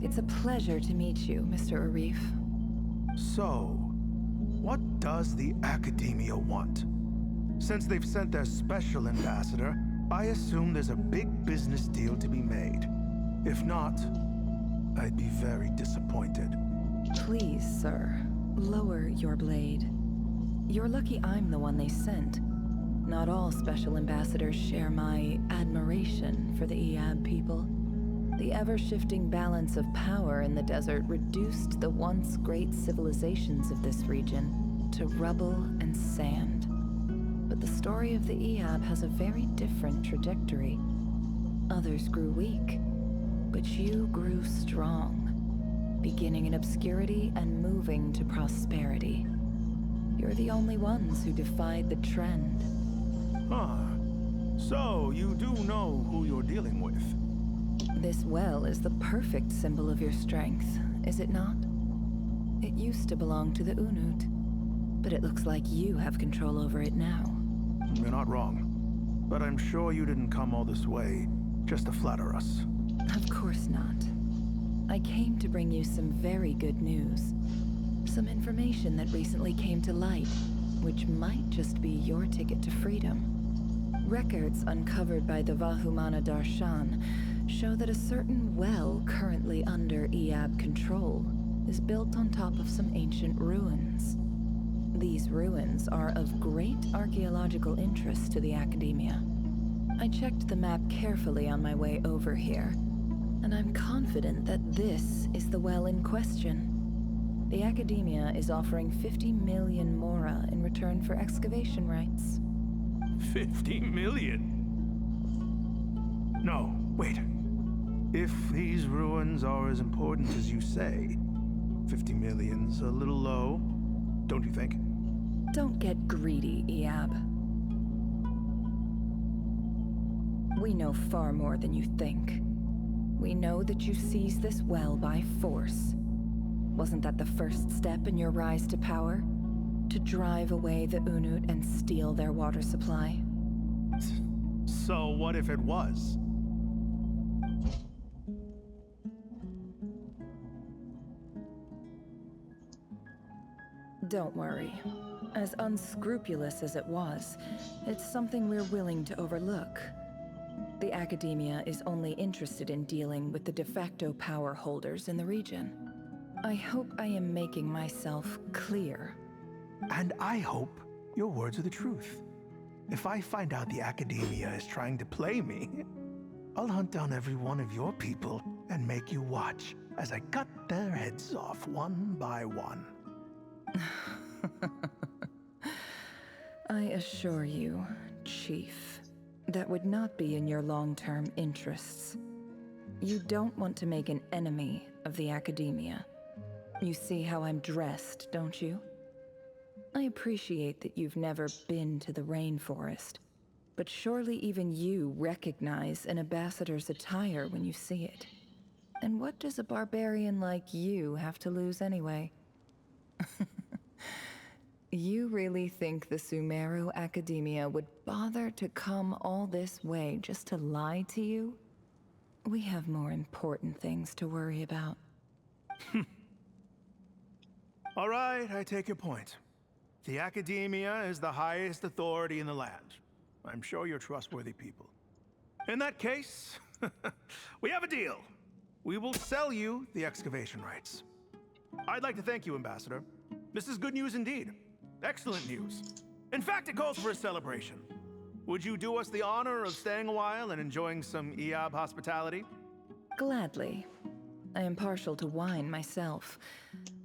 It's a pleasure to meet you, Mr. Arif. So, what does the Academia want? Since they've sent their special ambassador, I assume there's a big business deal to be made. If not, I'd be very disappointed. Please, sir, lower your blade. You're lucky I'm the one they sent. Not all special ambassadors share my admiration for the Eab people. The ever-shifting balance of power in the desert reduced the once great civilizations of this region to rubble and sand. But the story of the Eab has a very different trajectory. Others grew weak, but you grew strong, beginning in obscurity and moving to prosperity. You're the only ones who defied the trend. Huh. So, you do know who you're dealing with? This well is the perfect symbol of your strength, is it not? It used to belong to the Unut, but it looks like you have control over it now. You're not wrong. But I'm sure you didn't come all this way just to flatter us. Of course not. I came to bring you some very good news. Some information that recently came to light, which might just be your ticket to freedom. Records uncovered by the Vahumana Darshan show that a certain well currently under Eab control is built on top of some ancient ruins. These ruins are of great archaeological interest to the Academia. I checked the map carefully on my way over here, and I'm confident that this is the well in question. The Academia is offering 50 million mora in return for excavation rights. 50 million? No, wait. If these ruins are as important as you say, 50 million's a little low, don't you think? Don't get greedy, Eab. We know far more than you think. We know that you seized this well by force. Wasn't that the first step in your rise to power? To drive away the Unut and steal their water supply? So what if it was? Don't worry. As unscrupulous as it was, it's something we're willing to overlook. The Academia is only interested in dealing with the de facto power holders in the region. I hope I am making myself clear. And I hope your words are the truth. If I find out the Academia is trying to play me, I'll hunt down every one of your people and make you watch as I cut their heads off one by one. I assure you, Chief, that would not be in your long-term interests. You don't want to make an enemy of the Academia. You see how I'm dressed, don't you? I appreciate that you've never been to the rainforest, but surely even you recognize an ambassador's attire when you see it. And what does a barbarian like you have to lose anyway? You really think the Sumeru Academia would bother to come all this way just to lie to you? We have more important things to worry about. All right, I take your point. The Academia is the highest authority in the land. I'm sure you're trustworthy people. In that case, we have a deal. We will sell you the excavation rights. I'd like to thank you, Ambassador. This is good news indeed. Excellent news. In fact, it calls for a celebration. Would you do us the honor of staying a while and enjoying some Eab hospitality? Gladly. I am partial to wine myself,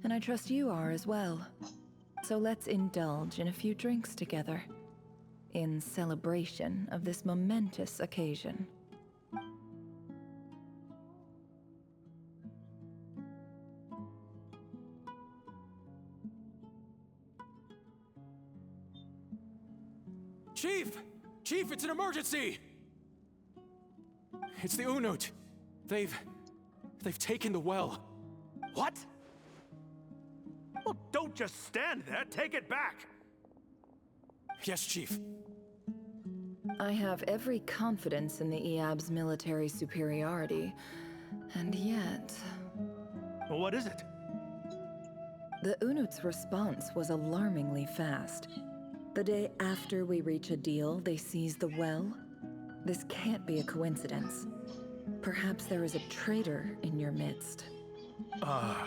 and I trust you are as well. So let's indulge in a few drinks together, in celebration of this momentous occasion. Chief! Chief, it's an emergency! It's the Unut. They've taken the well. What? Well, don't just stand there. Take it back. Yes, Chief. I have every confidence in the Eab's military superiority, and yet... Well, what is it? The Unut's response was alarmingly fast. The day after we reach a deal, they seize the well. This can't be a coincidence. Perhaps there is a traitor in your midst. I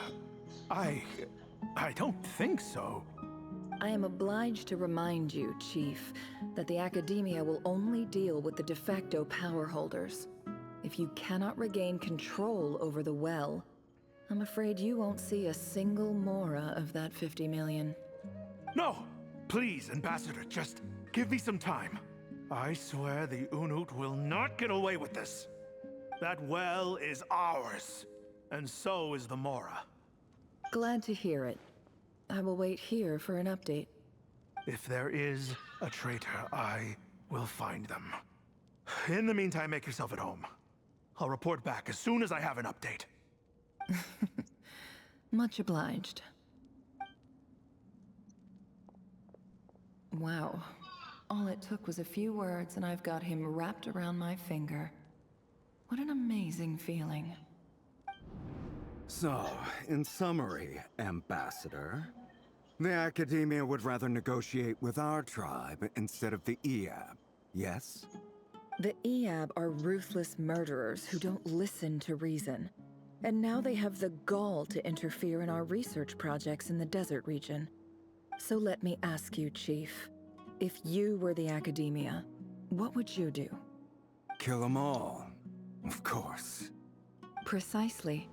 don't think so. I am obliged to remind you, Chief, that the Academia will only deal with the de facto power holders. if you cannot regain control over the well, I'm afraid you won't see a single mora of that 50 million. No! Please, Ambassador, just give me some time. I swear the Unut will not get away with this. That well is ours, and so is the mora. Glad to hear it. I will wait here for an update. If there is a traitor, I will find them. In the meantime, make yourself at home. I'll report back as soon as I have an update. Much obliged. Wow. All it took was a few words and I've got him wrapped around my finger. What an amazing feeling. So, in summary, Ambassador, the Academia would rather negotiate with our tribe instead of the Eab, yes? The Eab are ruthless murderers who don't listen to reason. And now they have the gall to interfere in our research projects in the desert region. So let me ask you, Chief. If you were the Academia, what would you do? Kill them all, of course. Precisely.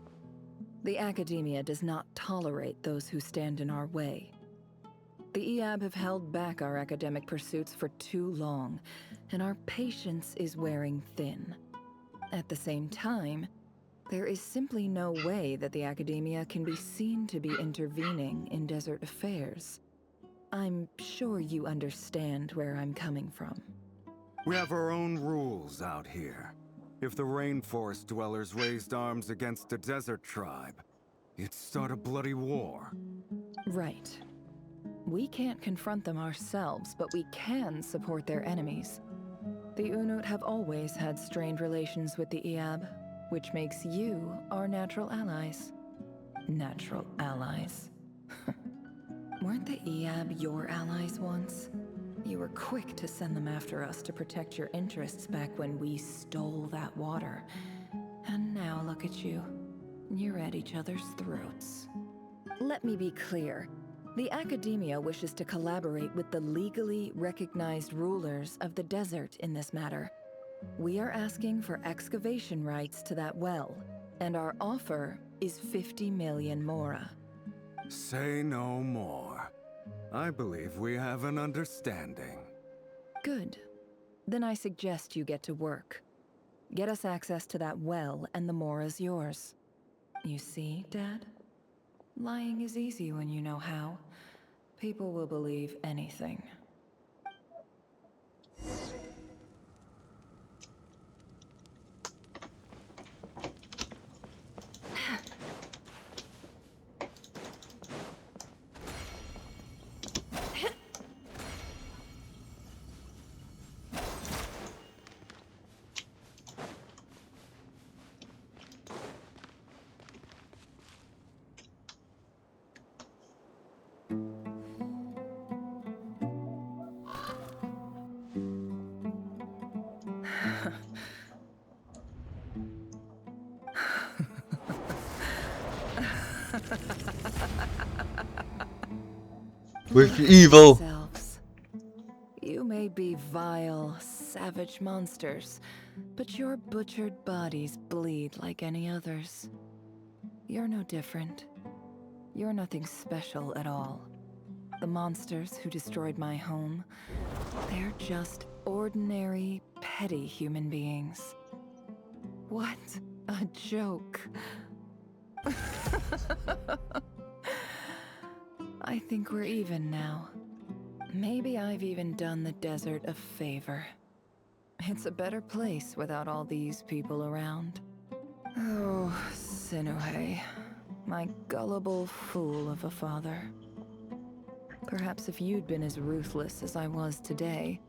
The Academia does not tolerate those who stand in our way. The Eab have held back our academic pursuits for too long, and our patience is wearing thin. At the same time, there is simply no way that the Academia can be seen to be intervening in desert affairs. I'm sure you understand where I'm coming from. We have our own rules out here. If the rainforest dwellers raised arms against a desert tribe, it'd start a bloody war. Right. We can't confront them ourselves, but we can support their enemies. The Unut have always had strained relations with the Eab, which makes you our natural allies. Natural allies. Weren't the Eab your allies once? You were quick to send them after us to protect your interests back when we stole that water. And now look at you. You're at each other's throats. Let me be clear. The Academia wishes to collaborate with the legally recognized rulers of the desert in this matter. We are asking for excavation rights to that well, and our offer is 50 million mora. Say no more. I believe we have an understanding. Good. Then I suggest you get to work. Get us access to that well, and the mora's yours. You see, Dad? Lying is easy when you know how. People will believe anything. With evil. You may be vile, savage monsters, but your butchered bodies bleed like any others. You're no different. You're nothing special at all. The monsters who destroyed my home, they're just ordinary, petty human beings. What a joke. I think we're even now. Maybe I've even done the desert a favor. It's a better place without all these people around. Oh, Sinuhe, my gullible fool of a father. Perhaps if you'd been as ruthless as I was today,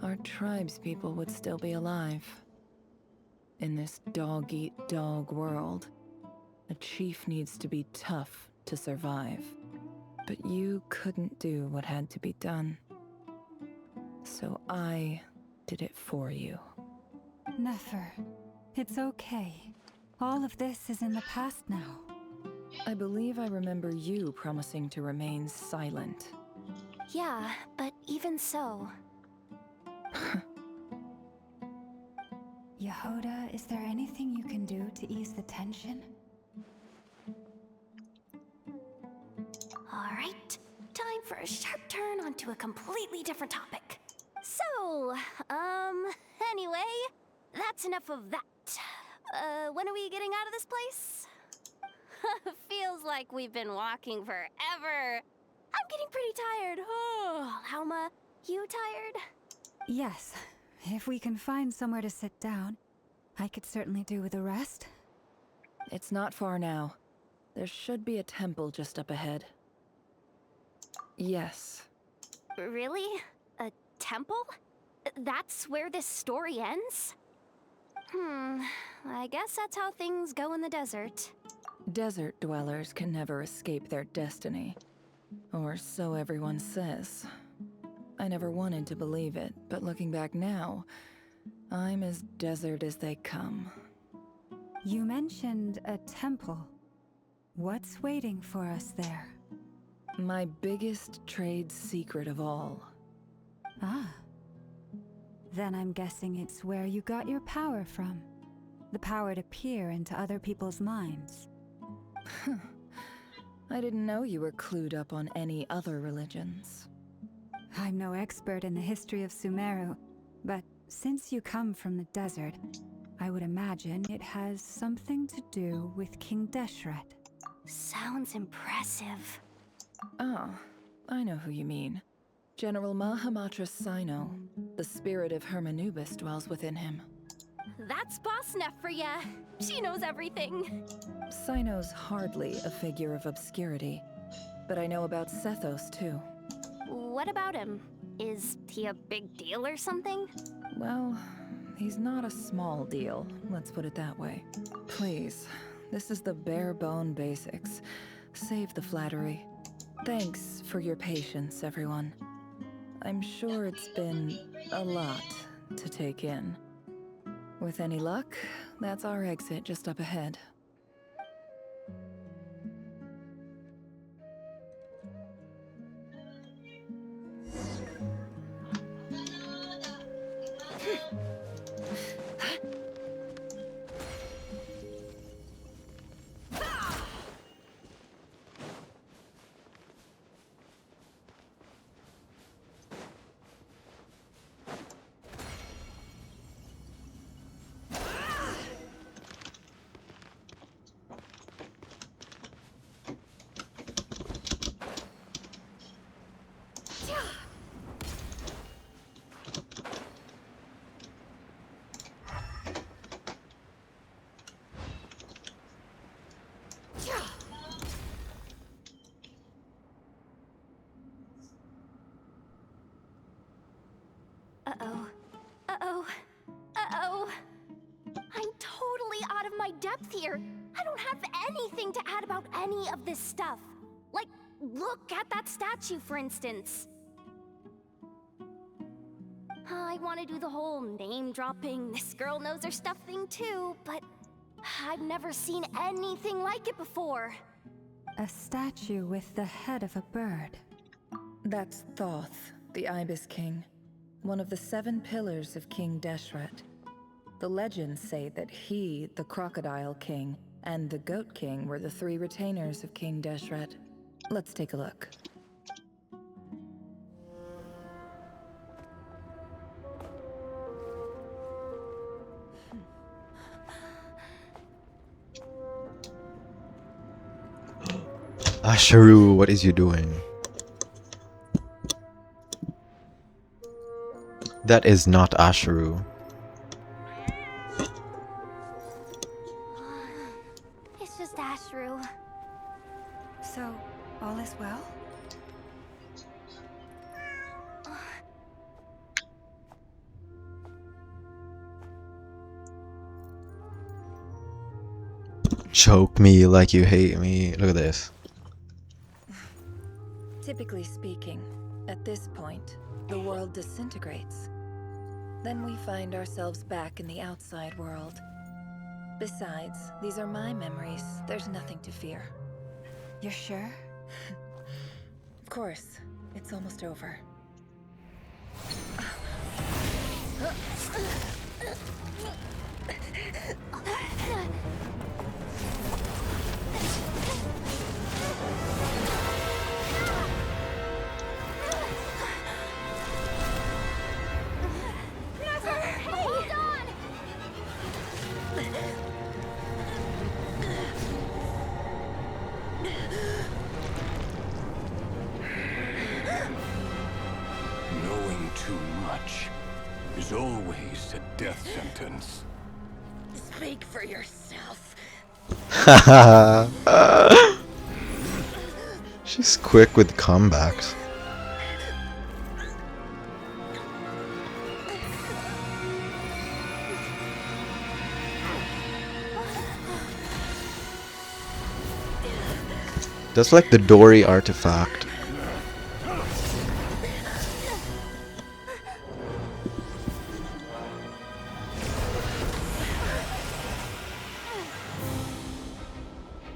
our tribespeople would still be alive. In this dog-eat-dog world, a chief needs to be tough to survive. But you couldn't do what had to be done. So I did it for you. Nefer, it's okay. All of this is in the past now. I believe I remember you promising to remain silent. Yeah, but even so... Yehoda, is there anything you can do to ease the tension? Alright, time for a sharp turn onto a completely different topic. So, anyway, that's enough of that. When are we getting out of this place? Feels like we've been walking forever. I'm getting pretty tired. Oh, Alma, you tired? Yes. If we can find somewhere to sit down, I could certainly do with a rest. It's not far now. There should be a temple just up ahead. Yes. Really? A temple? That's where this story ends? I guess that's how things go in the desert. Desert dwellers can never escape their destiny. Or so everyone says. I never wanted to believe it, but looking back now, I'm as desert as they come. You mentioned a temple. What's waiting for us there? My biggest trade secret of all. Ah. Then I'm guessing it's where you got your power from. The power to peer into other people's minds. I didn't know you were clued up on any other religions. I'm no expert in the history of Sumeru, but since you come from the desert, I would imagine it has something to do with King Deshret. Sounds impressive. Ah, I know who you mean. General Mahamatra Sino. The spirit of Hermanubis dwells within him. That's Boss Neff for ya. She knows everything. Sino's hardly a figure of obscurity, but I know about Sethos too. What about him? Is he a big deal or something? Well, he's not a small deal, let's put it that way. Please, this is the bare-bone basics. Save the flattery. Thanks for your patience, everyone. I'm sure it's been a lot to take in. With any luck, that's our exit just up ahead. Uh-oh. Uh-oh. Uh-oh. I'm totally out of my depth here. I don't have anything to add about any of this stuff. Like, look at that statue, for instance. I want to do the whole name-dropping, this girl knows her stuff thing too, but I've never seen anything like it before. A statue with the head of a bird. That's Thoth, the Ibis King. One of the 7 pillars of King Deshret. The legends say that he, the Crocodile King, and the Goat King were the 3 retainers of King Deshret. Let's take a look. Asheru, what is you doing? That is not Asheru. It's just Ashru. So, all is well? Choke me like you hate me. Look at this. Typically speaking, at this point, the world disintegrates. Then we find ourselves back in the outside world. Besides, these are my memories. There's nothing to fear. You're sure? Of course. It's almost over. Hold on! Knowing too much is always a death sentence. Speak for yourself. She's quick with comebacks. That's like the Dory artifact.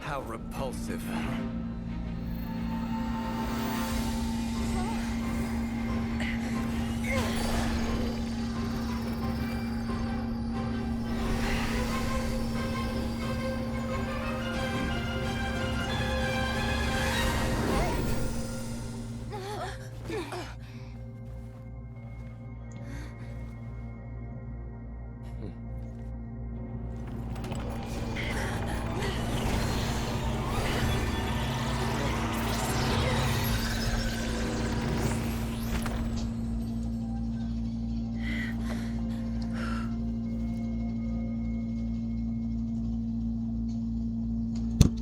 How repulsive.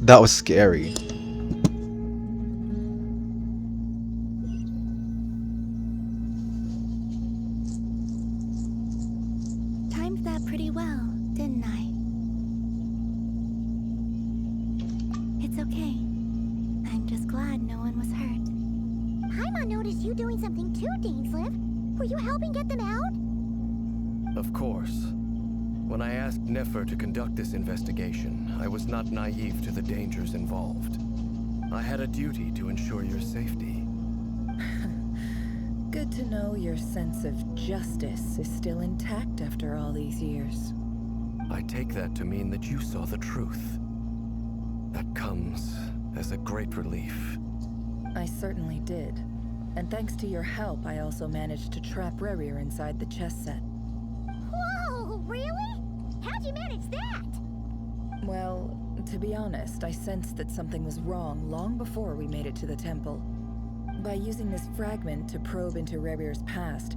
That was scary. Timed that pretty well, didn't I? It's okay. I'm just glad no one was hurt. Paimon noticed you doing something too, Dainsleif. Were you helping get them out? Of course. When I asked Nefer to conduct this investigation, I was not naive to the dangers involved. I had a duty to ensure your safety. Good to know your sense of justice is still intact after all these years. I take that to mean that you saw the truth. That comes as a great relief. I certainly did. And thanks to your help, I also managed to trap Rerir inside the chess set. Whoa, really? How'd you manage that? Well, to be honest, I sensed that something was wrong long before we made it to the temple. By using this fragment to probe into Rerir's past,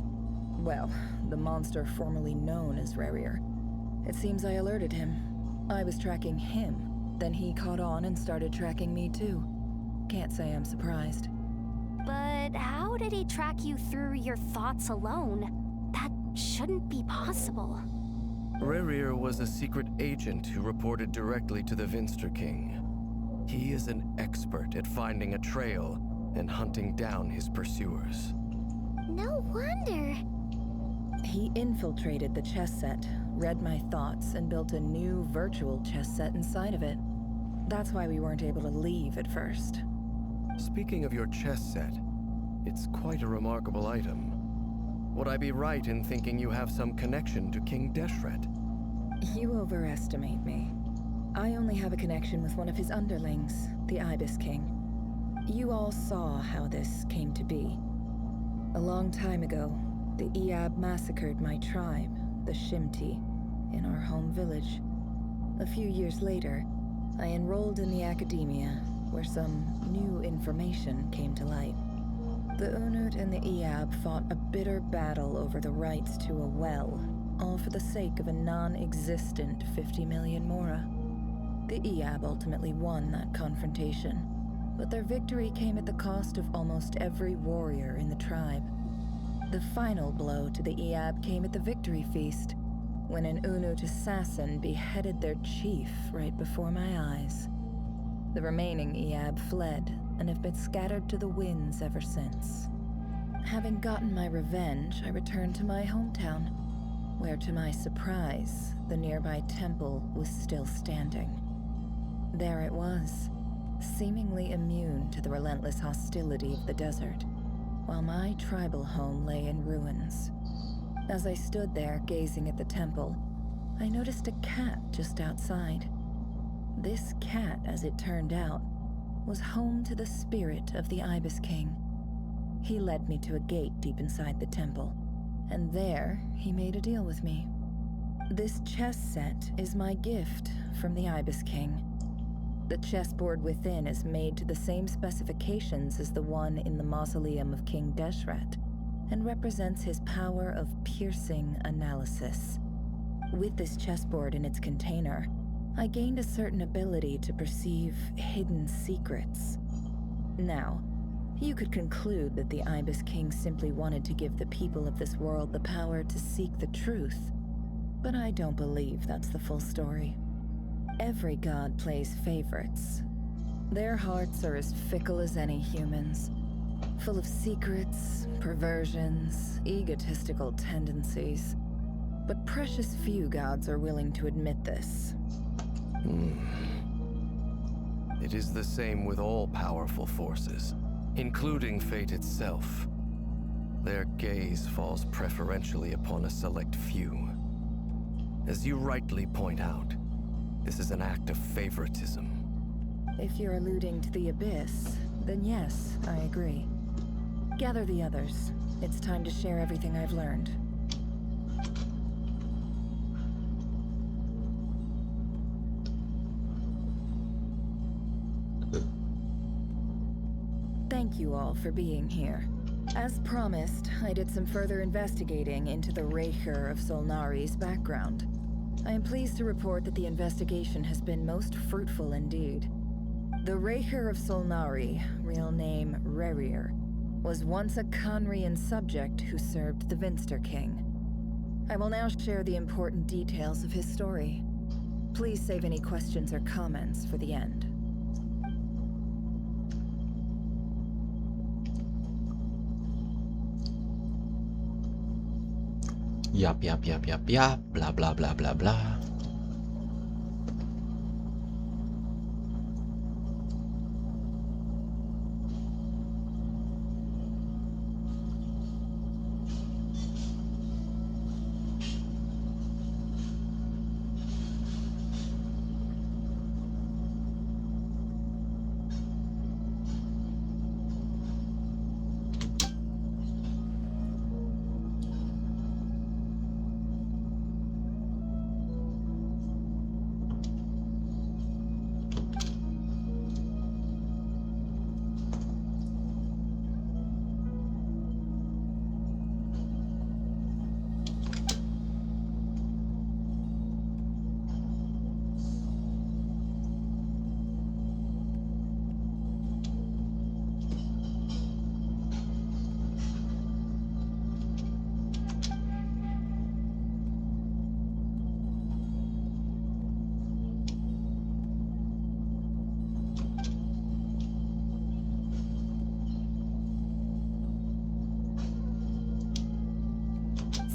well, the monster formerly known as Rerir, it seems I alerted him. I was tracking him, then he caught on and started tracking me too. Can't say I'm surprised. But how did he track you through your thoughts alone? That shouldn't be possible. Rerir was a secret agent who reported directly to the Vinster King. He is an expert at finding a trail and hunting down his pursuers. No wonder. He infiltrated the chess set, read my thoughts, and built a new virtual chess set inside of it. That's why we weren't able to leave at first. Speaking of your chess set, it's quite a remarkable item. Would I be right in thinking you have some connection to King Deshret? You overestimate me. I only have a connection with one of his underlings, the Ibis King. You all saw how this came to be. A long time ago, the Iab massacred my tribe, the Shimti, in our home village. A few years later, I enrolled in the academia, where some new information came to light. The Unut and the Iab fought a bitter battle over the rights to a well, all for the sake of a non-existent 50 million Mora. The Iab ultimately won that confrontation, but their victory came at the cost of almost every warrior in the tribe. The final blow to the Iab came at the victory feast, when an Unut assassin beheaded their chief right before my eyes. The remaining Iab fled and have been scattered to the winds ever since. Having gotten my revenge, I returned to my hometown, where to my surprise, the nearby temple was still standing. There it was, seemingly immune to the relentless hostility of the desert, while my tribal home lay in ruins. As I stood there gazing at the temple, I noticed a cat just outside. This cat, as it turned out, was home to the spirit of the Ibis King. He led me to a gate deep inside the temple, and there he made a deal with me. This chess set is my gift from the Ibis King. The chessboard within is made to the same specifications as the one in the mausoleum of King Deshret, and represents his power of piercing analysis. With this chessboard in its container, I gained a certain ability to perceive hidden secrets. Now, you could conclude that the Ibis King simply wanted to give the people of this world the power to seek the truth, but I don't believe that's the full story. Every god plays favorites. Their hearts are as fickle as any human's, full of secrets, perversions, egotistical tendencies. But precious few gods are willing to admit this. It is the same with all powerful forces, including fate itself. Their gaze falls preferentially upon a select few. As you rightly point out, this is an act of favoritism. If you're alluding to the Abyss, then yes, I agree. Gather the others. It's time to share everything I've learned. Thank you all for being here. As promised, I did some further investigating into the Raker of Solnari's background. I am pleased to report that the investigation has been most fruitful indeed. The Raker of Solnari, real name Rerir, was once a Conrian subject who served the Vinster King. I will now share the important details of his story. Please save any questions or comments for the end. Yup, blah blah blah blah blah.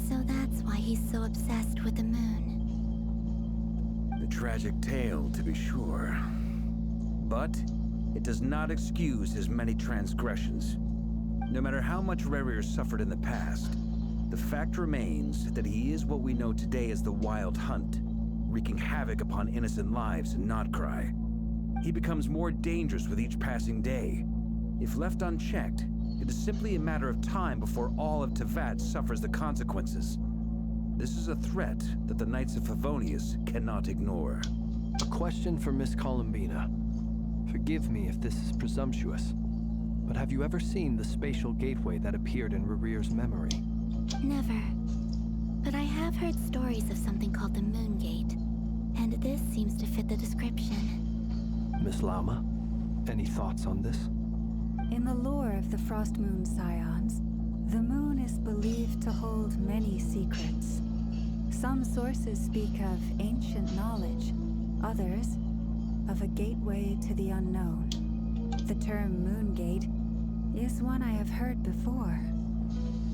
So that's why he's so obsessed with the moon. A tragic tale, to be sure. But it does not excuse his many transgressions. No matter how much Rerir suffered in the past, the fact remains that he is what we know today as the Wild Hunt, wreaking havoc upon innocent lives in Notcry. He becomes more dangerous with each passing day. If left unchecked, it is simply a matter of time before all of Tevat suffers the consequences. This is a threat that the Knights of Favonius cannot ignore. A question for Miss Columbina. Forgive me if this is presumptuous, but have you ever seen the spatial gateway that appeared in Rerir's memory? Never. But I have heard stories of something called the Moon Gate, and this seems to fit the description. Miss Lama, any thoughts on this? In the lore of the Frost Moon Scions, the moon is believed to hold many secrets. Some sources speak of ancient knowledge, others of a gateway to the unknown. The term Moon Gate is one I have heard before,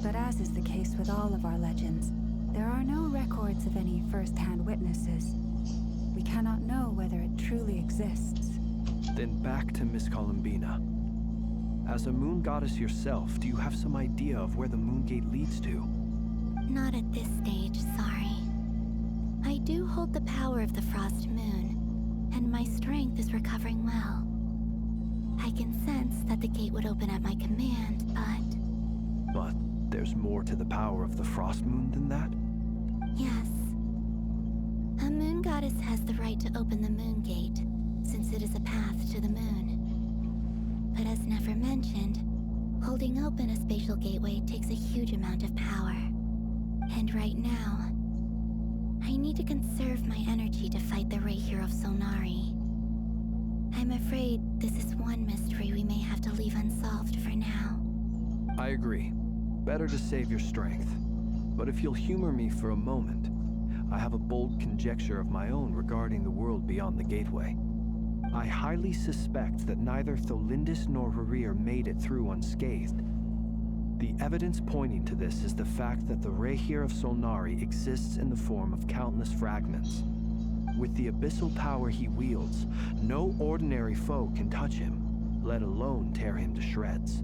but as is the case with all of our legends, there are no records of any first-hand witnesses. We cannot know whether it truly exists. Then back to Miss Columbina. As a moon goddess yourself, do you have some idea of where the Moon Gate leads to? Not at this stage, sorry. I do hold the power of the Frost Moon, and my strength is recovering well. I can sense that the gate would open at my command, but... But there's more to the power of the Frost Moon than that? Yes. A moon goddess has the right to open the moon gate, since it is a path to the moon. But as Nefer mentioned, holding open a spatial gateway takes a huge amount of power. And right now, I need to conserve my energy to fight the Rahier of Solnari. I'm afraid this is one mystery we may have to leave unsolved for now. I agree. Better to save your strength. But if you'll humor me for a moment, I have a bold conjecture of my own regarding the world beyond the gateway. I highly suspect that neither Tholindis nor Rarir made it through unscathed. The evidence pointing to this is the fact that the Rahier of Solnari exists in the form of countless fragments. With the abyssal power he wields, no ordinary foe can touch him, let alone tear him to shreds.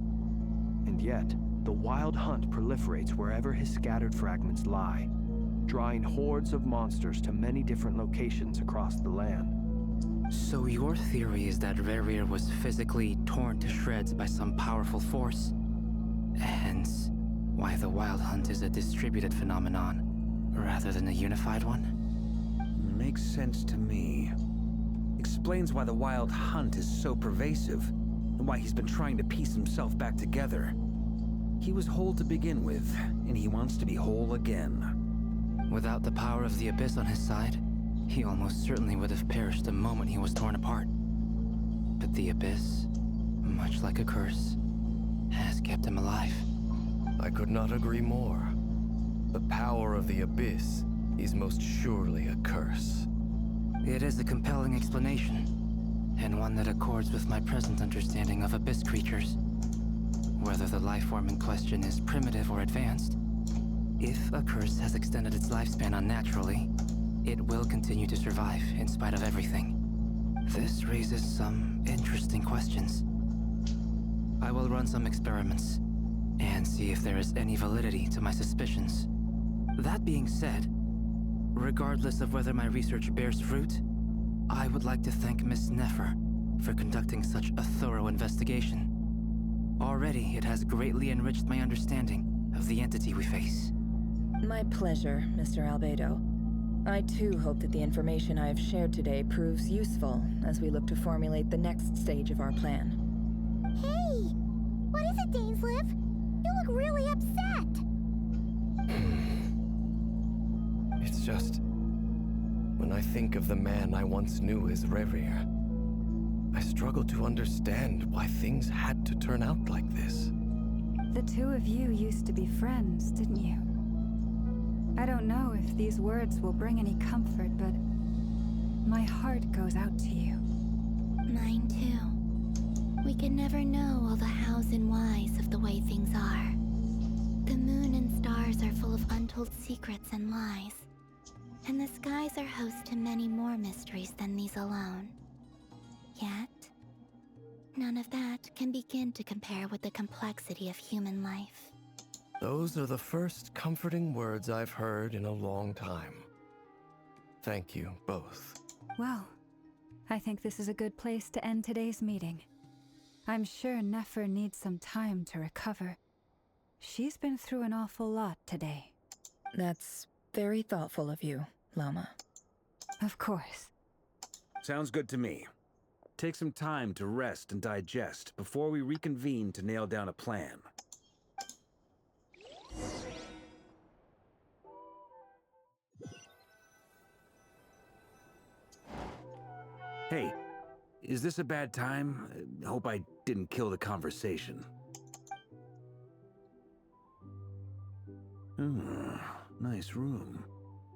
And yet, the Wild Hunt proliferates wherever his scattered fragments lie, drawing hordes of monsters to many different locations across the land. So your theory is that Rarir was physically torn to shreds by some powerful force? Hence, why the Wild Hunt is a distributed phenomenon, rather than a unified one? Makes sense to me. Explains why the Wild Hunt is so pervasive, and why he's been trying to piece himself back together. He was whole to begin with, and he wants to be whole again. Without the power of the Abyss on his side, he almost certainly would have perished the moment he was torn apart. But the Abyss, much like a curse, has kept him alive. I could not agree more. The power of the Abyss is most surely a curse. It is a compelling explanation, and one that accords with my present understanding of Abyss creatures. Whether the life form in question is primitive or advanced, if a curse has extended its lifespan unnaturally, it will continue to survive in spite of everything. This raises some interesting questions. I will run some experiments and see if there is any validity to my suspicions. That being said, regardless of whether my research bears fruit, I would like to thank Miss Nefer for conducting such a thorough investigation. Already, it has greatly enriched my understanding of the entity we face. My pleasure, Mr. Albedo. I too hope that the information I have shared today proves useful as we look to formulate the next stage of our plan. Hey! What is it, Dainsleif? You look really upset! It's just... when I think of the man I once knew as Rarir, I struggle to understand why things had to turn out like this. The two of you used to be friends, didn't you? I don't know if these words will bring any comfort, but my heart goes out to you. Mine too. We can never know all the hows and whys of the way things are. The moon and stars are full of untold secrets and lies. And the skies are host to many more mysteries than these alone. Yet, none of that can begin to compare with the complexity of human life. Those are the first comforting words I've heard in a long time. Thank you, both. Well, I think this is a good place to end today's meeting. I'm sure Nefer needs some time to recover. She's been through an awful lot today. That's very thoughtful of you, Lama. Of course. Sounds good to me. Take some time to rest and digest before we reconvene to nail down a plan. Hey, is this a bad time? Hope I didn't kill the conversation. Nice room.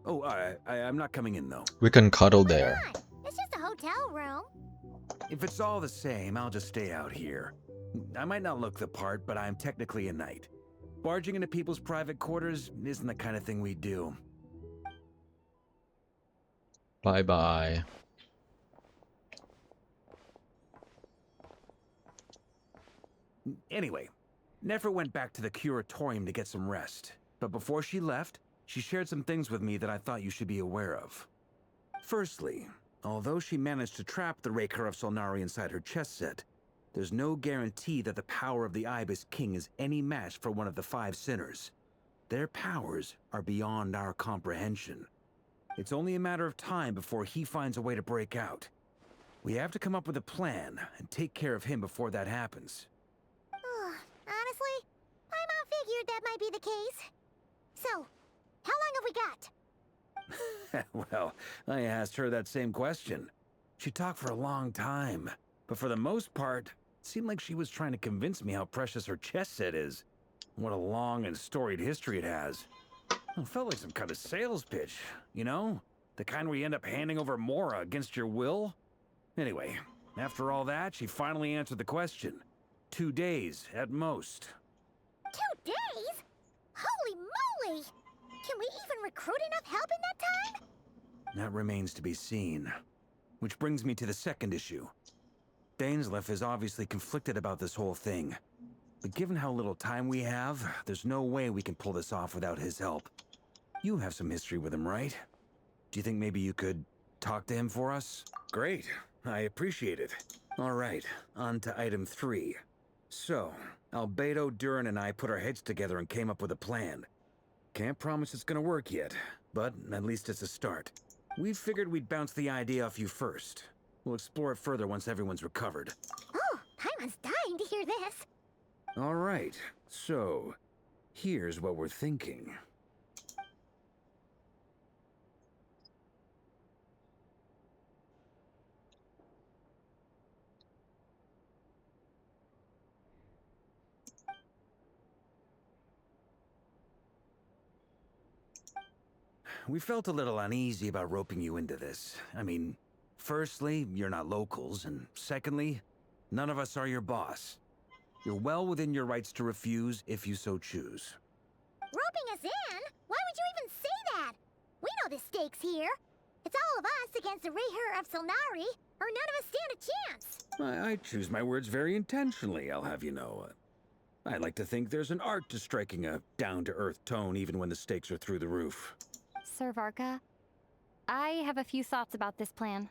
Oh, I'm not coming in, though. We can cuddle there. It's just a hotel room. If it's all the same, I'll just stay out here. I might not look the part, but I'm technically a knight. Barging into people's private quarters isn't the kind of thing we do. Bye-bye. Anyway, Nefer went back to the curatorium to get some rest. But before she left, she shared some things with me that I thought you should be aware of. Firstly, although she managed to trap the Raker of Solnari inside her chess set, there's no guarantee that the power of the Ibis King is any match for one of the 5 sinners. Their powers are beyond our comprehension. It's only a matter of time before he finds a way to break out. We have to come up with a plan and take care of him before that happens. Honestly, my mom figured that might be the case. So, how long have we got? Well, I asked her that same question. She talked for a long time, but for the most part, it seemed like she was trying to convince me how precious her chess set is. What a long and storied history it has. It felt like some kind of sales pitch, you know? The kind where you end up handing over Mora against your will. Anyway, after all that, she finally answered the question. 2 days, at most. 2 days? Holy moly! Can we even recruit enough help in that time? That remains to be seen. Which brings me to the second issue. Dainsleif is obviously conflicted about this whole thing. But given how little time we have, there's no way we can pull this off without his help. You have some history with him, right? Do you think maybe you could talk to him for us? Great. I appreciate it. All right, on to item 3. So, Albedo, Durin, and I put our heads together and came up with a plan. Can't promise it's gonna work yet, but at least it's a start. We figured we'd bounce the idea off you first. We'll explore it further once everyone's recovered. Oh, Paimon's dying to hear this. All right, so here's what we're thinking. We felt a little uneasy about roping you into this. I mean, firstly, you're not locals, and secondly, none of us are your boss. You're well within your rights to refuse if you so choose. Roping us in? Why would you even say that? We know the stakes here. It's all of us against the Rayher of Solnari, or none of us stand a chance. I choose my words very intentionally, I'll have you know. I like to think there's an art to striking a down-to-earth tone even when the stakes are through the roof. Sir Varka, I have a few thoughts about this plan.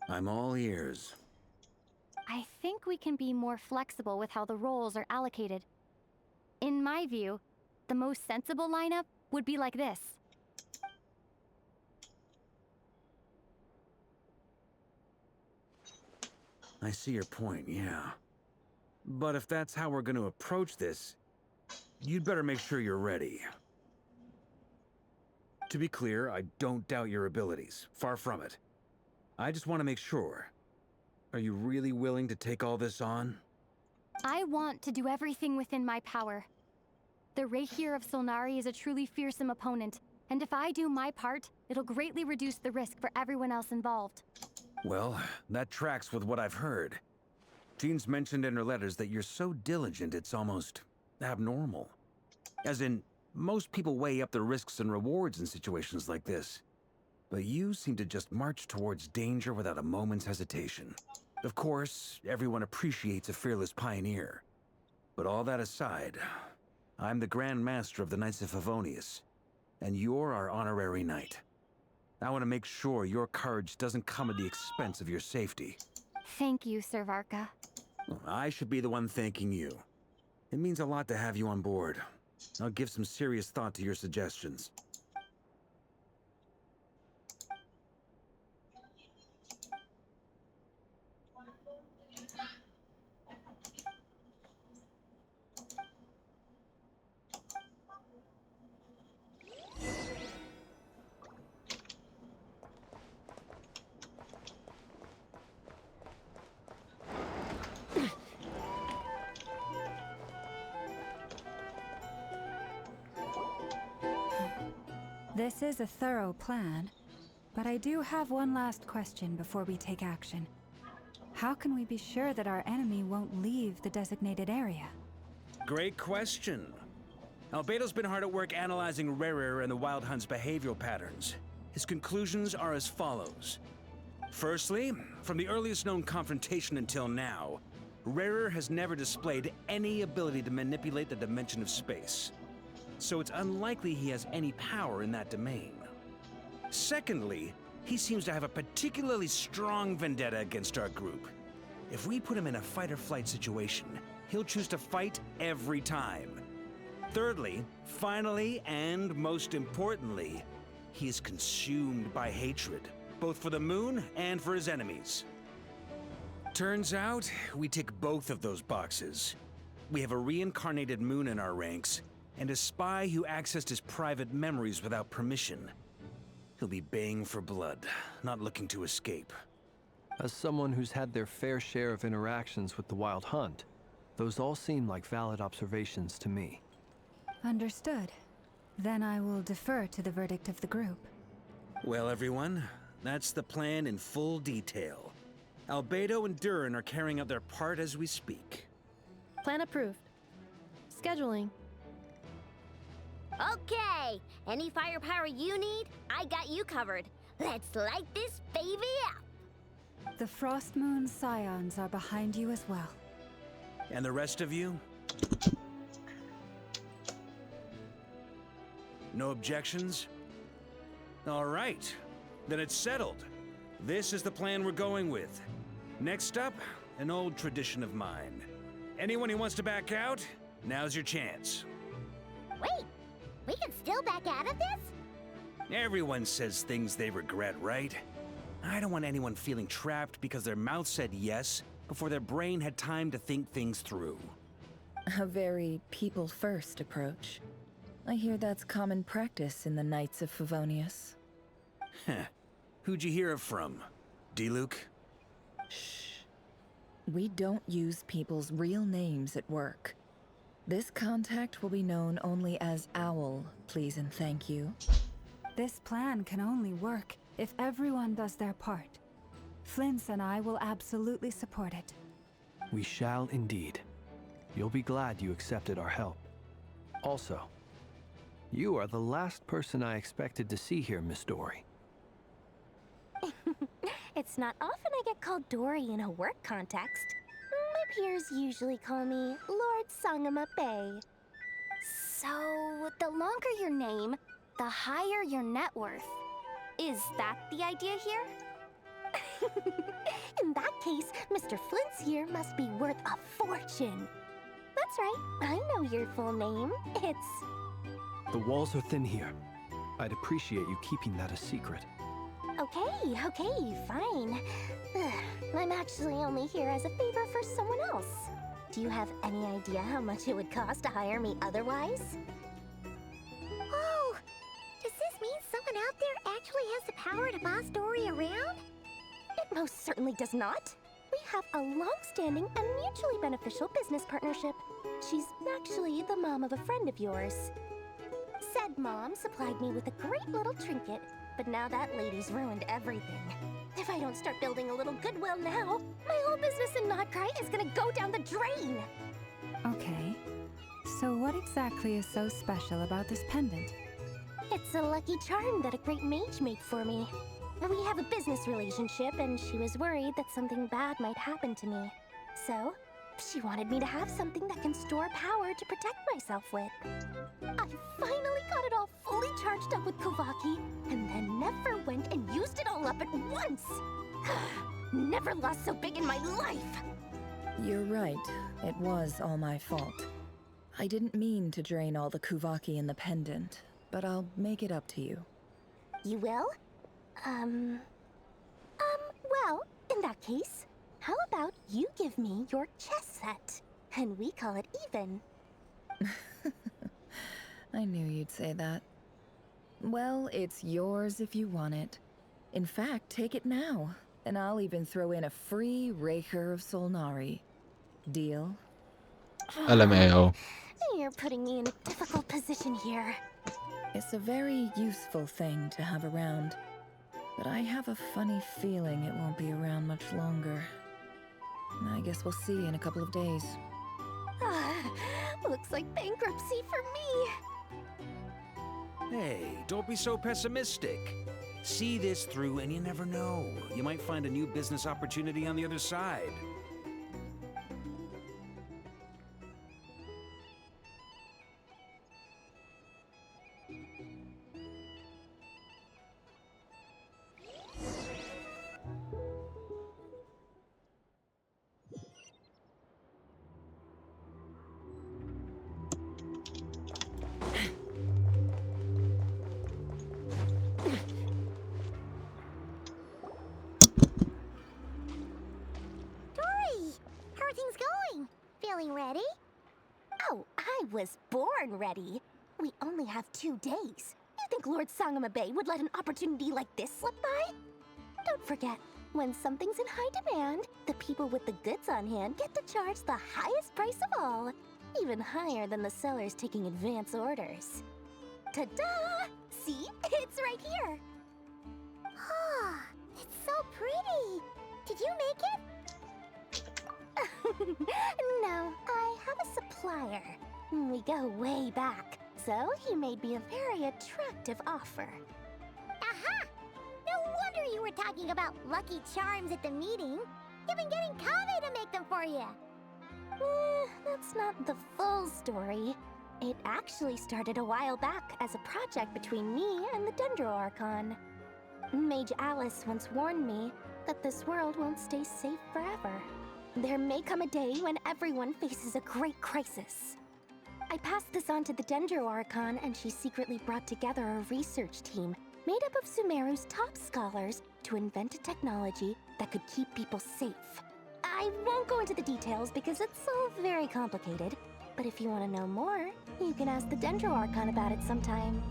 I'm all ears. I think we can be more flexible with how the roles are allocated. In my view, the most sensible lineup would be like this. I see your point, yeah. But if that's how we're going to approach this, you'd better make sure you're ready. To be clear, I don't doubt your abilities. Far from it. I just want to make sure. Are you really willing to take all this on? I want to do everything within my power. The Rayher of Solnari is a truly fearsome opponent, and if I do my part, it'll greatly reduce the risk for everyone else involved. Well, that tracks with what I've heard. Jean's mentioned in her letters that you're so diligent it's almost abnormal. As in, most people weigh up the risks and rewards in situations like this. But you seem to just march towards danger without a moment's hesitation. Of course, everyone appreciates a fearless pioneer. But all that aside, I'm the Grand Master of the Knights of Favonius, and you're our honorary knight. I want to make sure your courage doesn't come at the expense of your safety. Thank you, Sir Varka. I should be the one thanking you. It means a lot to have you on board. I'll give some serious thought to your suggestions. This is a thorough plan, but I do have one last question before we take action. How can we be sure that our enemy won't leave the designated area? Great question. Albedo's been hard at work analyzing Rayher and the Wild Hunt's behavioral patterns. His conclusions are as follows. Firstly, from the earliest known confrontation until now, Rayher has never displayed any ability to manipulate the dimension of space. so it's unlikely he has any power in that domain. Secondly, he seems to have a particularly strong vendetta against our group. If we put him in a fight-or-flight situation, he'll choose to fight every time. Thirdly, finally, and most importantly, he is consumed by hatred, both for the moon and for his enemies. Turns out, we tick both of those boxes. We have a reincarnated moon in our ranks, and a spy who accessed his private memories without permission. He'll be baying for blood, not looking to escape. As someone who's had their fair share of interactions with the Wild Hunt, those all seem like valid observations to me. Understood. Then I will defer to the verdict of the group. Well, everyone, that's the plan in full detail. Albedo and Durin are carrying out their part as we speak. Plan approved. Scheduling. Okay, any firepower you need, I got you covered. Let's light this baby up. The Frost Moon Scions are behind you as well. And the rest of you? No objections? All right, then it's settled. This is the plan we're going with. Next up, an old tradition of mine. Anyone who wants to back out, now's your chance. Wait, we can still back out of this? Everyone says things they regret, right? I don't want anyone feeling trapped because their mouth said yes before their brain had time to think things through. A very people-first approach. I hear that's common practice in the Knights of Favonius. Heh. Who'd you hear it from? D-Luke? Shh. We don't use people's real names at work. This contact will be known only as Owl, please and thank you. This plan can only work if everyone does their part. Flint's and I will absolutely support it. We shall indeed. You'll be glad you accepted our help. Also, you are the last person I expected to see here, Miss Dory. It's not often I get called Dory in a work context. My peers usually call me Lord Sangamabe. So, the longer your name, the higher your net worth. Is that the idea here? In that case, Mr. Flint's here must be worth a fortune. That's right, I know your full name. It's... The walls are thin here. I'd appreciate you keeping that a secret. Okay, fine. I'm actually only here as a favor for someone else. Do you have any idea how much it would cost to hire me otherwise? Oh, does this mean someone out there actually has the power to boss Dory around? It most certainly does not. We have a long-standing and mutually beneficial business partnership. She's actually the mom of a friend of yours. Said mom supplied me with a great little trinket, but now that lady's ruined everything. If I don't start building a little goodwill now, my whole business in Notcry is gonna go down the drain! Okay. So what exactly is so special about this pendant? It's a lucky charm that a great mage made for me. We have a business relationship, and she was worried that something bad might happen to me. So, she wanted me to have something that can store power to protect myself with. I finally got it all fully charged up with Kovaki, and then never went and used it all up at once! Never lost so big in my life! You're right. It was all my fault. I didn't mean to drain all the Kuvaki in the pendant, but I'll make it up to you. You will? Well, in that case, how about you give me your chess set, and we call it even? I knew you'd say that. Well, it's yours if you want it. In fact, take it now, and I'll even throw in a free Raker of Solnari. Deal? LMAO. You're putting me in a difficult position here. It's a very useful thing to have around, but I have a funny feeling it won't be around much longer. I guess we'll see in a couple of days. Looks like bankruptcy for me. Hey, don't be so pessimistic. See this through and you never know. You might find a new business opportunity on the other side. Oh, I was born ready. We only have 2 days. You think Lord Sangamabe would let an opportunity like this slip by? Don't forget, when something's in high demand, the people with the goods on hand get to charge the highest price of all. Even higher than the sellers taking advance orders. Ta-da! See? It's right here. Oh, it's so pretty. Did you make it? No, I have a supplier. We go way back, so he made me a very attractive offer. Aha! No wonder you were talking about Lucky Charms at the meeting. You've been getting Kave to make them for you. That's not the full story. It actually started a while back as a project between me and the Dendro Archon. Mage Alice once warned me that this world won't stay safe forever. There may come a day when everyone faces a great crisis. I passed this on to the Dendro Archon, and she secretly brought together a research team made up of Sumeru's top scholars to invent a technology that could keep people safe. I won't go into the details because it's all very complicated, but if you want to know more, you can ask the Dendro Archon about it sometime.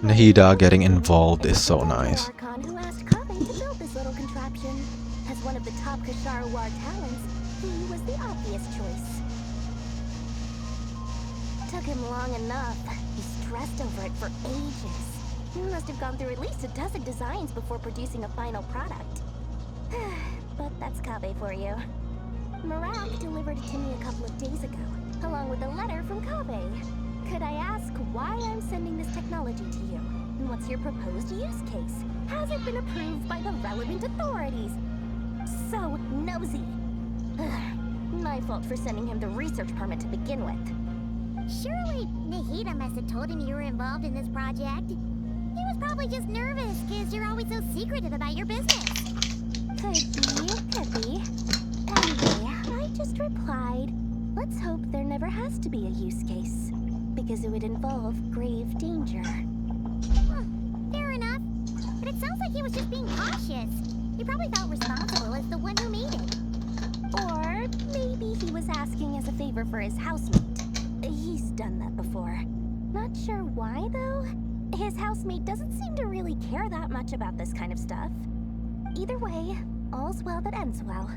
Nahida getting involved is so nice. Archon who asked Kave to build this little contraption. As one of the top Kashara War talents, he was the obvious choice. Took him long enough. He stressed over it for ages. He must have gone through at least a dozen designs before producing a final product. But that's Kave for you. Marak delivered it to me a couple of days ago, along with a letter from Kave. Could I ask why I'm sending this technology to you? And what's your proposed use case? Has it been approved by the relevant authorities? So nosy. My fault for sending him the research permit to begin with. Surely Nahida must have told him you were involved in this project. He was probably just nervous because you're always so secretive about your business. Could be. Anyway, I just replied, let's hope there never has to be a use case, because it would involve grave danger. Fair enough. But it sounds like he was just being cautious. He probably felt responsible as the one who made it. Or maybe he was asking as a favor for his housemate. He's done that before. Not sure why, though. His housemate doesn't seem to really care that much about this kind of stuff. Either way, all's well that ends well.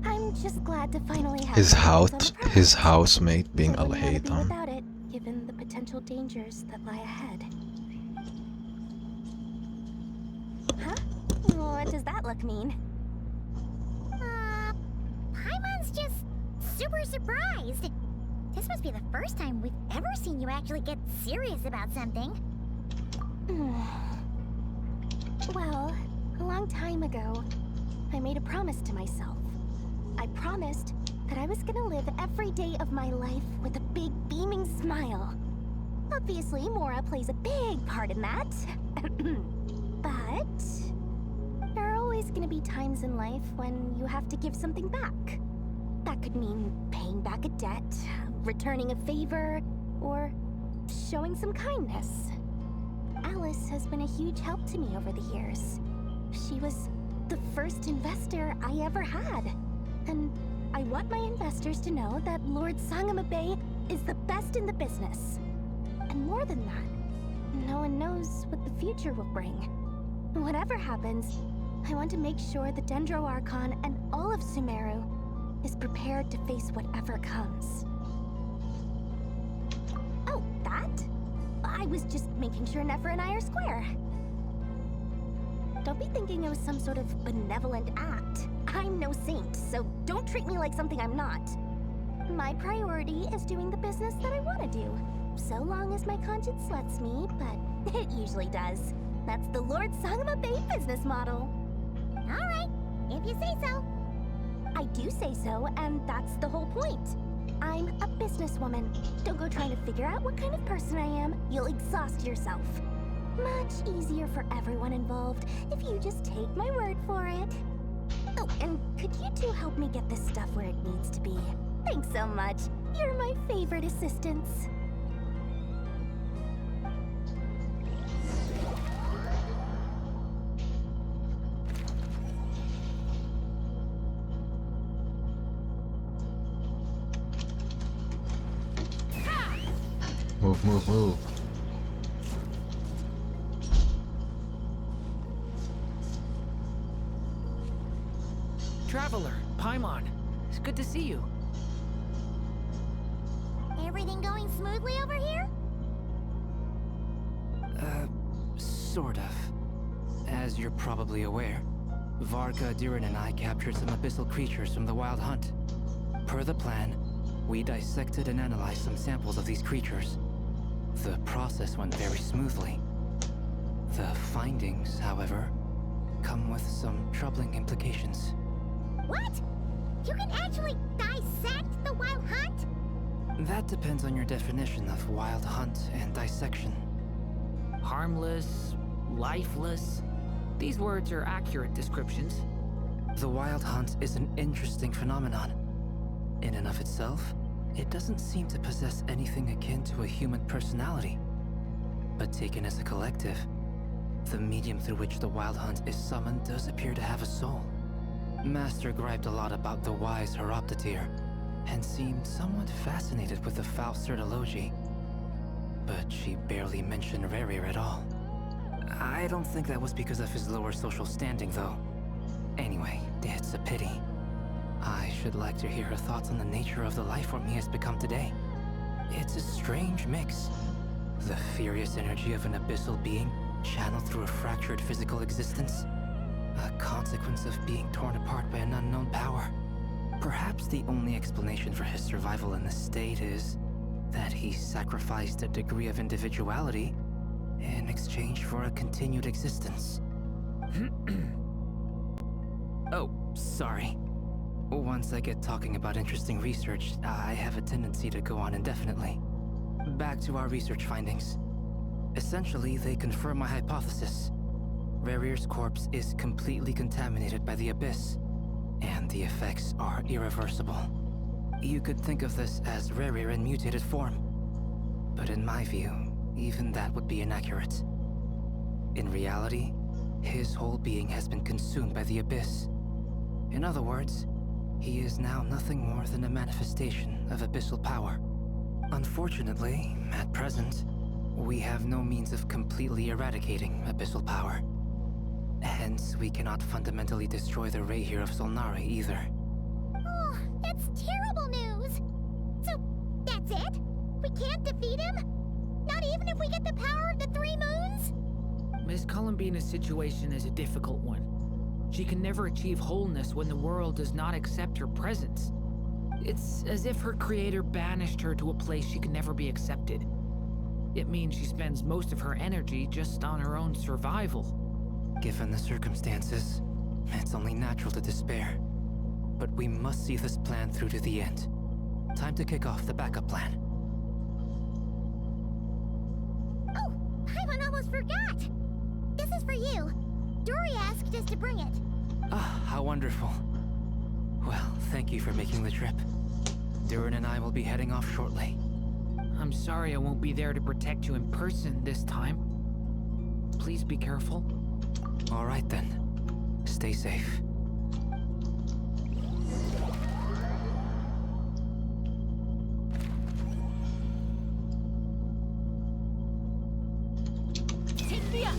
I'm just glad to finally have his housemate being Alhaitham. Without it, given the potential dangers that lie ahead. Huh? What does that look mean? Paimon's just super surprised. This must be the first time we've ever seen you actually get serious about something. Well, a long time ago, I made a promise to myself. I promised that I was gonna live every day of my life with a big beaming smile. Obviously, Mora plays a big part in that. But there are always gonna be times in life when you have to give something back. That could mean paying back a debt, returning a favor, or showing some kindness. Alice has been a huge help to me over the years. She was the first investor I ever had. And I want my investors to know that Lord Sangamabe is the best in the business. And more than that, no one knows what the future will bring. Whatever happens, I want to make sure the Dendro Archon and all of Sumeru is prepared to face whatever comes. Oh, that? I was just making sure Nefer and I are square. Don't be thinking it was some sort of benevolent act. I'm no saint, so don't treat me like something I'm not. My priority is doing the business that I want to do, so long as my conscience lets me, but it usually does. That's the Lord Sangamabe business model. All right, if you say so. I do say so, and that's the whole point. I'm a businesswoman. Don't go trying to figure out what kind of person I am. You'll exhaust yourself. Much easier for everyone involved if you just take my word for it. Oh, and could you two help me get this stuff where it needs to be? Thanks so much. You're my favorite assistants. Move, move, move. Traveler, Paimon, it's good to see you. Everything going smoothly over here? Sort of. As you're probably aware, Varka, Durin, and I captured some abyssal creatures from the Wild Hunt. Per the plan, we dissected and analyzed some samples of these creatures. The process went very smoothly. The findings, however, come with some troubling implications. What? You can actually dissect the Wild Hunt? That depends on your definition of Wild Hunt and dissection. Harmless, lifeless. These words are accurate descriptions. The Wild Hunt is an interesting phenomenon. In and of itself, it doesn't seem to possess anything akin to a human personality. But taken as a collective, the medium through which the Wild Hunt is summoned does appear to have a soul. Master griped a lot about the wise Horoptotire, and seemed somewhat fascinated with the Faust Certology. But she barely mentioned Rerir at all. I don't think that was because of his lower social standing, though. Anyway, it's a pity. I should like to hear her thoughts on the nature of the life form he has become today. It's a strange mix. The furious energy of an abyssal being channeled through a fractured physical existence. A consequence of being torn apart by an unknown power. Perhaps the only explanation for his survival in this state is that he sacrificed a degree of individuality in exchange for a continued existence. Oh, sorry. Once I get talking about interesting research, I have a tendency to go on indefinitely. Back to our research findings. Essentially, they confirm my hypothesis. Rerir's corpse is completely contaminated by the Abyss, and the effects are irreversible. You could think of this as Rerir in mutated form. But in my view, even that would be inaccurate. In reality, his whole being has been consumed by the Abyss. In other words, he is now nothing more than a manifestation of abyssal power. Unfortunately, at present, we have no means of completely eradicating abyssal power. Hence, we cannot fundamentally destroy the Reir of Solnari either. Oh, that's terrible news! So, that's it? We can't defeat him? Not even if we get the power of the Three Moons? Miss Columbina's situation is a difficult one. She can never achieve wholeness when the world does not accept her presence. It's as if her creator banished her to a place she can never be accepted. It means she spends most of her energy just on her own survival. Given the circumstances, it's only natural to despair. But we must see this plan through to the end. Time to kick off the backup plan. Oh, Paimon almost forgot! This is for you. Dory asked us to bring it. Ah, how wonderful. Well, thank you for making the trip. Durin and I will be heading off shortly. I'm sorry I won't be there to protect you in person this time. Please be careful. All right then. Stay safe. Take me up!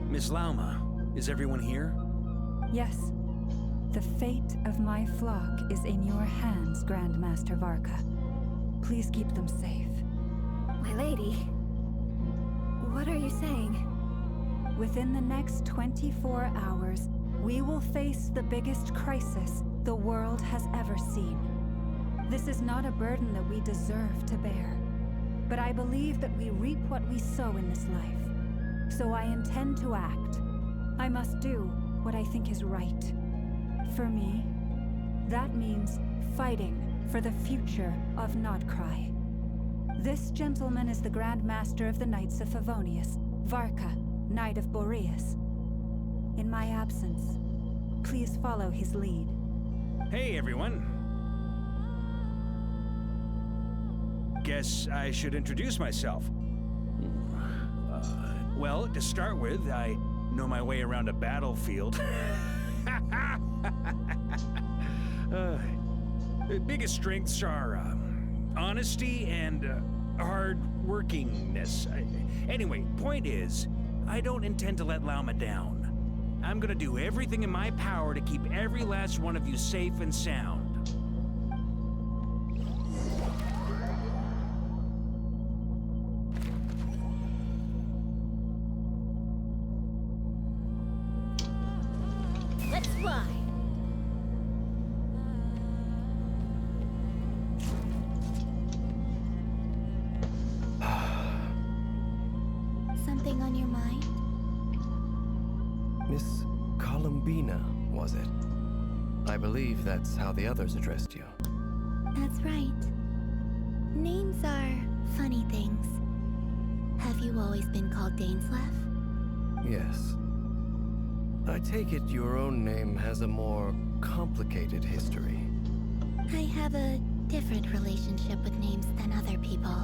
Miss Lauma, is everyone here? Yes. The fate of my flock is in your hands, Grandmaster Varka. Please keep them safe. My lady, what are you saying? Within the next 24 hours, we will face the biggest crisis the world has ever seen. This is not a burden that we deserve to bear, but I believe that we reap what we sow in this life. So I intend to act. I must do what I think is right. For me, that means fighting for the future of Nodcry. This gentleman is the Grand Master of the Knights of Favonius, Varka, Knight of Boreas. In my absence, please follow his lead. Hey, everyone. Guess I should introduce myself. Well, to start with, I know my way around a battlefield. The biggest strengths are honesty and hard-workingness. Anyway, point is, I don't intend to let Lauma down. I'm gonna do everything in my power to keep every last one of you safe and sound. Let's fly. Something on your mind? Miss Columbina, was it? I believe that's how the others addressed you. That's right. Names are funny things. Have you always been called Dainsleff? Yes. I take it your own name has a more complicated history. I have a different relationship with names than other people.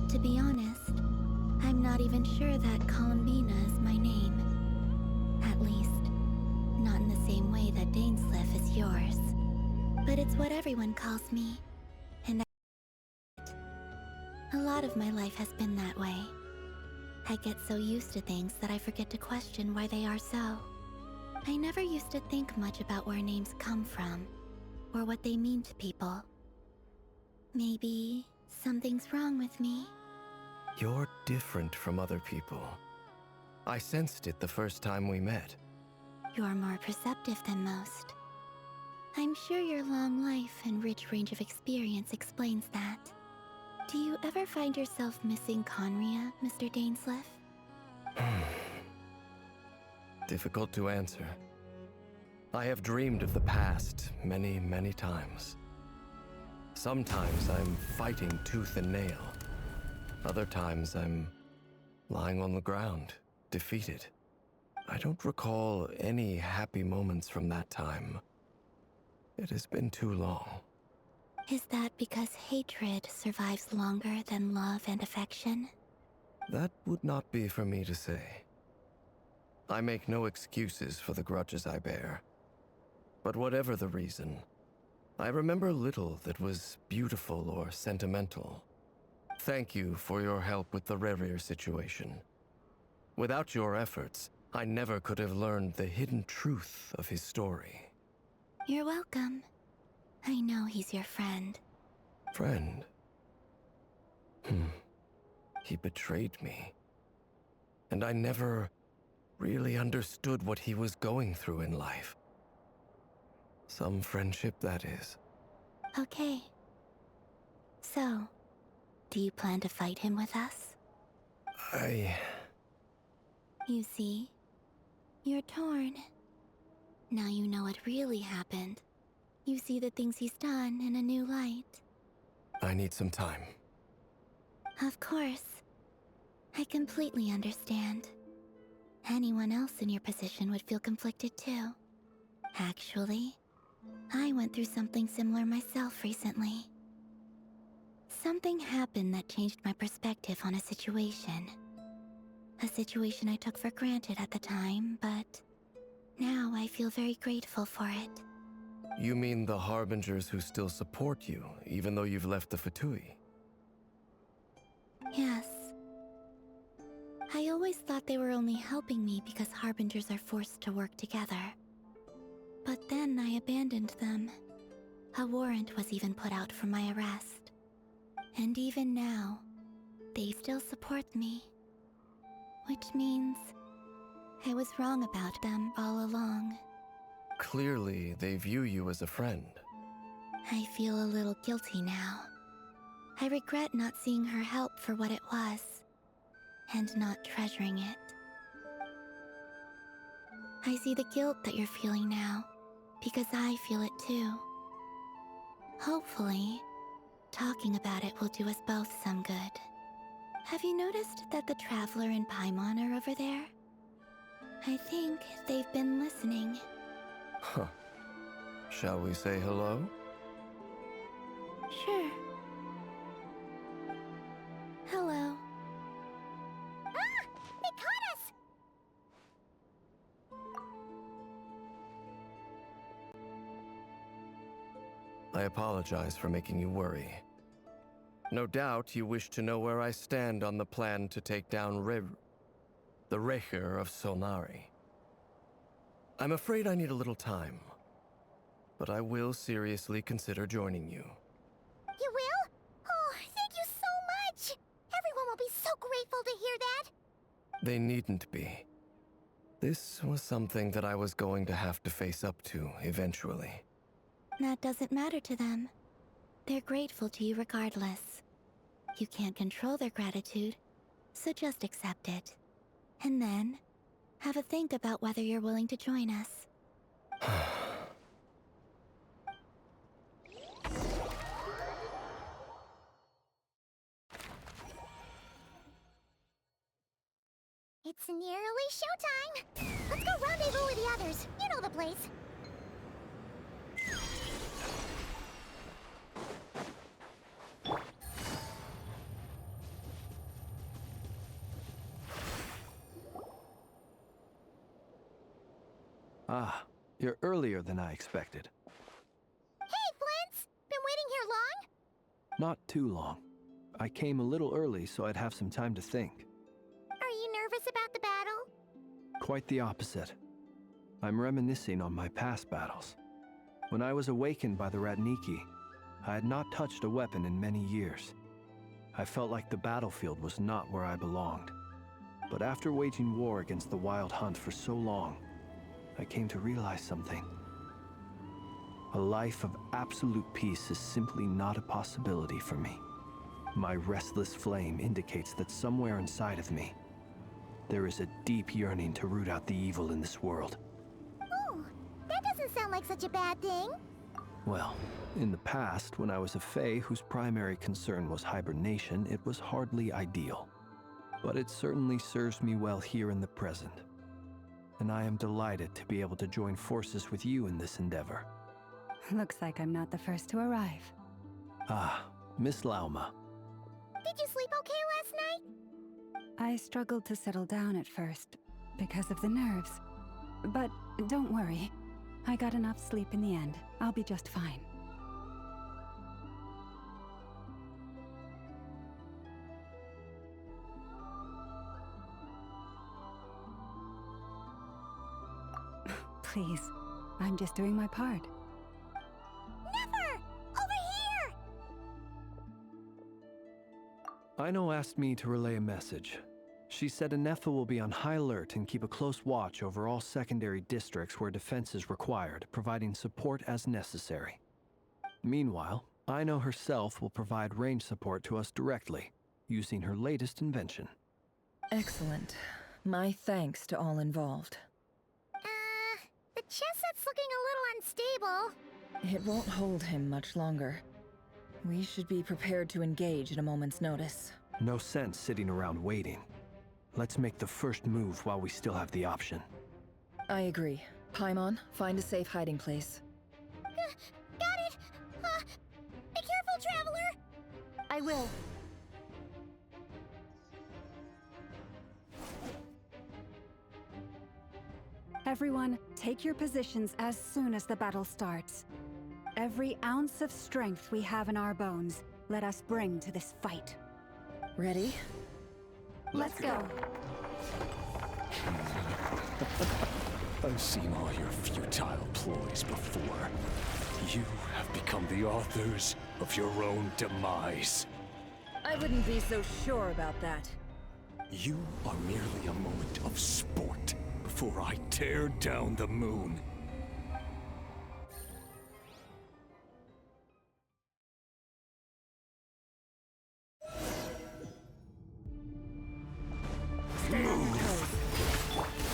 To be honest, I'm not even sure that Columbina is my name. At least, not in the same way that Dainsleff is yours. But it's what everyone calls me. And a lot of my life has been that way. I get so used to things that I forget to question why they are so. I never used to think much about where names come from, or what they mean to people. Maybe something's wrong with me. You're different from other people. I sensed it the first time we met. You're more perceptive than most. I'm sure your long life and rich range of experience explains that. Do you ever find yourself missing Conria, Mr. Dainsleff? Difficult to answer. I have dreamed of the past many, many times. Sometimes I'm fighting tooth and nail. Other times I'm lying on the ground, defeated. I don't recall any happy moments from that time. It has been too long. Is that because hatred survives longer than love and affection? That would not be for me to say. I make no excuses for the grudges I bear. But whatever the reason, I remember little that was beautiful or sentimental. Thank you for your help with the Rerir situation. Without your efforts, I never could have learned the hidden truth of his story. You're welcome. I know he's your friend. Friend? He betrayed me. And I never really understood what he was going through in life. Some friendship, that is. Okay. So, do you plan to fight him with us? You see, you're torn. Now you know what really happened. You see the things he's done in a new light. I need some time. Of course. I completely understand. Anyone else in your position would feel conflicted too. Actually, I went through something similar myself recently. Something happened that changed my perspective on a situation. A situation I took for granted at the time, but now I feel very grateful for it. You mean the Harbingers who still support you, even though you've left the Fatui? Yes. I always thought they were only helping me because Harbingers are forced to work together. But then I abandoned them. A warrant was even put out for my arrest. And even now, they still support me. Which means I was wrong about them all along. Clearly, they view you as a friend. I feel a little guilty now. I regret not seeing her help for what it was, and not treasuring it. I see the guilt that you're feeling now, because I feel it too. Hopefully, talking about it will do us both some good. Have you noticed that the Traveler and Paimon are over there? I think they've been listening. Huh. Shall we say hello? Sure. Hello. Ah! They caught us! I apologize for making you worry. No doubt you wish to know where I stand on the plan to take down the Recher of Solnari. I'm afraid I need a little time, but I will seriously consider joining you. You will? Oh, thank you so much! Everyone will be so grateful to hear that! They needn't be. This was something that I was going to have to face up to eventually. That doesn't matter to them. They're grateful to you regardless. You can't control their gratitude, so just accept it. And then, have a think about whether you're willing to join us. It's nearly showtime! Let's go rendezvous with the others. You know the place. Ah, you're earlier than I expected. Hey, Flint's! Been waiting here long? Not too long. I came a little early so I'd have some time to think. Are you nervous about the battle? Quite the opposite. I'm reminiscing on my past battles. When I was awakened by the Ratniki, I had not touched a weapon in many years. I felt like the battlefield was not where I belonged. But after waging war against the Wild Hunt for so long, I came to realize something. A life of absolute peace is simply not a possibility for me. My restless flame indicates that somewhere inside of me, there is a deep yearning to root out the evil in this world. Oh, that doesn't sound like such a bad thing. Well, in the past, when I was a Fae whose primary concern was hibernation, it was hardly ideal. But it certainly serves me well here in the present. And I am delighted to be able to join forces with you in this endeavor. Looks like I'm not the first to arrive. Ah, Miss Lauma. Did you sleep okay last night? I struggled to settle down at first, because of the nerves. But don't worry. I got enough sleep in the end. I'll be just fine. Please, I'm just doing my part. Never! Over here! Aino asked me to relay a message. She said Anefa will be on high alert and keep a close watch over all secondary districts where defense is required, providing support as necessary. Meanwhile, Aino herself will provide range support to us directly, using her latest invention. Excellent. My thanks to all involved. The chest set's looking a little unstable. It won't hold him much longer. We should be prepared to engage at a moment's notice. No sense sitting around waiting. Let's make the first move while we still have the option. I agree. Paimon, find a safe hiding place. Got it! Be careful, Traveler! I will. Everyone, take your positions as soon as the battle starts. Every ounce of strength we have in our bones, let us bring to this fight. Ready? Let's go. I've seen all your futile ploys before. You have become the authors of your own demise. I wouldn't be so sure about that. You are merely a moment of sport before I tear down the moon.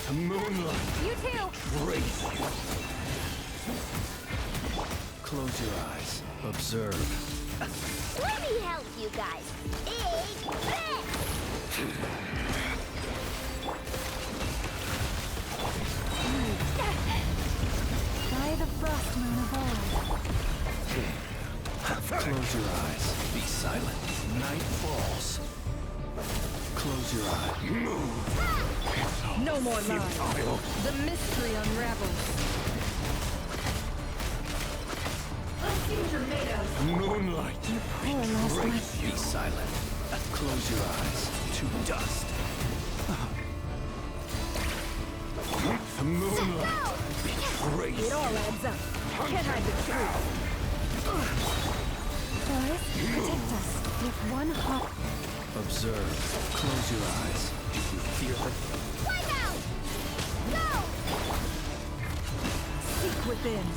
The moonlight. You too. Crazy. Close your eyes. Observe. Let me help you guys. Big bet! By the frost moon of old. Close your eyes. Be silent. Night falls. Close your eyes. No more lies. The mystery unravels. Moonlight. Embrace you. Be silent. Close your eyes to dust. The moonlight betrays It all adds up. Can't hide the truth. Forest, protect us. With one hot... Observe. Close your eyes. Do you fear the... Wipe out! Go! Seek within.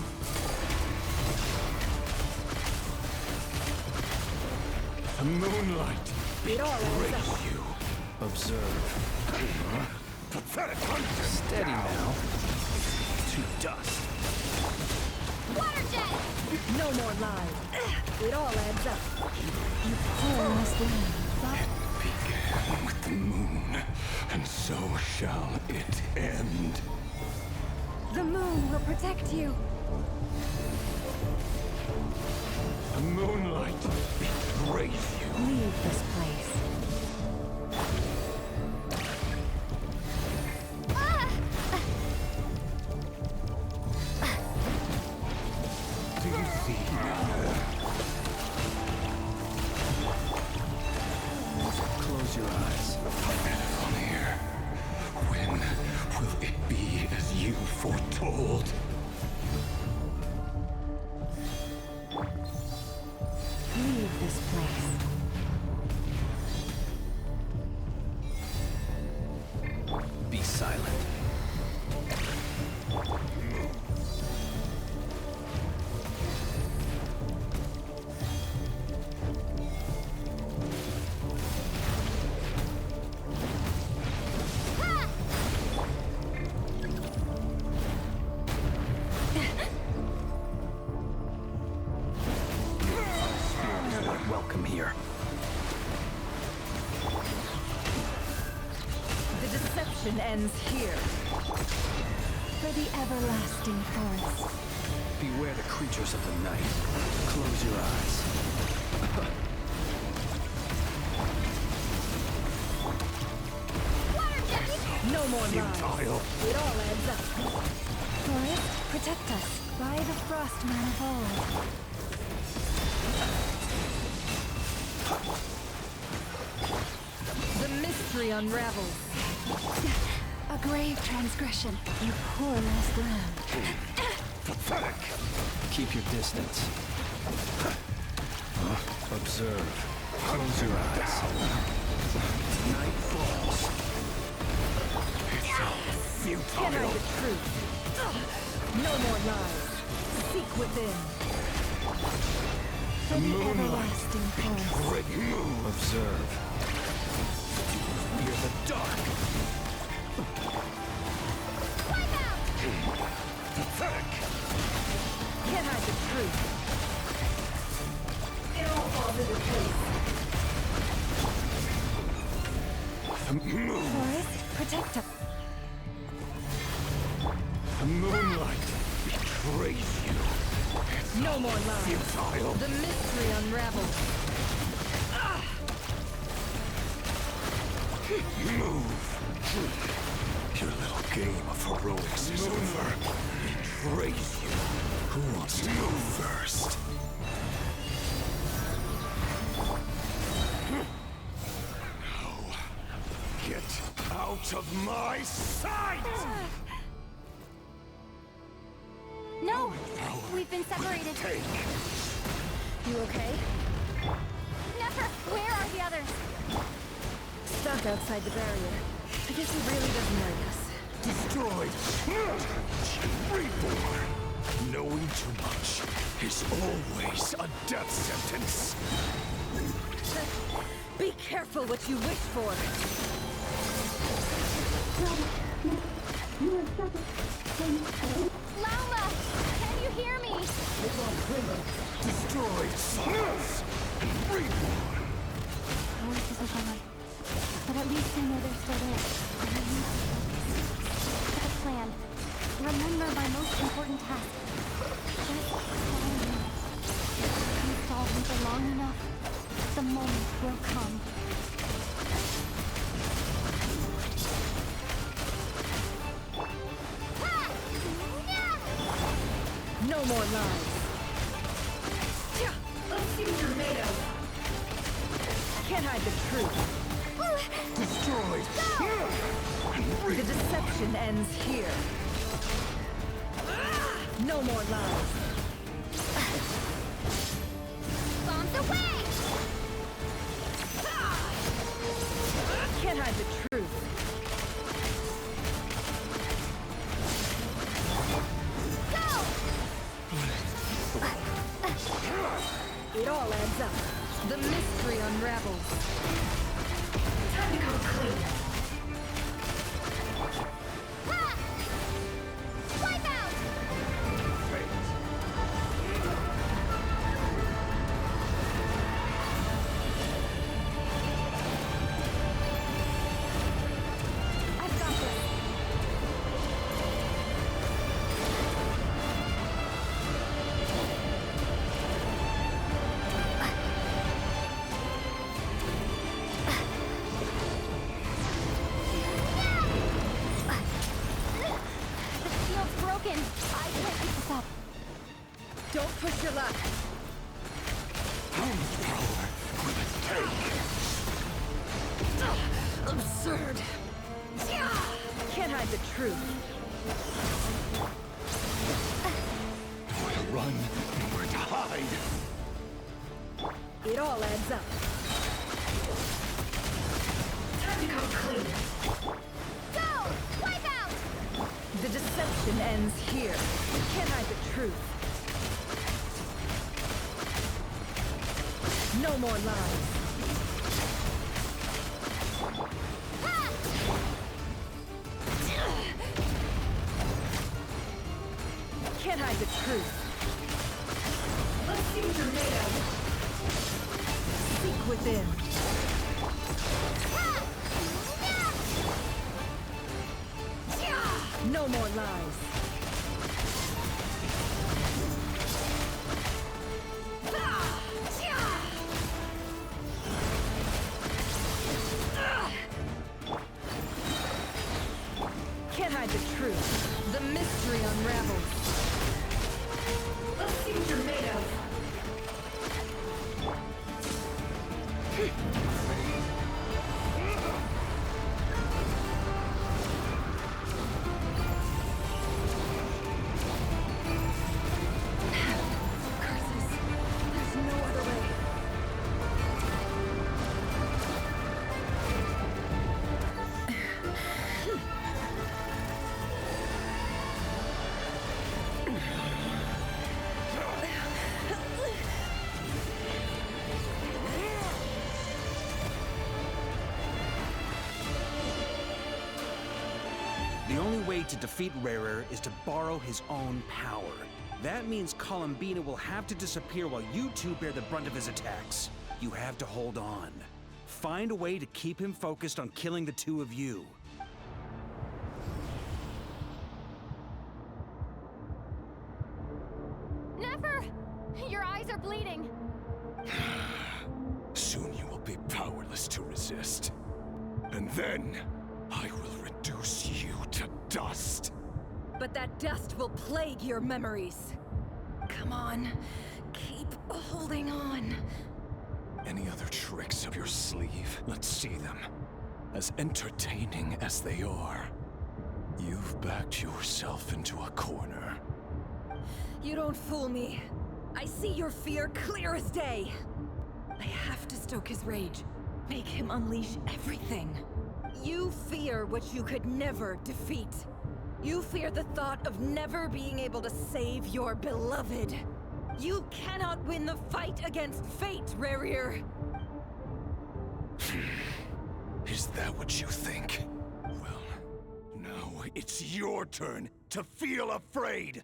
The moonlight It all adds betrays up. you. Observe. Pathetic hunter. Steady now. To dust. Water jet! No more lies. It all adds up. Poor last land. Began with the moon, and so shall it end. The moon will protect you. The moonlight betrays you. Leave this place. Do you see now? Close your eyes. From here, when will it be as you foretold? Leave this place. Be silent. Welcome here. The deception ends here. For the everlasting forest. Beware the creatures of the night. Close your eyes. No more lies. It all adds up. Forest, protect us. By the Frostman of old. The mystery unravels. A grave transgression. You poor last lamb. Pathetic! Keep your distance. Observe. Close your eyes. Night falls. It's all Can't hide futile. the truth. No more lies. Seek within. For the everlasting forest. Great move. Observe. Fear the dark. Pathetic. Can't hide the truth. It all falls into place. The moon. Forest, protect us. The moonlight betrays you. No more lies. Futile. The mystery unravels. Move. Your little game of heroics is over. Betrays you. Who wants to move first? No. Get out of my sight! No! We've been separated. Take. You okay? Never! Where are the others? Stuck outside the barrier. I guess he really doesn't like us. Destroyed. Reborn. Knowing too much is always a death sentence. Be careful what you wish for. Lauma! Can you hear me? Destroyed souls. Reborn. Forest is gone. But at least I know they're still there. And I need to focus. The plan. Remember my most important task. Just follow me. If you solve them for long enough, the moment will come. No more lies. Can't hide the truth. Destroyed. The deception ends here. No more lies. Bombs away! Can't hide the truth. It all adds up. The mystery unravels. Time to come clean. Wipe out! I've got this. The shield's broken. I can't keep this up. Don't push your luck. Absurd. Can't hide the truth. Nowhere to run, nowhere to hide. It all adds up. Time to come clean. Go! Wipe out! The deception ends here. Can't hide the truth. No more lies. Can't hide the truth. Let's see what you're made of. Seek within. No more lies. Can't hide the truth. The mystery unravels. Let's see what you're made of. Curses. There's no other way. The only way to defeat Rarer is to borrow his own power. That means Columbina will have to disappear while you two bear the brunt of his attacks. You have to hold on. Find a way to keep him focused on killing the two of you. Never! Your eyes are bleeding. Soon you will be powerless to resist. And then, I will reduce you to dust. But that dust will plague your memories. Come on. Keep holding on. Any other tricks up your sleeve? Let's see them. As entertaining as they are. You've backed yourself into a corner. You don't fool me. I see your fear clear as day. I have to stoke his rage. Make him unleash everything. You fear what you could never defeat. You fear the thought of never being able to save your beloved. You cannot win the fight against fate, Rarir. Is that what you think? Well, now it's your turn to feel afraid!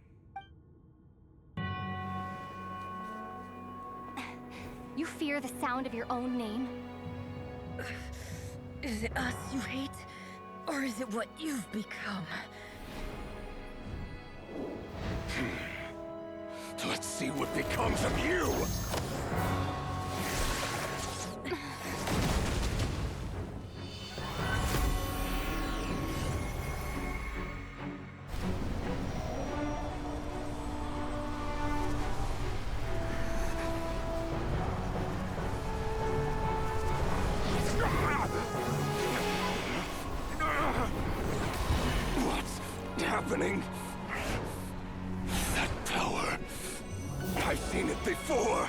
You fear the sound of your own name? Is it us you hate? Or is it what you've become? Let's see what becomes of you! happening? That power. I've seen it before.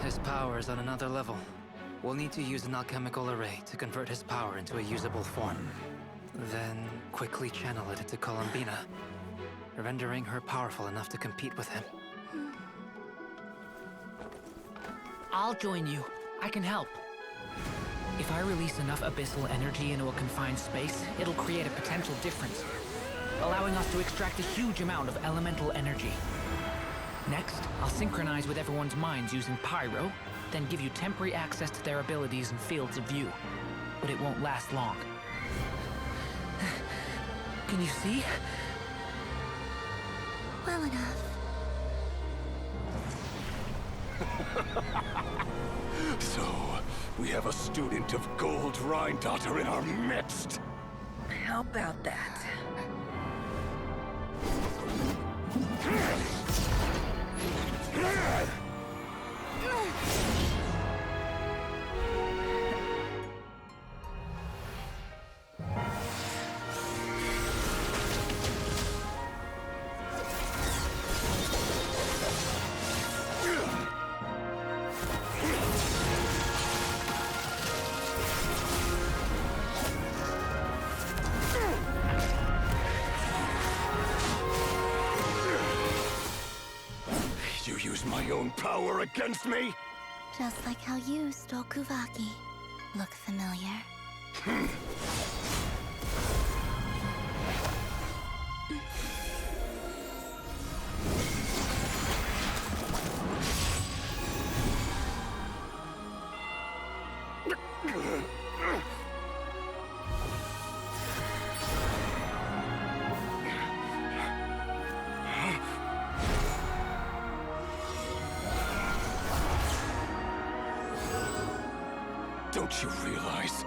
His power is on another level. We'll need to use an alchemical array to convert his power into a usable form. Then quickly channel it into Columbina, rendering her powerful enough to compete with him. I'll join you. I can help. If I release enough abyssal energy into a confined space, it'll create a potential difference, allowing us to extract a huge amount of elemental energy. Next, I'll synchronize with everyone's minds using Pyro, then give you temporary access to their abilities and fields of view. But it won't last long. Can you see? Well enough. So, we have a student of Gold Rhine-Daughter in our midst. How about that? You use my own power against me? Just like how you stole Kuvaki. Look familiar? Don't you realize?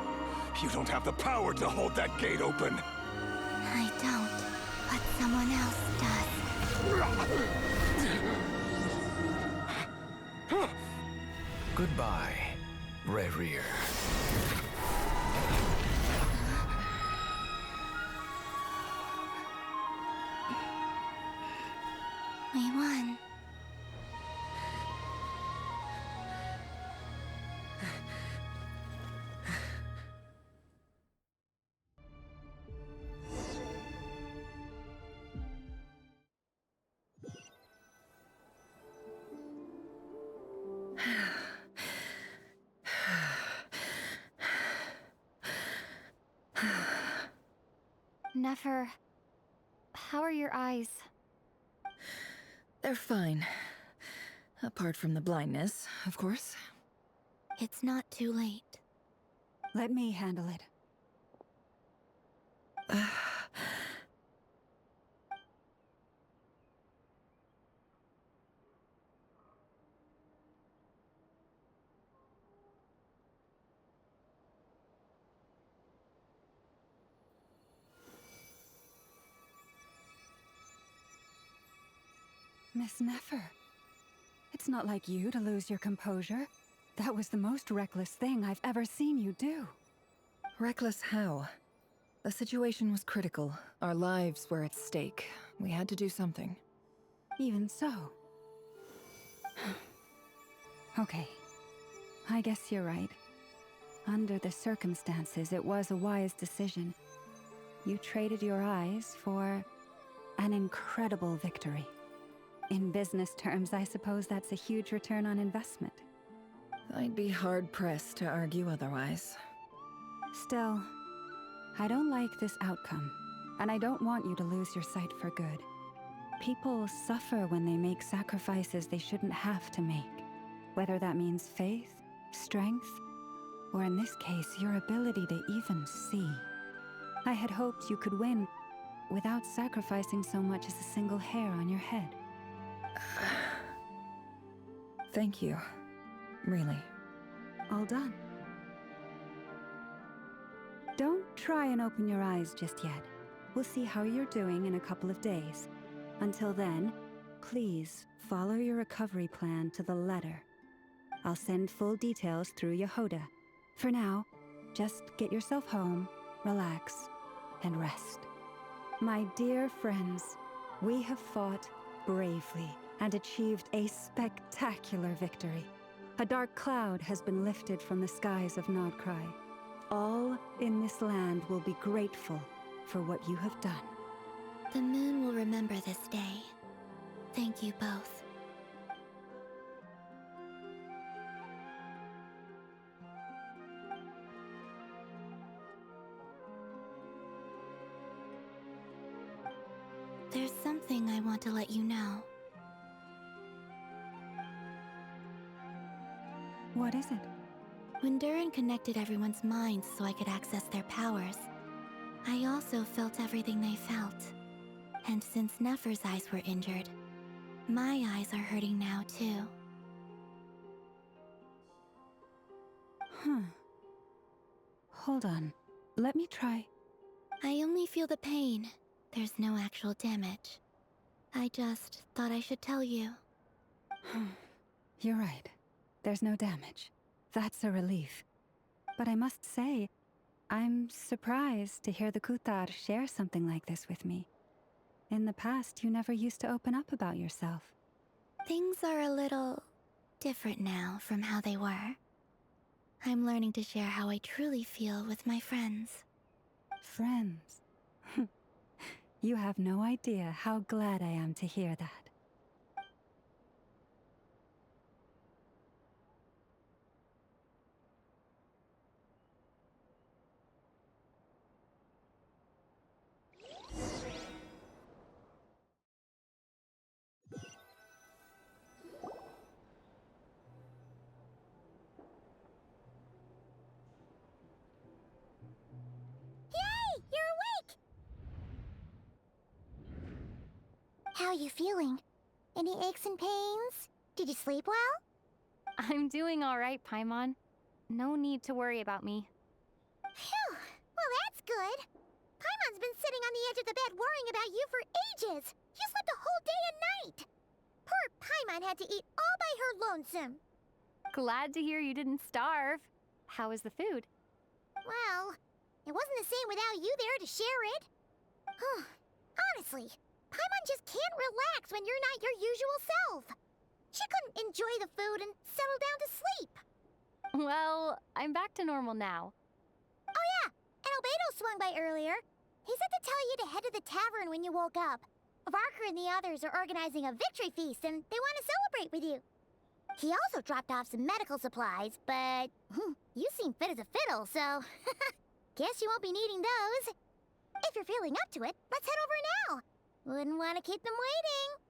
You don't have the power to hold that gate open. I don't, but someone else does. Goodbye, Rerir. We won. Nefer, how are your eyes? They're fine. Apart from the blindness, of course. It's not too late. Let me handle it. Miss Nefer, it's not like you to lose your composure. That was the most reckless thing I've ever seen you do. Reckless how? The situation was critical. Our lives were at stake. We had to do something. Even so. Okay. I guess you're right. Under the circumstances, it was a wise decision. You traded your eyes for an incredible victory. In business terms, I suppose that's a huge return on investment. I'd be hard-pressed to argue otherwise. Still, I don't like this outcome, and I don't want you to lose your sight for good. People suffer when they make sacrifices they shouldn't have to make, whether that means faith, strength, or in this case, your ability to even see. I had hoped you could win without sacrificing so much as a single hair on your head. Thank you. Really. All done. Don't try and open your eyes just yet. We'll see how you're doing in a couple of days. Until then, please follow your recovery plan to the letter. I'll send full details through Yehoda. For now, just get yourself home, relax, and rest. My dear friends, we have fought bravely and achieved a spectacular victory. A dark cloud has been lifted from the skies of Nodcry. All in this land will be grateful for what you have done. The moon will remember this day. Thank you both. There's something I want to let you know. What is it? When Durin connected everyone's minds so I could access their powers, I also felt everything they felt. And since Nefer's eyes were injured, my eyes are hurting now too. Huh. Hold on. Let me try. I only feel the pain. There's no actual damage. I just thought I should tell you. You're right. There's no damage. That's a relief. But I must say, I'm surprised to hear the Kutar share something like this with me. In the past, you never used to open up about yourself. Things are a little different now from how they were. I'm learning to share how I truly feel with my friends. Friends? You have no idea how glad I am to hear that. Yay! You're awake! How are you feeling? Any aches and pains? Did you sleep well? I'm doing all right, Paimon. No need to worry about me. Phew! Well, that's good. Paimon's been sitting on the edge of the bed worrying about you for ages. You slept a whole day and night. Poor Paimon had to eat all by her lonesome. Glad to hear you didn't starve. How was the food? Well, it wasn't the same without you there to share it. Honestly, Paimon just can't relax when you're not your usual self. She couldn't enjoy the food and settle down to sleep. Well, I'm back to normal now. Oh yeah, and Albedo swung by earlier. He said to tell you to head to the tavern when you woke up. Varker and the others are organizing a victory feast and they want to celebrate with you. He also dropped off some medical supplies, but you seem fit as a fiddle, so guess you won't be needing those. If you're feeling up to it, let's head over now. Wouldn't want to keep them waiting.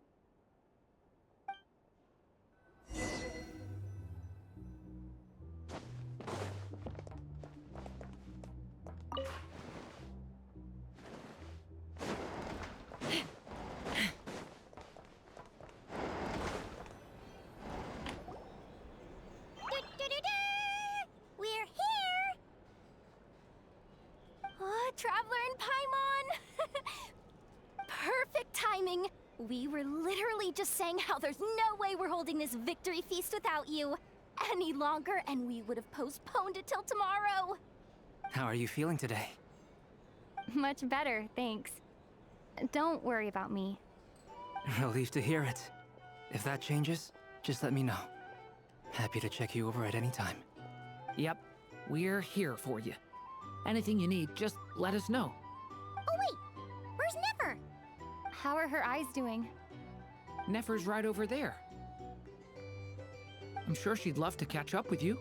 We're here! Oh, Traveler and Paimon! Perfect timing! We were literally just saying how there's no way we're holding this victory feast without you any longer, and we would have postponed it till tomorrow. How are you feeling today? Much better, thanks. Don't worry about me. Relieved to hear it. If that changes, just let me know. Happy to check you over at any time. Yep, we're here for you. Anything you need, just let us know. Oh wait, where's Nefer? How are her eyes doing? Nefer's right over there. I'm sure she'd love to catch up with you.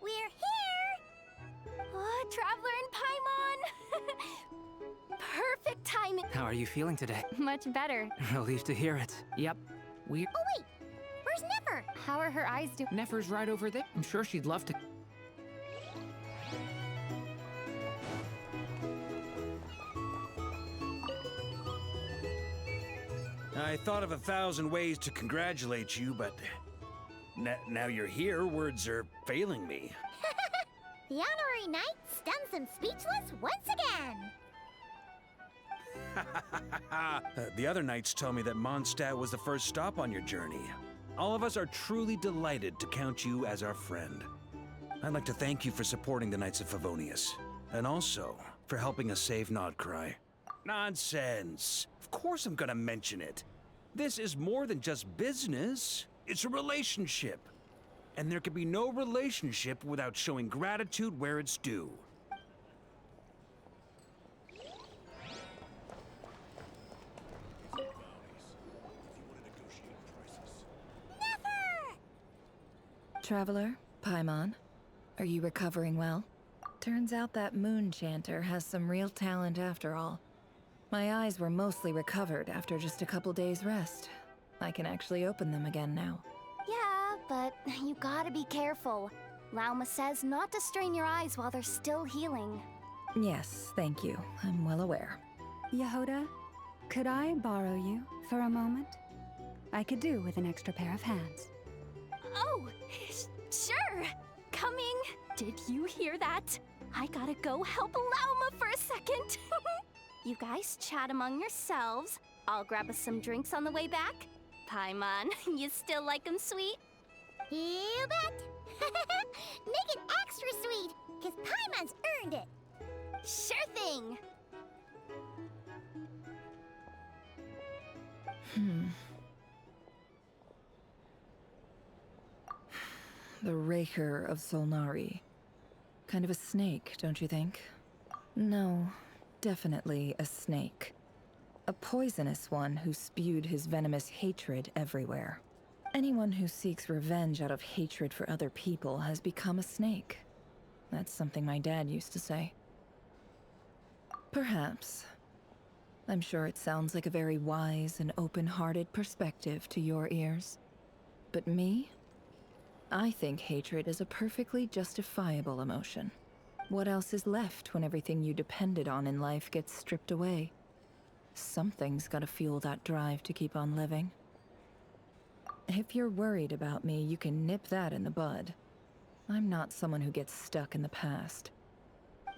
We're here! Oh, Traveler and Paimon! Perfect timing. How are you feeling today? Much better. Relieved to hear it. Yep, Oh wait, where's Nefer? How are her eyes doing? Nefer's right over there. I'm sure she'd love to. I thought of 1,000 ways to congratulate you, but Now you're here, words are failing me. The honorary knight stuns them speechless once again. The other knights told me that Mondstadt was the first stop on your journey. All of us are truly delighted to count you as our friend. I'd like to thank you for supporting the Knights of Favonius, and also for helping us save Nodcry. Nonsense! Of course I'm gonna mention it. This is more than just business. It's a relationship. And there can be no relationship without showing gratitude where it's due. Traveler, Paimon, are you recovering well? Turns out that moon chanter has some real talent after all. My eyes were mostly recovered after just a couple days rest. I can actually open them again now. Yeah, but you gotta be careful. Lauma says not to strain your eyes while they're still healing. Yes, thank you. I'm well aware. Yehoda, could I borrow you for a moment? I could do with an extra pair of hands. Oh, sure. Coming. Did you hear that? I gotta go help Lauma for a second. You guys chat among yourselves. I'll grab us some drinks on the way back. Paimon, you still like 'em sweet? You bet. Make it extra sweet, because Paimon's earned it. Sure thing. The Raker of Solnari. Kind of a snake, don't you think? No, definitely a snake. A poisonous one who spewed his venomous hatred everywhere. Anyone who seeks revenge out of hatred for other people has become a snake. That's something my dad used to say. Perhaps. I'm sure it sounds like a very wise and open-hearted perspective to your ears. But me? I think hatred is a perfectly justifiable emotion. What else is left when everything you depended on in life gets stripped away? Something's gotta fuel that drive to keep on living. If you're worried about me, you can nip that in the bud. I'm not someone who gets stuck in the past.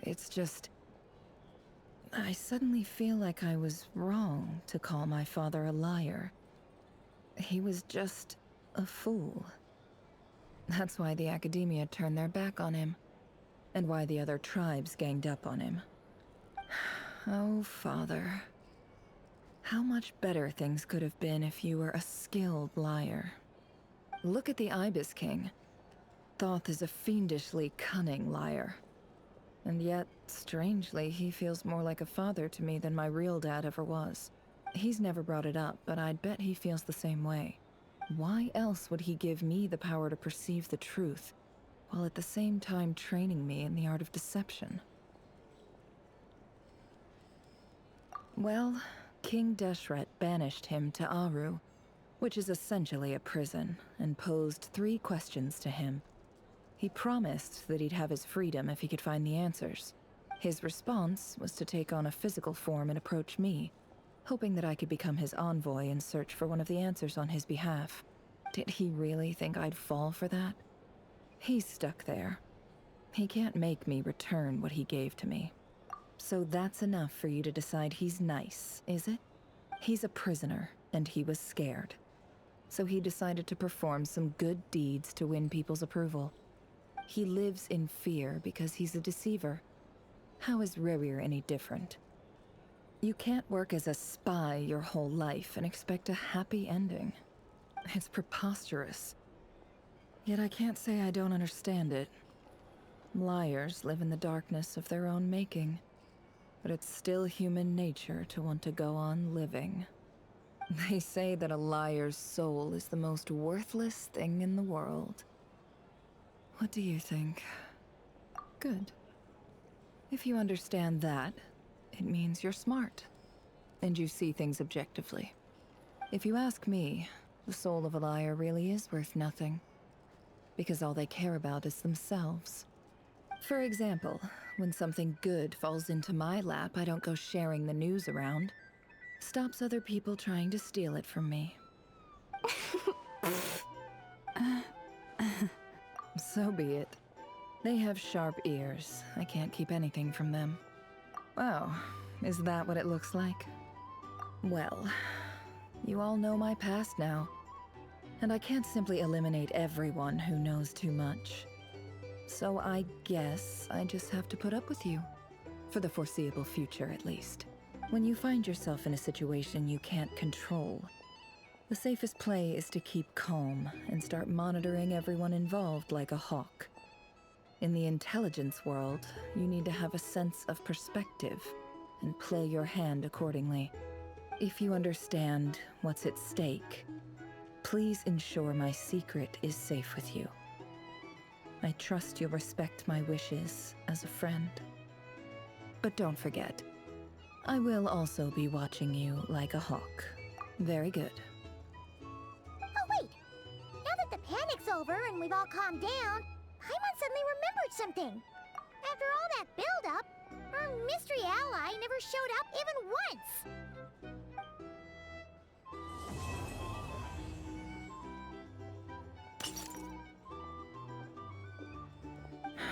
It's just... I suddenly feel like I was wrong to call my father a liar. He was just a fool. That's why the Academia turned their back on him, and why the other tribes ganged up on him. Oh, Father. How much better things could have been if you were a skilled liar. Look at the Ibis King. Thoth is a fiendishly cunning liar. And yet, strangely, he feels more like a father to me than my real dad ever was. He's never brought it up, but I'd bet he feels the same way. Why else would he give me the power to perceive the truth, while at the same time training me in the art of deception? Well, King Deshret banished him to Aru, which is essentially a prison, and posed 3 questions to him. He promised that he'd have his freedom if he could find the answers. His response was to take on a physical form and approach me, hoping that I could become his envoy and search for one of the answers on his behalf. Did he really think I'd fall for that? He's stuck there. He can't make me return what he gave to me. So that's enough for you to decide he's nice, is it? He's a prisoner, and he was scared. So he decided to perform some good deeds to win people's approval. He lives in fear because he's a deceiver. How is Rerir any different? You can't work as a spy your whole life and expect a happy ending. It's preposterous. Yet I can't say I don't understand it. Liars live in the darkness of their own making. But it's still human nature to want to go on living. They say that a liar's soul is the most worthless thing in the world. What do you think? Good. If you understand that, it means you're smart, and you see things objectively. If you ask me, the soul of a liar really is worth nothing, because all they care about is themselves. For example, when something good falls into my lap, I don't go sharing the news around. Stops other people trying to steal it from me. So be it. They have sharp ears. I can't keep anything from them. Oh, is that what it looks like? Well, you all know my past now. And I can't simply eliminate everyone who knows too much. So I guess I just have to put up with you. For the foreseeable future, at least. When you find yourself in a situation you can't control, the safest play is to keep calm and start monitoring everyone involved like a hawk. In the intelligence world, you need to have a sense of perspective and play your hand accordingly. If you understand what's at stake, please ensure my secret is safe with you. I trust you'll respect my wishes as a friend. But don't forget, I will also be watching you like a hawk. Very good. Oh wait! Now that the panic's over and we've all calmed down, Paimon suddenly remembered something. After all that build-up, our mystery ally never showed up even once!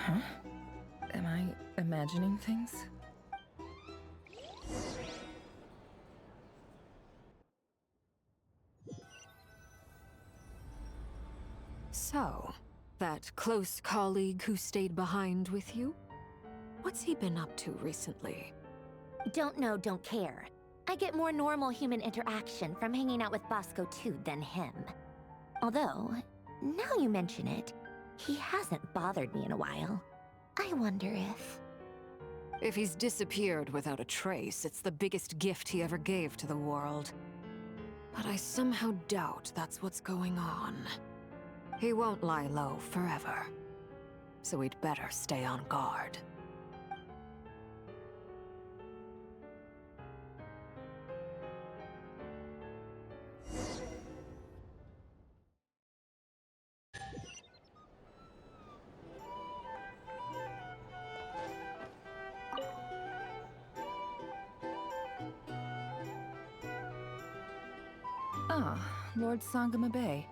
Huh? Am I imagining things? So, that close colleague who stayed behind with you? What's he been up to recently? Don't know, don't care. I get more normal human interaction from hanging out with Bosco 2 than him. Although, now you mention it, he hasn't bothered me in a while. I wonder if... If he's disappeared without a trace, it's the biggest gift he ever gave to the world. But I somehow doubt that's what's going on. He won't lie low forever. So we'd better stay on guard. Ah, Lord Sangama Bay.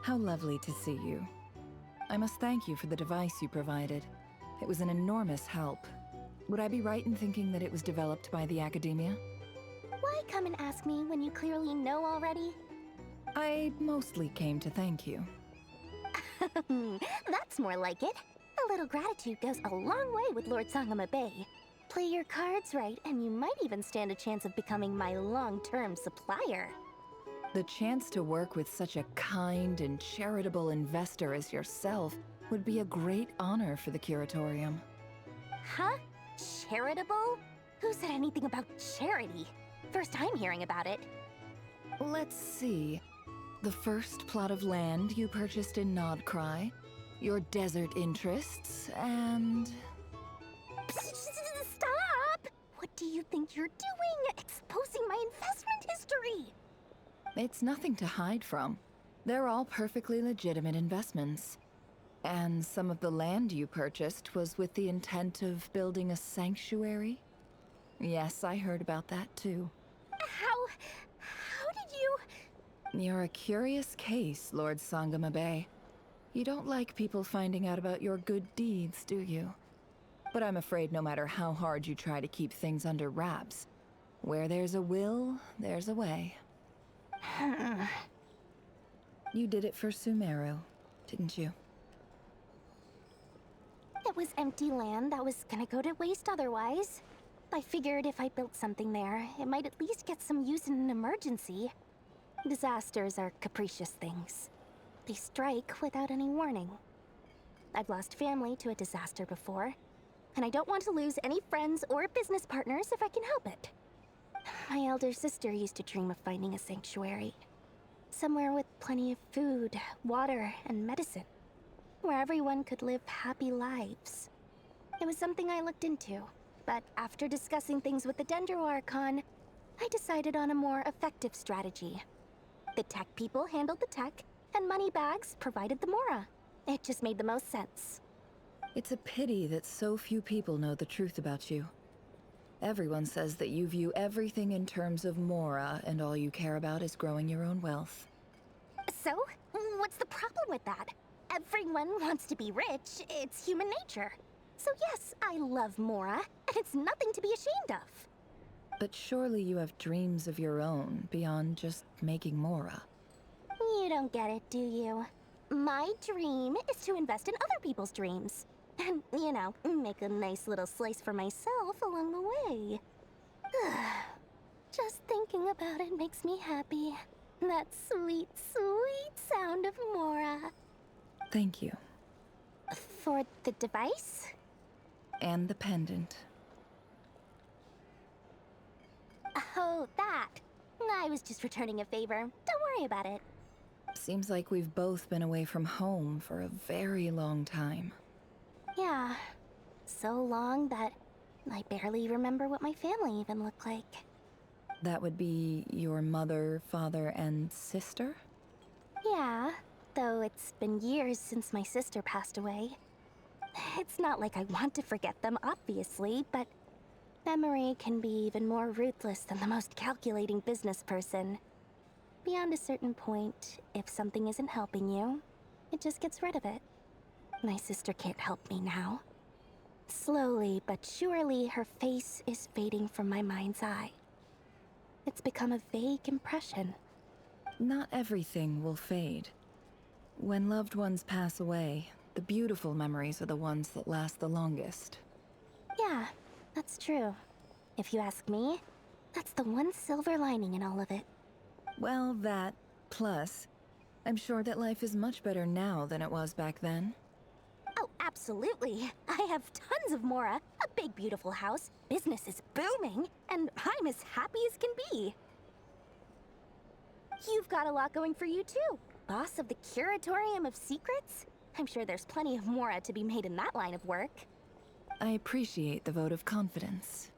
How lovely to see you. I must thank you for the device you provided. It was an enormous help. Would I be right in thinking that it was developed by the Academia? Why come and ask me when you clearly know already? I mostly came to thank you. That's more like it. A little gratitude goes a long way with Lord Sangama Bay. Play your cards right, and you might even stand a chance of becoming my long-term supplier. The chance to work with such a kind and charitable investor as yourself would be a great honor for the Curatorium. Huh? Charitable? Who said anything about charity? First I'm hearing about it. Let's see. The first plot of land you purchased in Nodcry, your desert interests, and... Stop! What do you think you're doing? Exposing my investment history! It's nothing to hide from. They're all perfectly legitimate investments. And some of the land you purchased was with the intent of building a sanctuary? Yes, I heard about that too. How did you... You're a curious case, Lord Sangama Bay. You don't like people finding out about your good deeds, do you? But I'm afraid no matter how hard you try to keep things under wraps, where there's a will, there's a way. You did it for Sumeru, didn't you? It was empty land that was gonna go to waste otherwise. I figured if I built something there, it might at least get some use in an emergency. Disasters are capricious things. They strike without any warning. I've lost family to a disaster before, and I don't want to lose any friends or business partners if I can help it. My elder sister used to dream of finding a sanctuary. Somewhere with plenty of food, water, and medicine. Where everyone could live happy lives. It was something I looked into, but after discussing things with the Dendro Archon, I decided on a more effective strategy. The tech people handled the tech, and Moneybags provided the Mora. It just made the most sense. It's a pity that so few people know the truth about you. Everyone says that you view everything in terms of Mora, and all you care about is growing your own wealth. So, what's the problem with that? everyone wants to be rich. It's human nature. So yes, I love Mora, and it's nothing to be ashamed of. But surely you have dreams of your own beyond just making Mora. You don't get it, do you? My dream is to invest in other people's dreams. And, you know, make a nice little slice for myself along the way. Just thinking about it makes me happy. That sweet, sweet sound of Mora. Thank you. For the device? And the pendant. Oh, that. I was just returning a favor. Don't worry about it. Seems like we've both been away from home for a very long time. Yeah. So long that I barely remember what my family even looked like. That would be your mother, father, and sister? Yeah, though it's been years since my sister passed away. It's not like I want to forget them, obviously, but memory can be even more ruthless than the most calculating business person. Beyond a certain point, if something isn't helping you, it just gets rid of it. My sister can't help me now. Slowly but surely, her face is fading from my mind's eye. It's become a vague impression. Not everything will fade. When loved ones pass away, the beautiful memories are the ones that last the longest. Yeah, that's true. If you ask me, that's the one silver lining in all of it. Well, that, plus, I'm sure that life is much better now than it was back then. Oh, absolutely. I have tons of Mora, a big beautiful house, business is booming, and I'm as happy as can be. You've got a lot going for you too. Boss of the Curatorium of Secrets? I'm sure there's plenty of Mora to be made in that line of work. I appreciate the vote of confidence.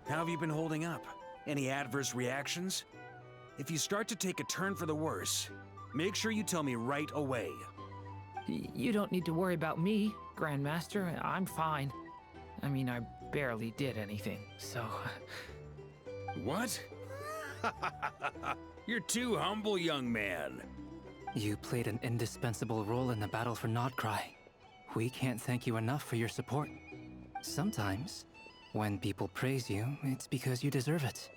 How have you been holding up? Any adverse reactions? If you start to take a turn for the worse, make sure you tell me right away. You don't need to worry about me, Grandmaster. I'm fine. I mean, I barely did anything, so... What? You're too humble, young man. You played an indispensable role in the battle for Nodcry. We can't thank you enough for your support. Sometimes, when people praise you, it's because you deserve it.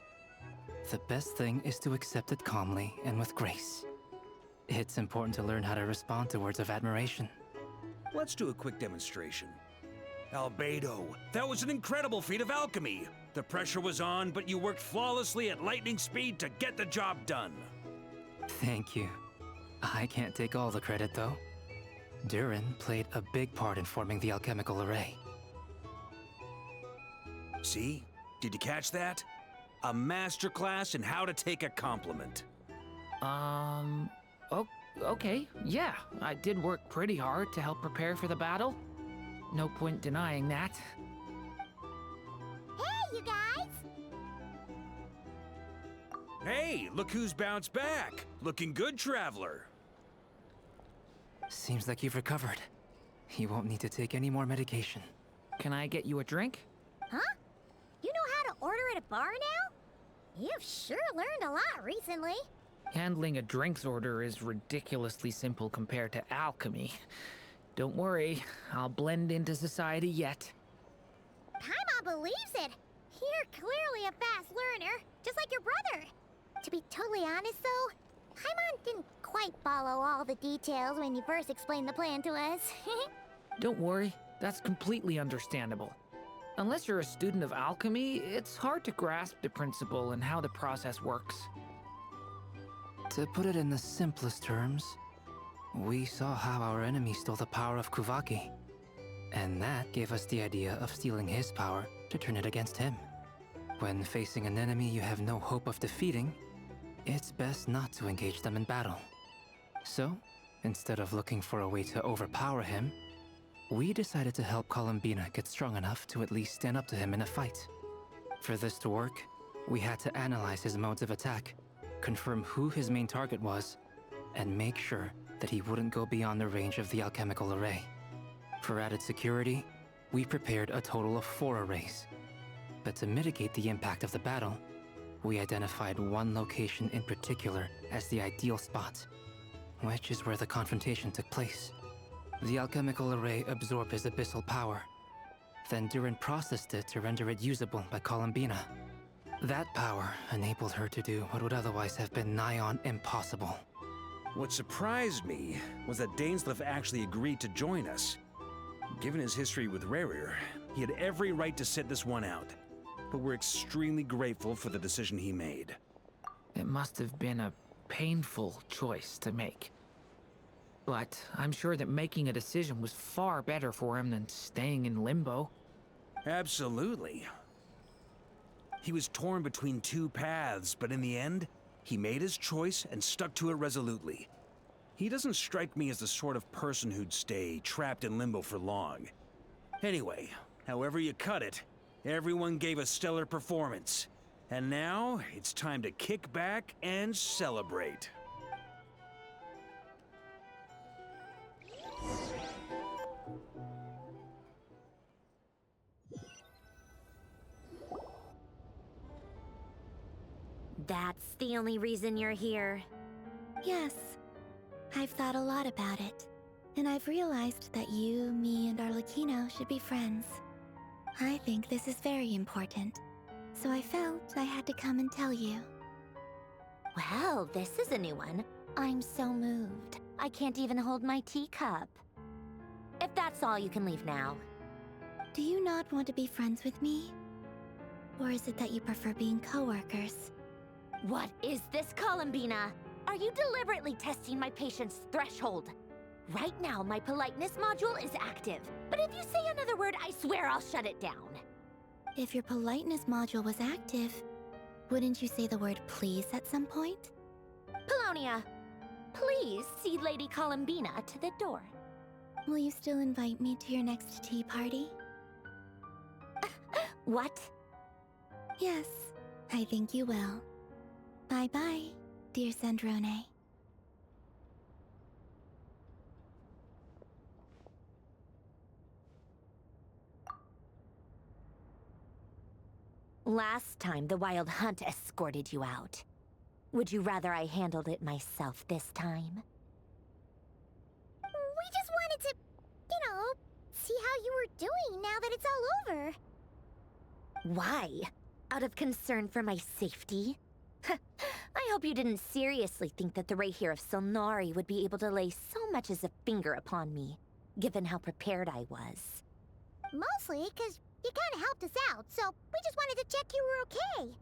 The best thing is to accept it calmly and with grace. It's important to learn how to respond to words of admiration. Let's do a quick demonstration. Albedo, that was an incredible feat of alchemy. The pressure was on, but you worked flawlessly at lightning speed to get the job done. Thank you. I can't take all the credit, though. Durin played a big part in forming the alchemical array. See? Did you catch that? A masterclass in how to take a compliment. Okay, yeah. I did work pretty hard to help prepare for the battle. No point denying that. Hey, you guys! Hey, look who's bounced back. Looking good, Traveler. Seems like you've recovered. You won't need to take any more medication. Can I get you a drink? Huh? You know how to order at a bar now? You've sure learned a lot recently. Handling a drinks order is ridiculously simple compared to alchemy. Don't worry, I'll blend into society yet. Paimon believes it. You're clearly a fast learner, just like your brother. To be totally honest, though, Paimon didn't quite follow all the details when you first explained the plan to us. Don't worry, that's completely understandable. Unless you're a student of alchemy, it's hard to grasp the principle and how the process works. To put it in the simplest terms, we saw how our enemy stole the power of Kuvaki. And that gave us the idea of stealing his power to turn it against him. When facing an enemy you have no hope of defeating, it's best not to engage them in battle. So, instead of looking for a way to overpower him, we decided to help Columbina get strong enough to at least stand up to him in a fight. For this to work, we had to analyze his modes of attack, confirm who his main target was, and make sure that he wouldn't go beyond the range of the alchemical array. For added security, we prepared a total of 4 arrays. But to mitigate the impact of the battle, we identified one location in particular as the ideal spot, which is where the confrontation took place. The alchemical array absorbed his abyssal power. Then Durin processed it to render it usable by Columbina. That power enabled her to do what would otherwise have been nigh on impossible. What surprised me was that Dainsleif actually agreed to join us. Given his history with Rarier, he had every right to sit this one out. But we're extremely grateful for the decision he made. It must have been a painful choice to make. But I'm sure that making a decision was far better for him than staying in limbo. Absolutely. He was torn between 2 paths, but in the end, he made his choice and stuck to it resolutely. He doesn't strike me as the sort of person who'd stay trapped in limbo for long. Anyway, however you cut it, everyone gave a stellar performance. And now, it's time to kick back and celebrate. That's the only reason you're here. Yes. I've thought a lot about it. And I've realized that you, me, and Arlecchino should be friends. I think this is very important. So I felt I had to come and tell you. Well, this is a new one. I'm so moved. I can't even hold my teacup. If that's all, you can leave now. Do you not want to be friends with me? Or is it that you prefer being co-workers? What is this, Columbina? Are you deliberately testing my patience threshold? Right now, my politeness module is active. But if you say another word, I swear I'll shut it down. If your politeness module was active, wouldn't you say the word please at some point? Polonia, please see Lady Columbina to the door. Will you still invite me to your next tea party? What? Yes, I think you will. Bye-bye, dear Sandrone. Last time, the Wild Hunt escorted you out. Would you rather I handled it myself this time? We just wanted to, see how you were doing now that it's all over. Why? Out of concern for my safety? I hope you didn't seriously think that the Rayhir of Silnari would be able to lay so much as a finger upon me, given how prepared I was. Mostly because you kind of helped us out, so we just wanted to check you were okay.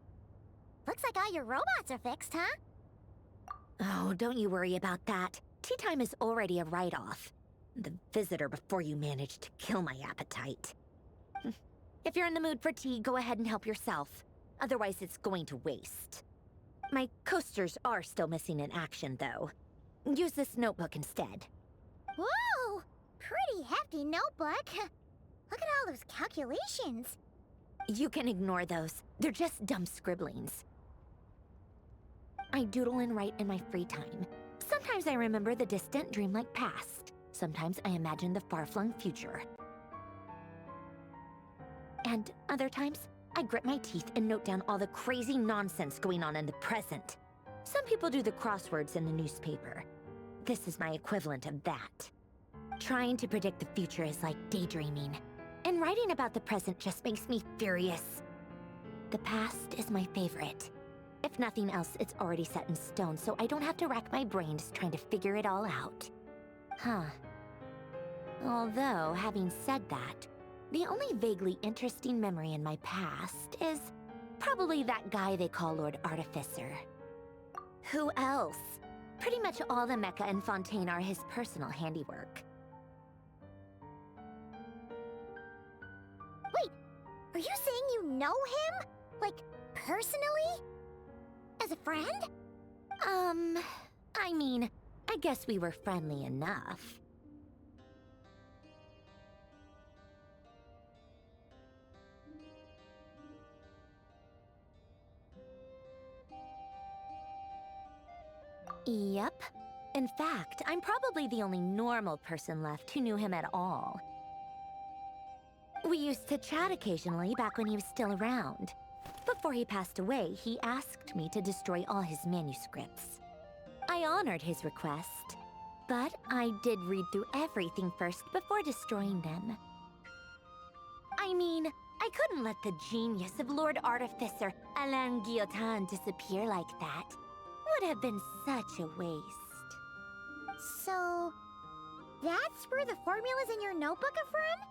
Looks like all your robots are fixed, huh? Oh, don't you worry about that. Tea time is already a write-off. The visitor before you managed to kill my appetite. If you're in the mood for tea, go ahead and help yourself. Otherwise, it's going to waste. My coasters are still missing in action, though. Use this notebook instead. Whoa! Pretty hefty notebook. Look at all those calculations. You can ignore those. They're just dumb scribblings. I doodle and write in my free time. Sometimes I remember the distant, dreamlike past. Sometimes I imagine the far-flung future. And other times, I grit my teeth and note down all the crazy nonsense going on in the present. Some people do the crosswords in the newspaper. This is my equivalent of that. Trying to predict the future is like daydreaming. And writing about the present just makes me furious. The past is my favorite. If nothing else, it's already set in stone, so I don't have to rack my brains trying to figure it all out. Huh. Although, having said that, the only vaguely interesting memory in my past is probably that guy they call Lord Artificer. Who else? Pretty much all the mecha and Fontaine are his personal handiwork. Wait, are you saying you know him? Like, personally? As a friend? I mean, I guess we were friendly enough. Yep. In fact, I'm probably the only normal person left who knew him at all. We used to chat occasionally back when he was still around. Before he passed away, he asked me to destroy all his manuscripts. I honored his request, but I did read through everything first before destroying them. I mean, I couldn't let the genius of Lord Artificer Alain Guillotin disappear like that. Would have been such a waste. So, that's where the formulas in your notebook are from?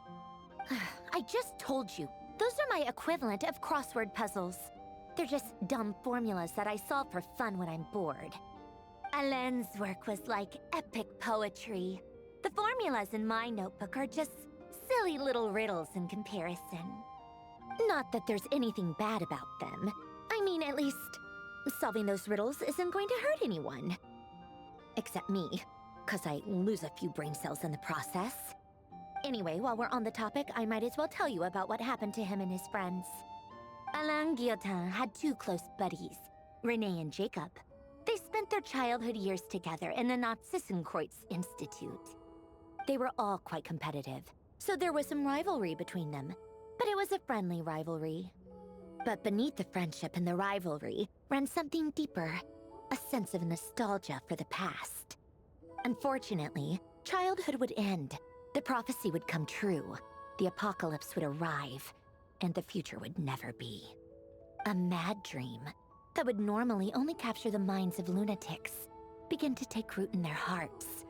I just told you. Those are my equivalent of crossword puzzles. They're just dumb formulas that I solve for fun when I'm bored. Alain's work was like epic poetry. The formulas in my notebook are just silly little riddles in comparison. Not that there's anything bad about them. I mean, at least, solving those riddles isn't going to hurt anyone. Except me, because I lose a few brain cells in the process. Anyway, while we're on the topic, I might as well tell you about what happened to him and his friends. Alain Guillotin had two close buddies, Renee and Jacob. They spent their childhood years together in the Nazissenkreuz Institute. They were all quite competitive, so there was some rivalry between them, but it was a friendly rivalry. But beneath the friendship and the rivalry ran something deeper, a sense of nostalgia for the past. Unfortunately, childhood would end. The prophecy would come true, the apocalypse would arrive, and the future would never be. A mad dream that would normally only capture the minds of lunatics began to take root in their hearts.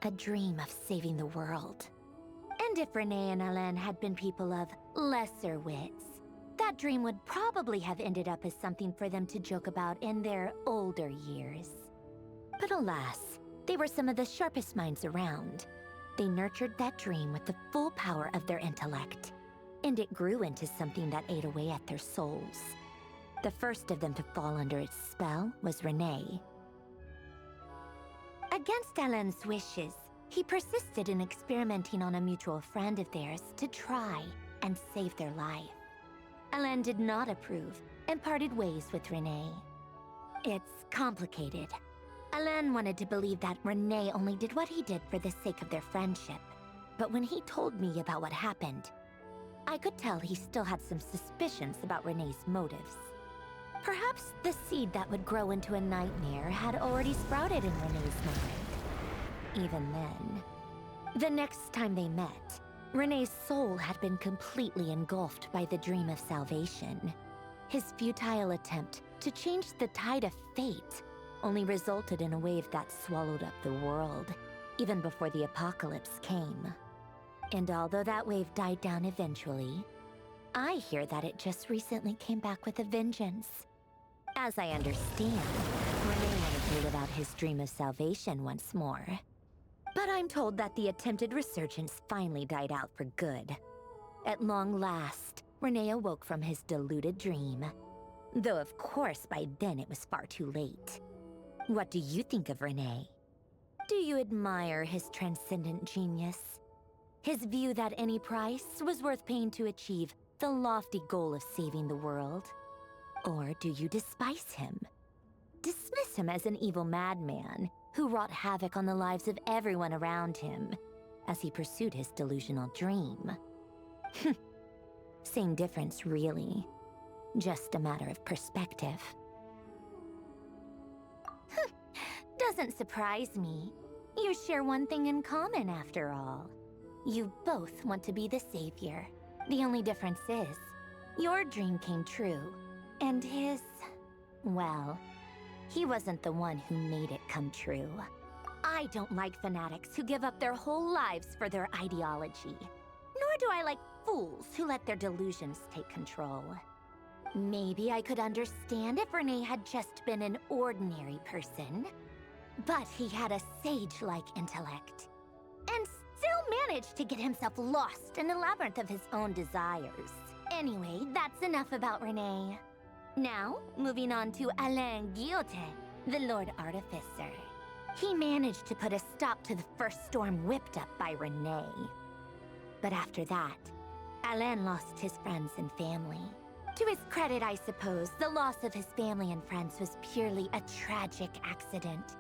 A dream of saving the world. And if Renee and Alain had been people of lesser wits, that dream would probably have ended up as something for them to joke about in their older years. But alas, they were some of the sharpest minds around. They nurtured that dream with the full power of their intellect, and it grew into something that ate away at their souls. The first of them to fall under its spell was Renee. Against Alain's wishes, he persisted in experimenting on a mutual friend of theirs to try and save their life. Alain did not approve and parted ways with Renee. It's complicated. Alain wanted to believe that Renee only did what he did for the sake of their friendship. But when he told me about what happened, I could tell he still had some suspicions about Renee's motives. Perhaps the seed that would grow into a nightmare had already sprouted in Renee's mind. Even then. The next time they met, Renee's soul had been completely engulfed by the dream of salvation. His futile attempt to change the tide of fate only resulted in a wave that swallowed up the world, even before the apocalypse came. And although that wave died down eventually, I hear that it just recently came back with a vengeance. As I understand, Renee wanted to live out his dream of salvation once more. But I'm told that the attempted resurgence finally died out for good. At long last, Renee awoke from his deluded dream. Though of course by then it was far too late. What do you think of Renee? Do you admire his transcendent genius? His view that any price was worth paying to achieve the lofty goal of saving the world? Or do you despise him? Dismiss him as an evil madman who wrought havoc on the lives of everyone around him as he pursued his delusional dream? Same difference, really. Just a matter of perspective. Doesn't surprise me. You share one thing in common, after all. You both want to be the savior. The only difference is, your dream came true, and his, well, he wasn't the one who made it come true. I don't like fanatics who give up their whole lives for their ideology. Nor do I like fools who let their delusions take control. Maybe I could understand if Renee had just been an ordinary person. But he had a sage-like intellect, and still managed to get himself lost in the labyrinth of his own desires. Anyway, that's enough about Renee. Now, moving on to Alain Guillotin, the Lord Artificer. He managed to put a stop to the first storm whipped up by Renee. But after that, Alain lost his friends and family. To his credit, I suppose, the loss of his family and friends was purely a tragic accident.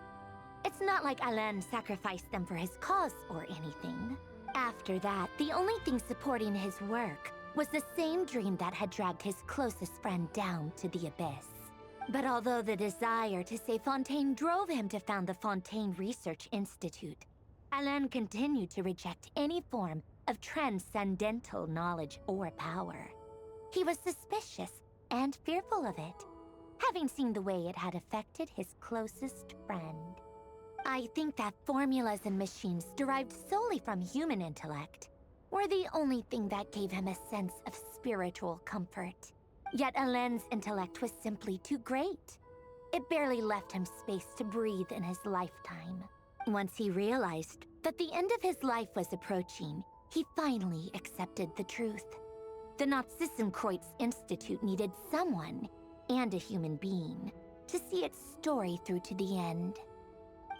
It's not like Alain sacrificed them for his cause or anything. After that, the only thing supporting his work was the same dream that had dragged his closest friend down to the abyss. But although the desire to save Fontaine drove him to found the Fontaine Research Institute, Alain continued to reject any form of transcendental knowledge or power. He was suspicious and fearful of it, having seen the way it had affected his closest friend. I think that formulas and machines derived solely from human intellect were the only thing that gave him a sense of spiritual comfort. Yet Alain's intellect was simply too great. It barely left him space to breathe in his lifetime. Once he realized that the end of his life was approaching, he finally accepted the truth. The Nazissenkreuz Institute needed someone, and a human being, to see its story through to the end.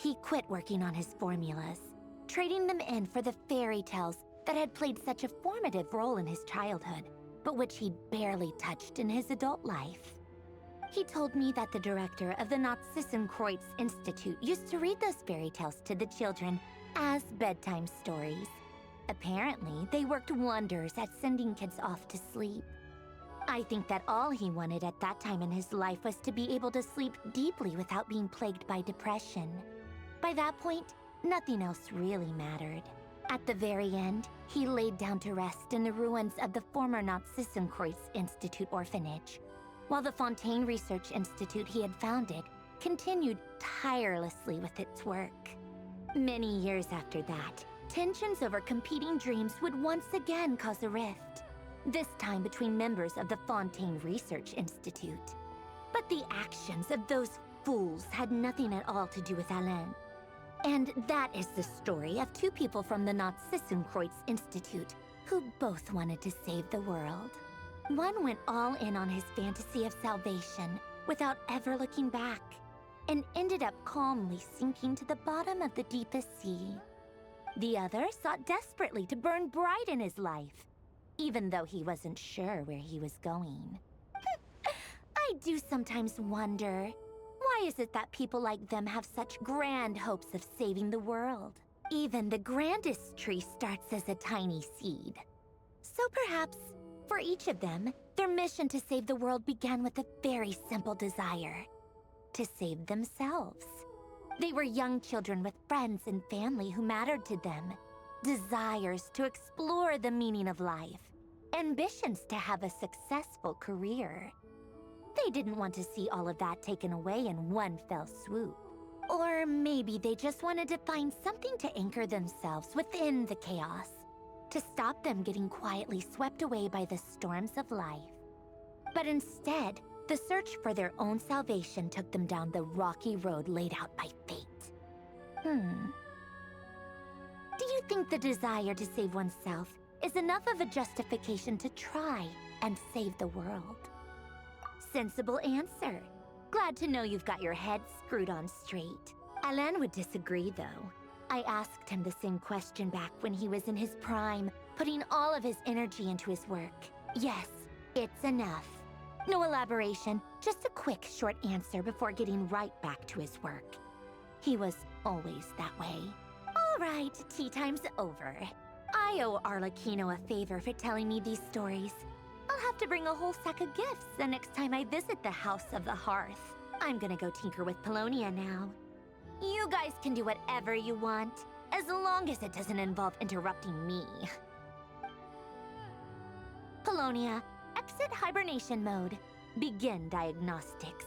He quit working on his formulas, trading them in for the fairy tales that had played such a formative role in his childhood, but which he'd barely touched in his adult life. He told me that the director of the Nazissenkreuz Institute used to read those fairy tales to the children as bedtime stories. Apparently, they worked wonders at sending kids off to sleep. I think that all he wanted at that time in his life was to be able to sleep deeply without being plagued by depression. By that point, nothing else really mattered. At the very end, he laid down to rest in the ruins of the former Nazissenkreuz Institute orphanage, while the Fontaine Research Institute he had founded continued tirelessly with its work. Many years after that, tensions over competing dreams would once again cause a rift, this time between members of the Fontaine Research Institute. But the actions of those fools had nothing at all to do with Alain. And that is the story of two people from the Nazissenkreuz Institute who both wanted to save the world. One went all in on his fantasy of salvation without ever looking back, and ended up calmly sinking to the bottom of the deepest sea. The other sought desperately to burn bright in his life, even though he wasn't sure where he was going. I do sometimes wonder, why is it that people like them have such grand hopes of saving the world? Even the grandest tree starts as a tiny seed. So perhaps, for each of them, their mission to save the world began with a very simple desire: to save themselves. They were young children with friends and family who mattered to them, desires to explore the meaning of life, ambitions to have a successful career. They didn't want to see all of that taken away in one fell swoop. Or maybe they just wanted to find something to anchor themselves within the chaos, to stop them getting quietly swept away by the storms of life. But instead, the search for their own salvation took them down the rocky road laid out by fate. Do you think the desire to save oneself is enough of a justification to try and save the world? Sensible answer. Glad to know you've got your head screwed on straight. Alain would disagree, though. I asked him the same question back when he was in his prime, putting all of his energy into his work. Yes, it's enough. No elaboration, just a quick, short answer before getting right back to his work. He was always that way. All right, tea time's over. I owe Arlecchino a favor for telling me these stories. I'll have to bring a whole sack of gifts the next time I visit the House of the Hearth. I'm gonna go tinker with Polonia now. You guys can do whatever you want, as long as it doesn't involve interrupting me. Polonia, exit hibernation mode. Begin diagnostics.